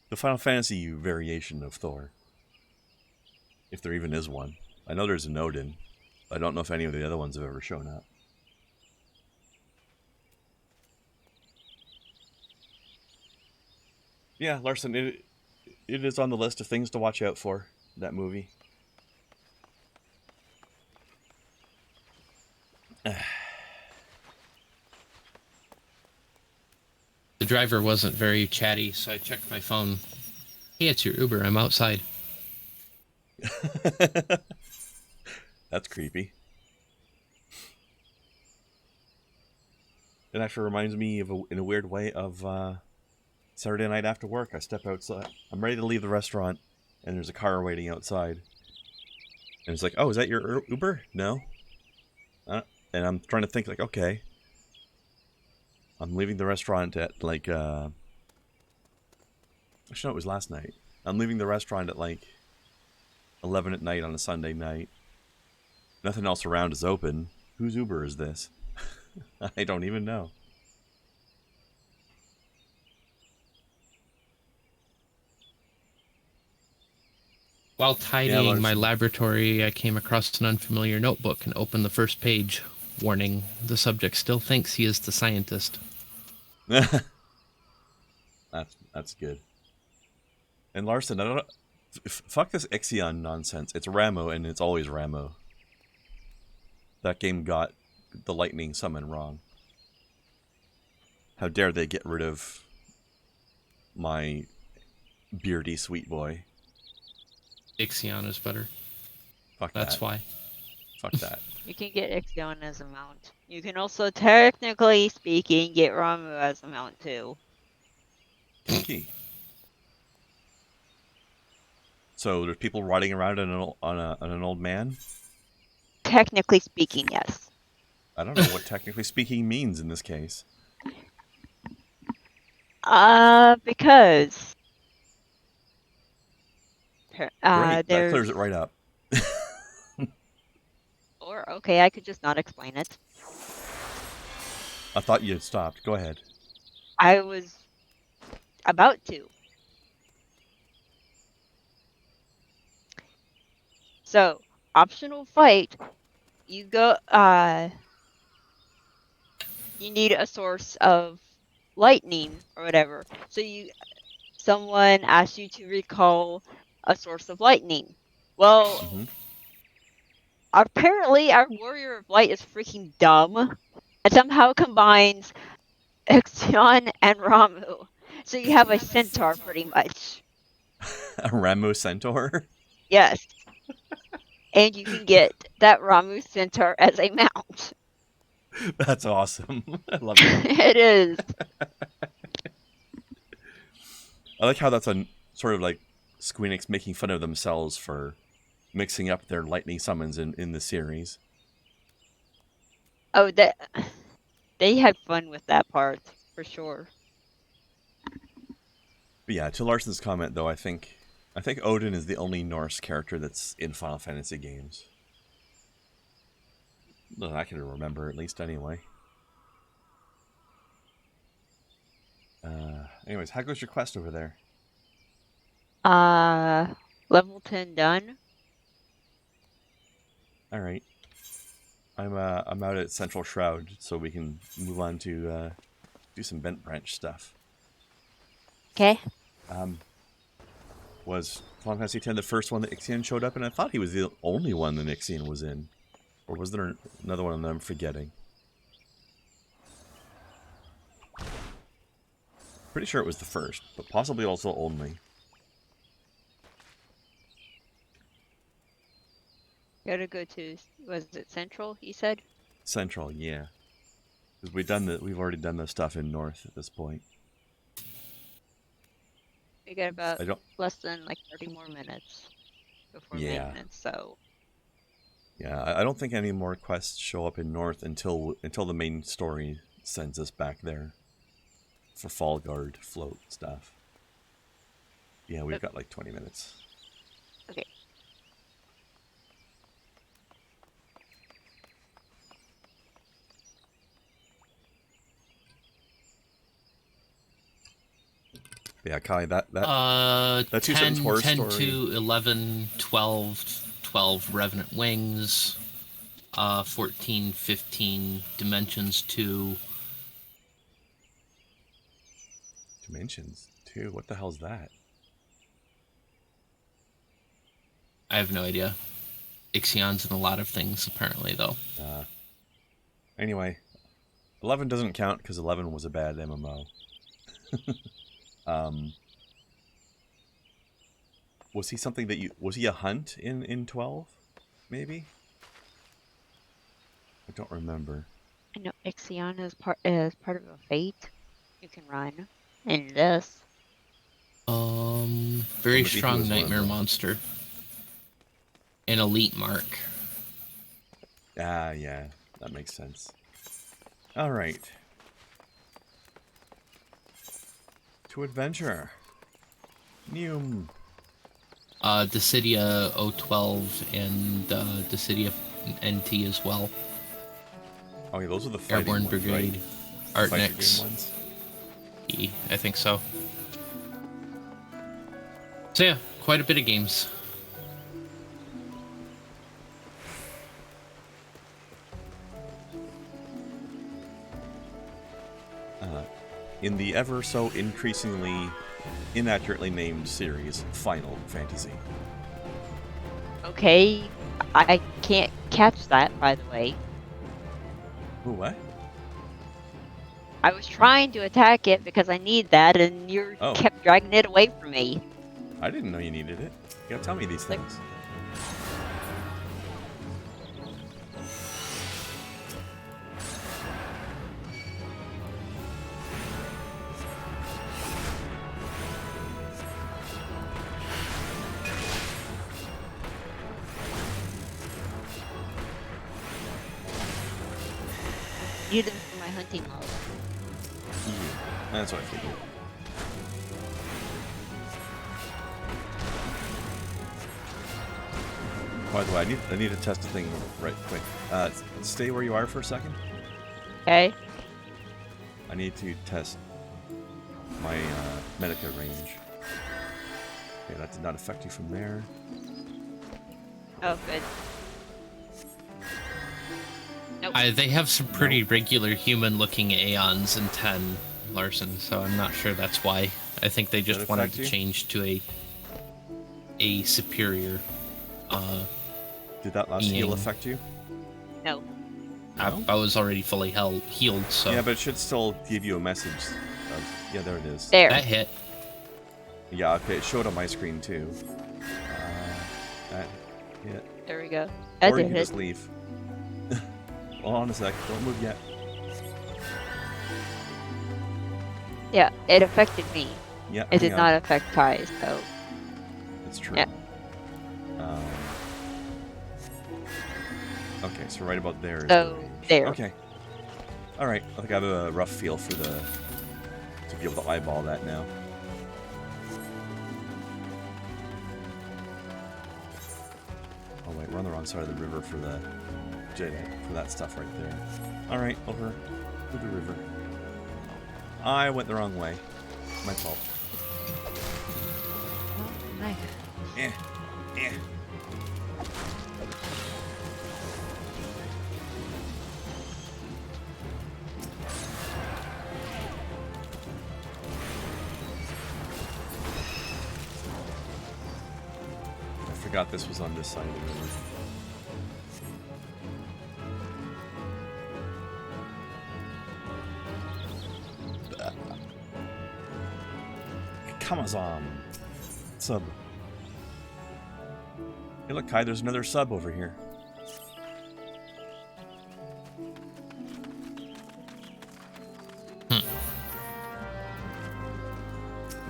The Final Fantasy variation of Thor. If there even is one. I know there's an Odin. I don't know if any of the other ones have ever shown up. Yeah, Larson, it is on the list of things to watch out for, that movie. The driver wasn't very chatty, so I checked my phone. Hey, it's your Uber. I'm outside. That's creepy. It actually reminds me of, in a weird way, of Saturday night after work, I step outside. I'm ready to leave the restaurant, and there's a car waiting outside. And it's like, oh, is that your Uber? No. And I'm trying to think, like, okay. I'm leaving the restaurant at, like, actually, no, it was last night. I'm leaving the restaurant at, like, 11 at night on a Sunday night. Nothing else around is open. Whose Uber is this? I don't even know. While Yeah, tidying my Larson. laboratory, I came across an unfamiliar notebook and opened the first page. Warning, the subject still thinks he is the scientist. That's good. And Larson, I don't. Fuck this Ixion nonsense. It's Ramo, and it's always Ramo. That game got the lightning summon wrong. How dare they get rid of my beardy sweet boy? Ixion is better. Fuck That's that. why. Fuck that. You can get Ixion as a mount. You can also, technically speaking, get Ramu as a mount too. Kinky. So there's people riding around on an old man? Technically speaking, yes. I don't know what technically speaking means in this case. Because Great, that there's clears it right up. or okay, I could just not explain it. I thought you had stopped. Go ahead. I was about to. So, optional fight, you go you need a source of lightning or whatever. So someone asks you to recall a source of lightning. Well, apparently our warrior of light is freaking dumb and somehow combines Ixion and Ramu. So you have a centaur pretty much. A Ramo Centaur? Yes. And you can get that Ramu centaur as a mount. That's awesome. I love it. It is. I like how that's a sort of like Squeenix making fun of themselves for mixing up their lightning summons in the series. Oh, they had fun with that part for sure. But yeah, to Larson's comment though, I think Odin is the only Norse character that's in Final Fantasy games. That I can remember, at least anyway. Anyways, how goes your quest over there? Level 10 done. All right. I'm out at Central Shroud, so we can move on to do some Bent Branch stuff. Okay. Was Final Fantasy X the first one that Ixion showed up in? I thought he was the only one that Ixion was in. Or was there another one that I'm forgetting? Pretty sure it was the first, but possibly also only. Gotta go to, was it Central, you said? Central, yeah. Because we've already done the stuff in North at this point. We got about less than like 30 more minutes before maintenance, so. Yeah, I don't think any more quests show up in North until the main story sends us back there for Fall Guard float stuff. Yeah, we've got like 20 minutes. Okay. Yeah, Kai, that 10, two-sentence horror 10 story. to 11, 12 Revenant Wings, 14, 15 Dimensions 2. Dimensions 2? What the hell's that? I have no idea. Ixion's in a lot of things, apparently, though. Anyway, 11 doesn't count because 11 was a bad MMO. Was he something that was he a hunt in 12? Maybe? I don't remember. I know Ixion is part of a fate you can run. in this. Very maybe he strong was one of nightmare the- monster. An elite mark. Ah, yeah, that makes sense. All right. To adventure. Neum. Dissidia 012 and Dissidia NT as well. Oh, yeah, those are the fighting Airborne ones, Brigade. right? Fighter game Artnix. ones. I think so. So yeah, quite a bit of games. In the ever so increasingly inaccurately named series, Final Fantasy. Okay, I can't catch that, by the way. Ooh, what? I was trying to attack it because I need that, and you Oh. kept dragging it away from me. I didn't know you needed it. You gotta tell me these things. Need them for my hunting log. Yeah, that's what I figured. By the way, I need to test a thing right quick. Stay where you are for a second. Okay. I need to test my Medica range. Okay, that did not affect you from there. Oh, good. Nope. They have some pretty regular human-looking Aeons in 10, Larson, so I'm not sure that's why. I think they just wanted affect to you? change to a superior. Did that last heal Being- affect you? No. No? I was already fully healed, so Yeah, but it should still give you a message of... Yeah, there it is. There. that hit. Yeah, okay, it showed on my screen too. That hit. There we go. That Or you did can it. just leave. Hold on a sec, don't move yet. Yeah, it affected me. Yeah, It did hang not on. affect Ty, so... It's true. Yeah. Okay, so right about there is So, the range. there. Okay. Alright, I think I have a rough feel for the... to be able to eyeball that now. Oh wait, we're on the wrong side of the river for the... for that stuff right there. Alright, over to the river. I went the wrong way. My fault. Nice. Eh. Eh. I forgot this was on this side of the river. Kamazan. Sub. Hey look, Kai, there's another sub over here.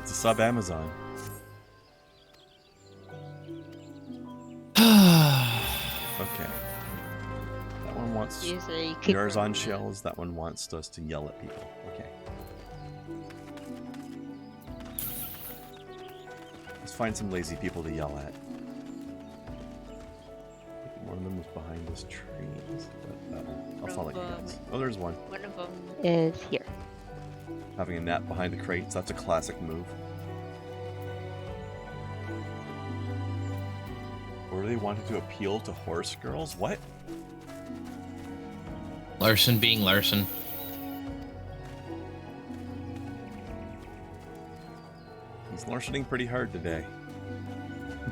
It's a sub Amazon. Okay. That one wants Usually keep jars on rolling. shells. That one wants us to yell at people. Okay. Let's find some lazy people to yell at. One of them was behind this tree. I'll follow you guys. Oh, there's one. One of them is here. Having a nap behind the crates. That's a classic move. Or they wanted to appeal to horse girls? What? Larson being Larson. He's larcening pretty hard today.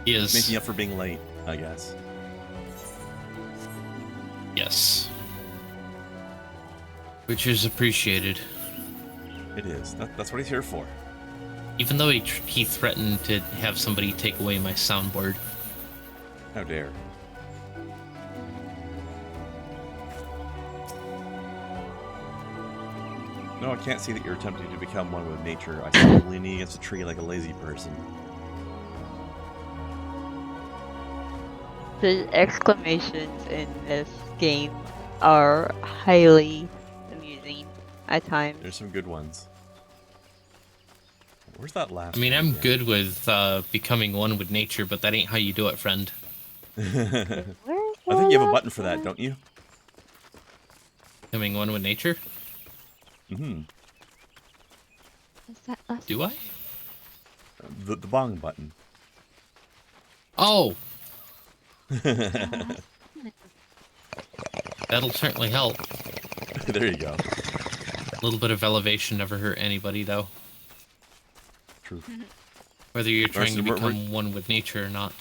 He is. Making up for being late, I guess. Yes. Which is appreciated. It is. That's what he's here for. Even though he threatened to have somebody take away my soundboard. How dare. No, I can't see that you're attempting to become one with nature. I see you leaning against a tree like a lazy person. The exclamations in this game are highly amusing at times. There's some good ones. Where's that last I mean, one I'm again? good with becoming one with nature, but that ain't how you do it, friend. I think you have a button for that, don't you? Becoming one with nature? Mm-hmm. What's that last Do I? The bong button. Oh! That'll certainly help. There you go. A little bit of elevation never hurt anybody, though. True. Whether you're trying to We're- become one with nature or not.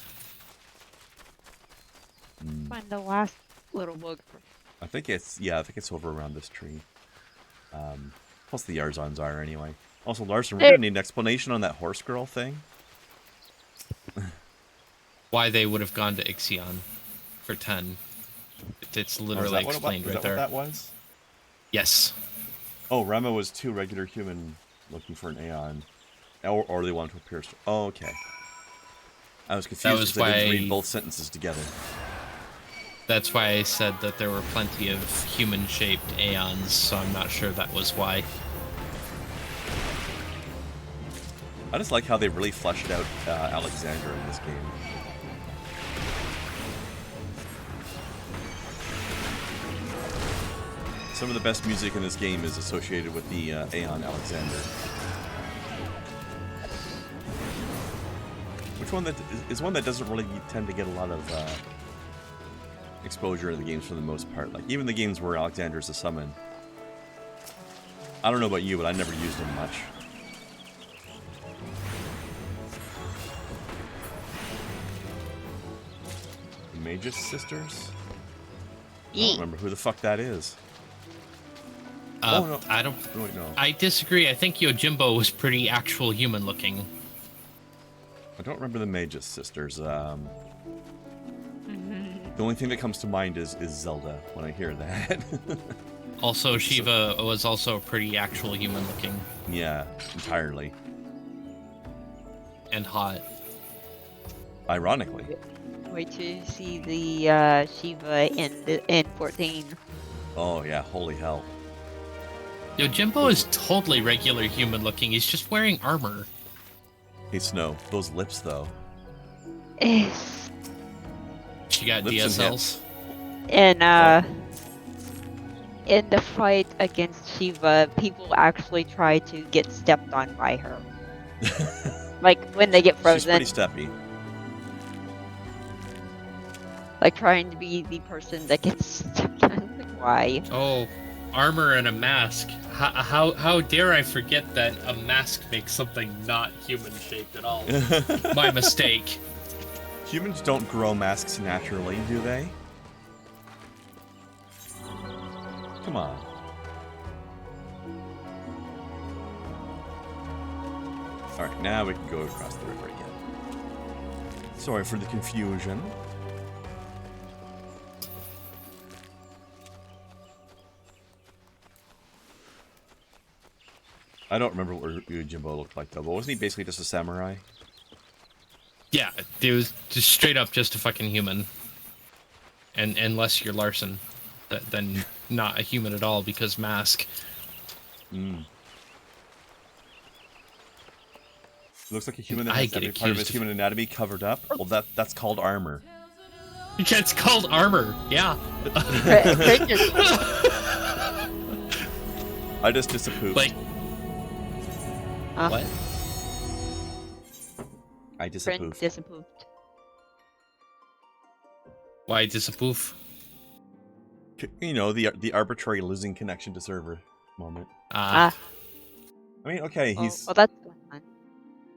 Find the last little book. I think it's over around this tree. Plus the Yarzons are anyway. Also, Larson, we're gonna need an explanation on that horse girl thing. Why they would have gone to Ixion for 10. It's literally explained right there. Is that what that was? Yes. Oh, Rama was too regular human looking for an Aeon. Or they wanted to appear... Oh, okay. I was confused because I didn't read both sentences together. That's why I said that there were plenty of human-shaped Aeons, so I'm not sure that was why. I just like how they really fleshed out Alexander in this game. Some of the best music in this game is associated with the Aeon Alexander. Which one that is one that doesn't really tend to get a lot of exposure in the games for the most part. Like even the games where Alexander's a summon. I don't know about you, but I never used him much. The Magus Sisters? I don't remember who the fuck that is. Oh, no. I don't... Oh, wait, no. I disagree. I think Yojimbo was pretty actual human looking. I don't remember the Magus Sisters. The only thing that comes to mind is Zelda when I hear that. Also, Shiva was also pretty actual human looking. Yeah, entirely. And hot. Ironically. Wait to see the Shiva in 14. Oh yeah, holy hell. Yojimbo is totally regular human looking. He's just wearing armor. Hey Snow, those lips though. She got Lips and DSLs. And in the fight against Shiva, people actually try to get stepped on by her. Like when they get frozen. She's pretty steppy. Like trying to be the person that gets stepped on. Like, why? Oh, armor and a mask. How dare I forget that a mask makes something not human shaped at all? My mistake. Humans don't grow masks naturally, do they? Come on. Alright, now we can go across the river again. Sorry for the confusion. I don't remember what Jimbo looked like though, but wasn't he basically just a samurai? Yeah, it was just straight up just a fucking human. And unless you're Larson, then not a human at all because mask. Looks like a human that has every part of his human anatomy covered up. Well, that's called armor. It's called armor, yeah. I just disapproved. Like, what? I disapproved. Why disapprove? You know, the arbitrary losing connection to server moment. Ah. I mean, okay, he's... Well, that's fun.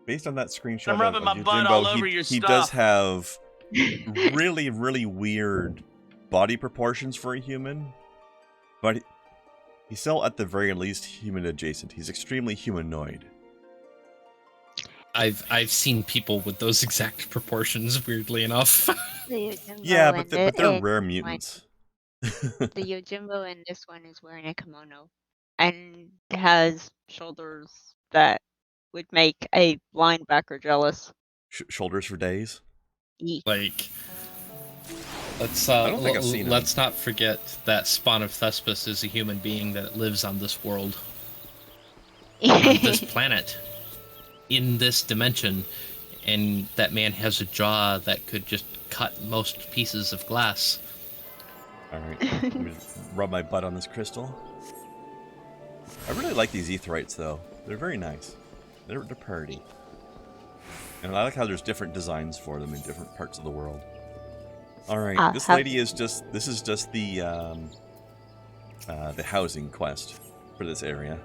Based on that screenshot I'm rubbing my butt all over your he stuff. does have really, really weird body proportions for a human. But he's still, at the very least, human adjacent. He's extremely humanoid. I've seen people with those exact proportions, weirdly enough. Yeah, but they're rare mutants. The Yojimbo in this one is wearing a kimono. and has shoulders that would make a linebacker jealous. Shoulders for days. Like, let's I don't think I've seen him. let's not forget that Spawn of Thespis is a human being that lives on this world, on this planet, in this dimension, and that man has a jaw that could just cut most pieces of glass. Alright, let me rub my butt on this crystal. I really like these aetherites, though. They're very nice. They're pretty. And I like how there's different designs for them in different parts of the world. Alright, this lady is just... This is just the housing quest for this area.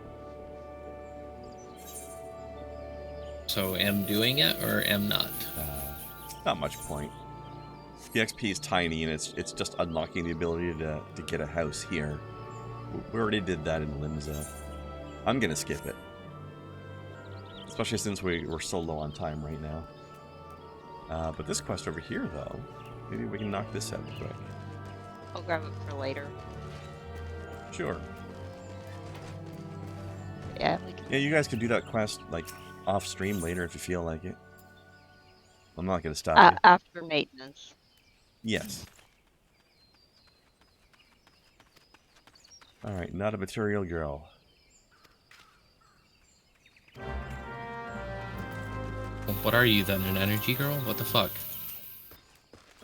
So am doing it or am not? Not much point. The XP is tiny, and it's just unlocking the ability to get a house here. We already did that in Limsa. I'm gonna skip it. Especially since we're so low on time right now. But this quest over here, though, maybe we can knock this out quick. I'll grab it for later. Sure. Yeah, we can. Yeah, you guys could do that quest, like, off-stream later if you feel like it. I'm not gonna stop you. After maintenance. Yes. Alright, not a material girl. Well, what are you then, an energy girl? What the fuck?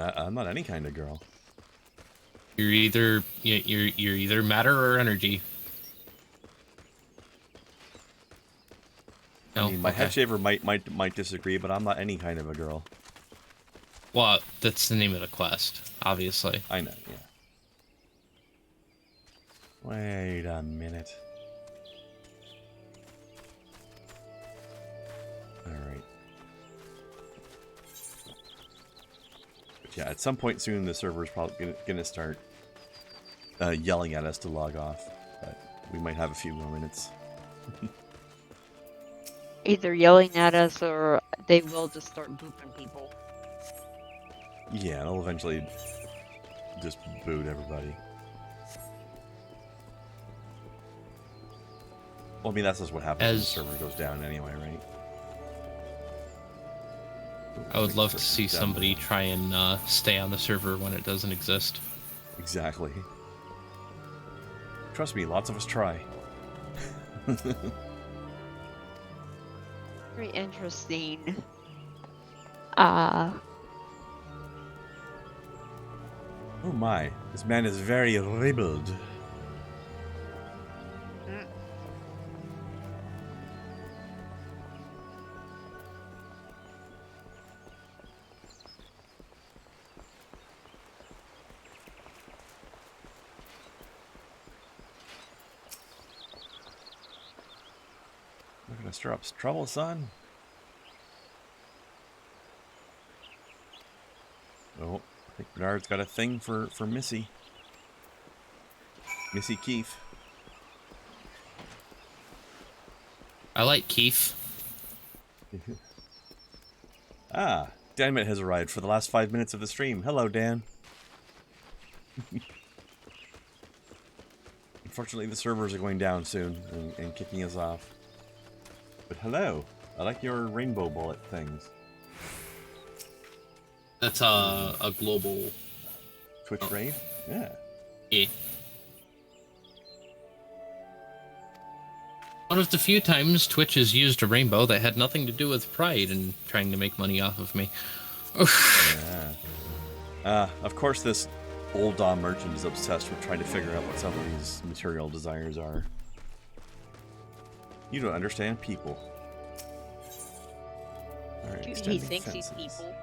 I'm not any kind of girl. You're either matter or energy. No, I mean, my okay. head shaver might disagree, but I'm not any kind of a girl. Well, that's the name of the quest, obviously. I know, yeah. Wait a minute. Alright. But yeah, at some point soon the server's probably gonna start yelling at us to log off. But we might have a few more minutes. Either yelling at us or they will just start booping people. Yeah, they'll eventually just boot everybody. Well, I mean, that's just what happens when the server goes down anyway, right? I would love to see somebody try and stay on the server when it doesn't exist. Exactly. Trust me, lots of us try. Very interesting. Oh my, this man is very ribald. We're gonna stir up trouble, son. Oh, I think Bernard's got a thing for Missy. Missy Keefe. I like Keith. Ah, Danmit has arrived for the last 5 minutes of the stream. Hello, Dan. Unfortunately, the servers are going down soon and kicking us off. But hello, I like your rainbow bullet things. That's a global Twitch raid? Yeah. Yeah. One of the few times Twitch has used a rainbow that had nothing to do with pride and trying to make money off of me. Yeah. Of course this old Dom merchant is obsessed with trying to figure out what somebody's material desires are. You don't understand people. Alright, He thinks he's people.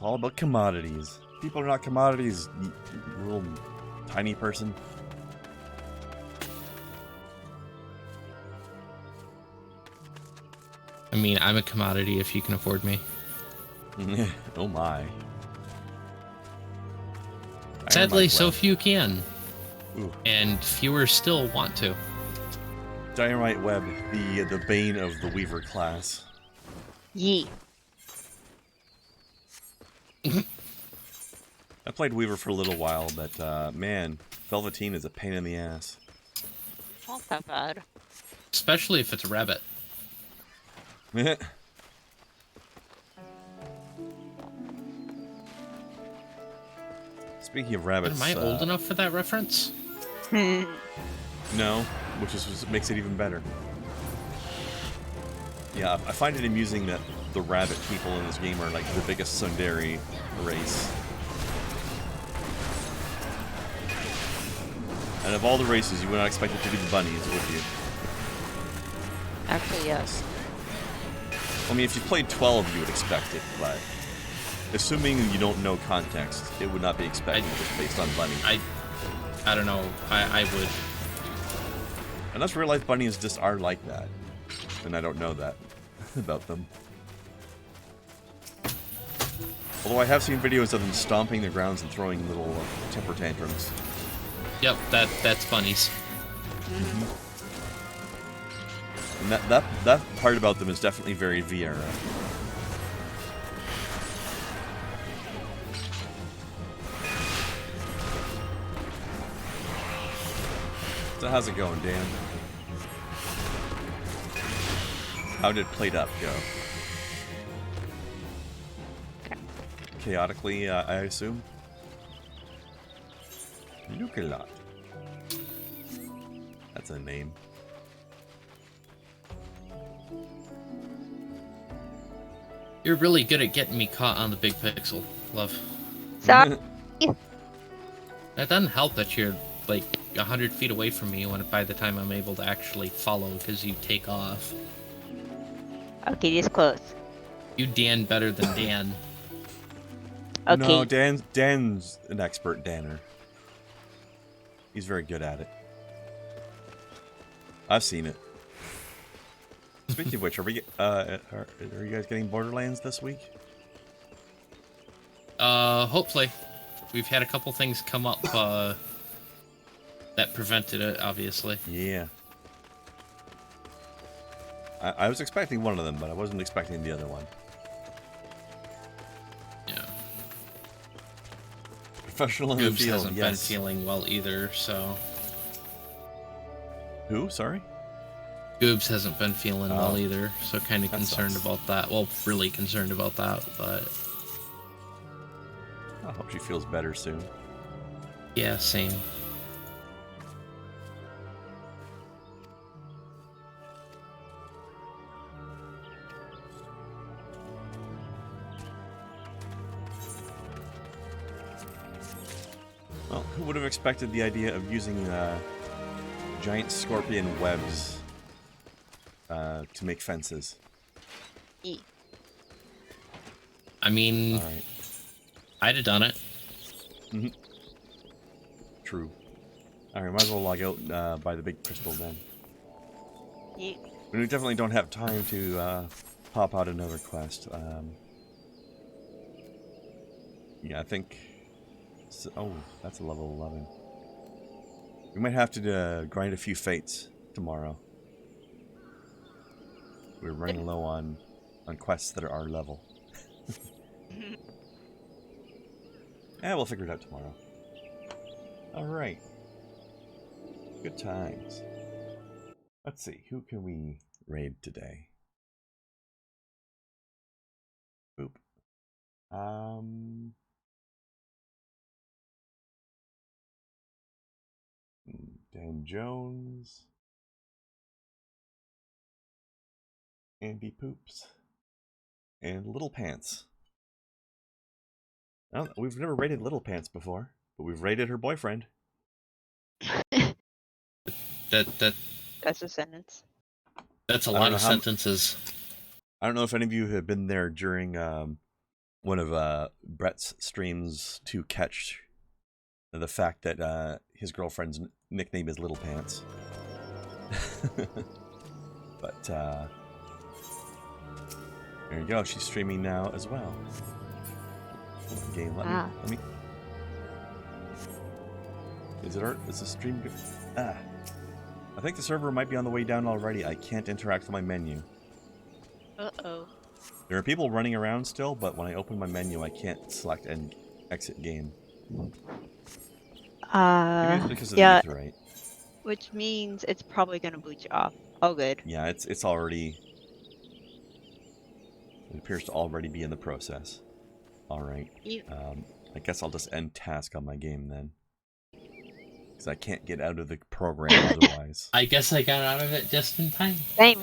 All about commodities. People are not commodities, you little tiny person. I mean, I'm a commodity if you can afford me. Oh my. Sadly, so few can. Ooh. And fewer still want to. Dynamite Web, the bane of the Weaver class. Yee. I played Weaver for a little while, but man, Velveteen is a pain in the ass. Not that bad. Especially if it's a rabbit. Speaking of rabbits, Am I old enough for that reference? No, which is what makes it even better. Yeah, I find it amusing that the rabbit people in this game are like the biggest tsundere race. And of all the races, you would not expect it to be the bunnies, would you? Actually, yes. I mean, if you played 12, you would expect it, but assuming you don't know context, it would not be expected just based on bunny. I don't know. I would. Unless real life bunnies just are like that, and I don't know that about them. Although I have seen videos of them stomping the grounds and throwing little temper tantrums. Yep, that's bunnies. And that part about them is definitely very Vieira. So how's it going, Dan? How did Played Up go? Chaotically, I assume? Nukelat. That's a name. You're really good at getting me caught on the big pixel, love. Sorry. That doesn't help that you're like 100 feet away from me by the time I'm able to actually follow because you take off. Okay, this close. You Dan better than Dan. Okay. No, Dan's an expert Danner. He's very good at it. I've seen it. Speaking of which, are you guys getting Borderlands this week? Hopefully. We've had a couple things come up, that prevented it, obviously. Yeah. I was expecting one of them, but I wasn't expecting the other one. Yeah. Professional in the Goobs field, hasn't been feeling well either, so... Who? Sorry? Goobs hasn't been feeling well either, so kind of That concerned sucks. about that. Well, really concerned about that, but... I hope she feels better soon. Yeah, same. Well, who would have expected the idea of using giant scorpion webs to make fences? I mean, Alright. I'd have done it. True. Alright, might as well log out by the big crystal then. Yeah. We definitely don't have time to pop out another quest. Yeah, I think... Oh, that's a level 11. We might have to grind a few fates tomorrow. We're running low on quests that are our level. Yeah, we'll figure it out tomorrow. Alright. Good times. Let's see, who can we raid today? Oop. Dan Jones. Andy Poops. And Little Pants. Well, we've never raided Little Pants before, but we've raided her boyfriend. That's a sentence. That's a lot of sentences. I don't know if any of you have been there during one of Brett's streams to catch the fact that his girlfriend's nickname is Little Pants. But there you go. She's streaming now as well. Game. Let me. Is the stream good? I think the server might be on the way down already. I can't interact with my menu. Uh-oh. There are people running around still, but when I open my menu, I can't select and exit game. Maybe it's because of the Yeah, aetherite. which means it's probably gonna boot you off. Oh, good. Yeah, it's already. It appears to already be in the process. All right. You, I guess I'll just end task on my game then, because I can't get out of the program otherwise. I guess I got out of it just in time. same.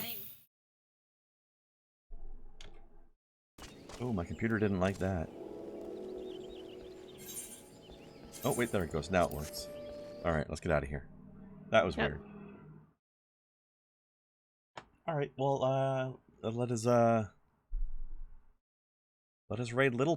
Oh, my computer didn't like that. Oh, wait, there it goes. Now it works. Alright, let's get out of here. That was Yep. weird. Alright, well, let us raid Little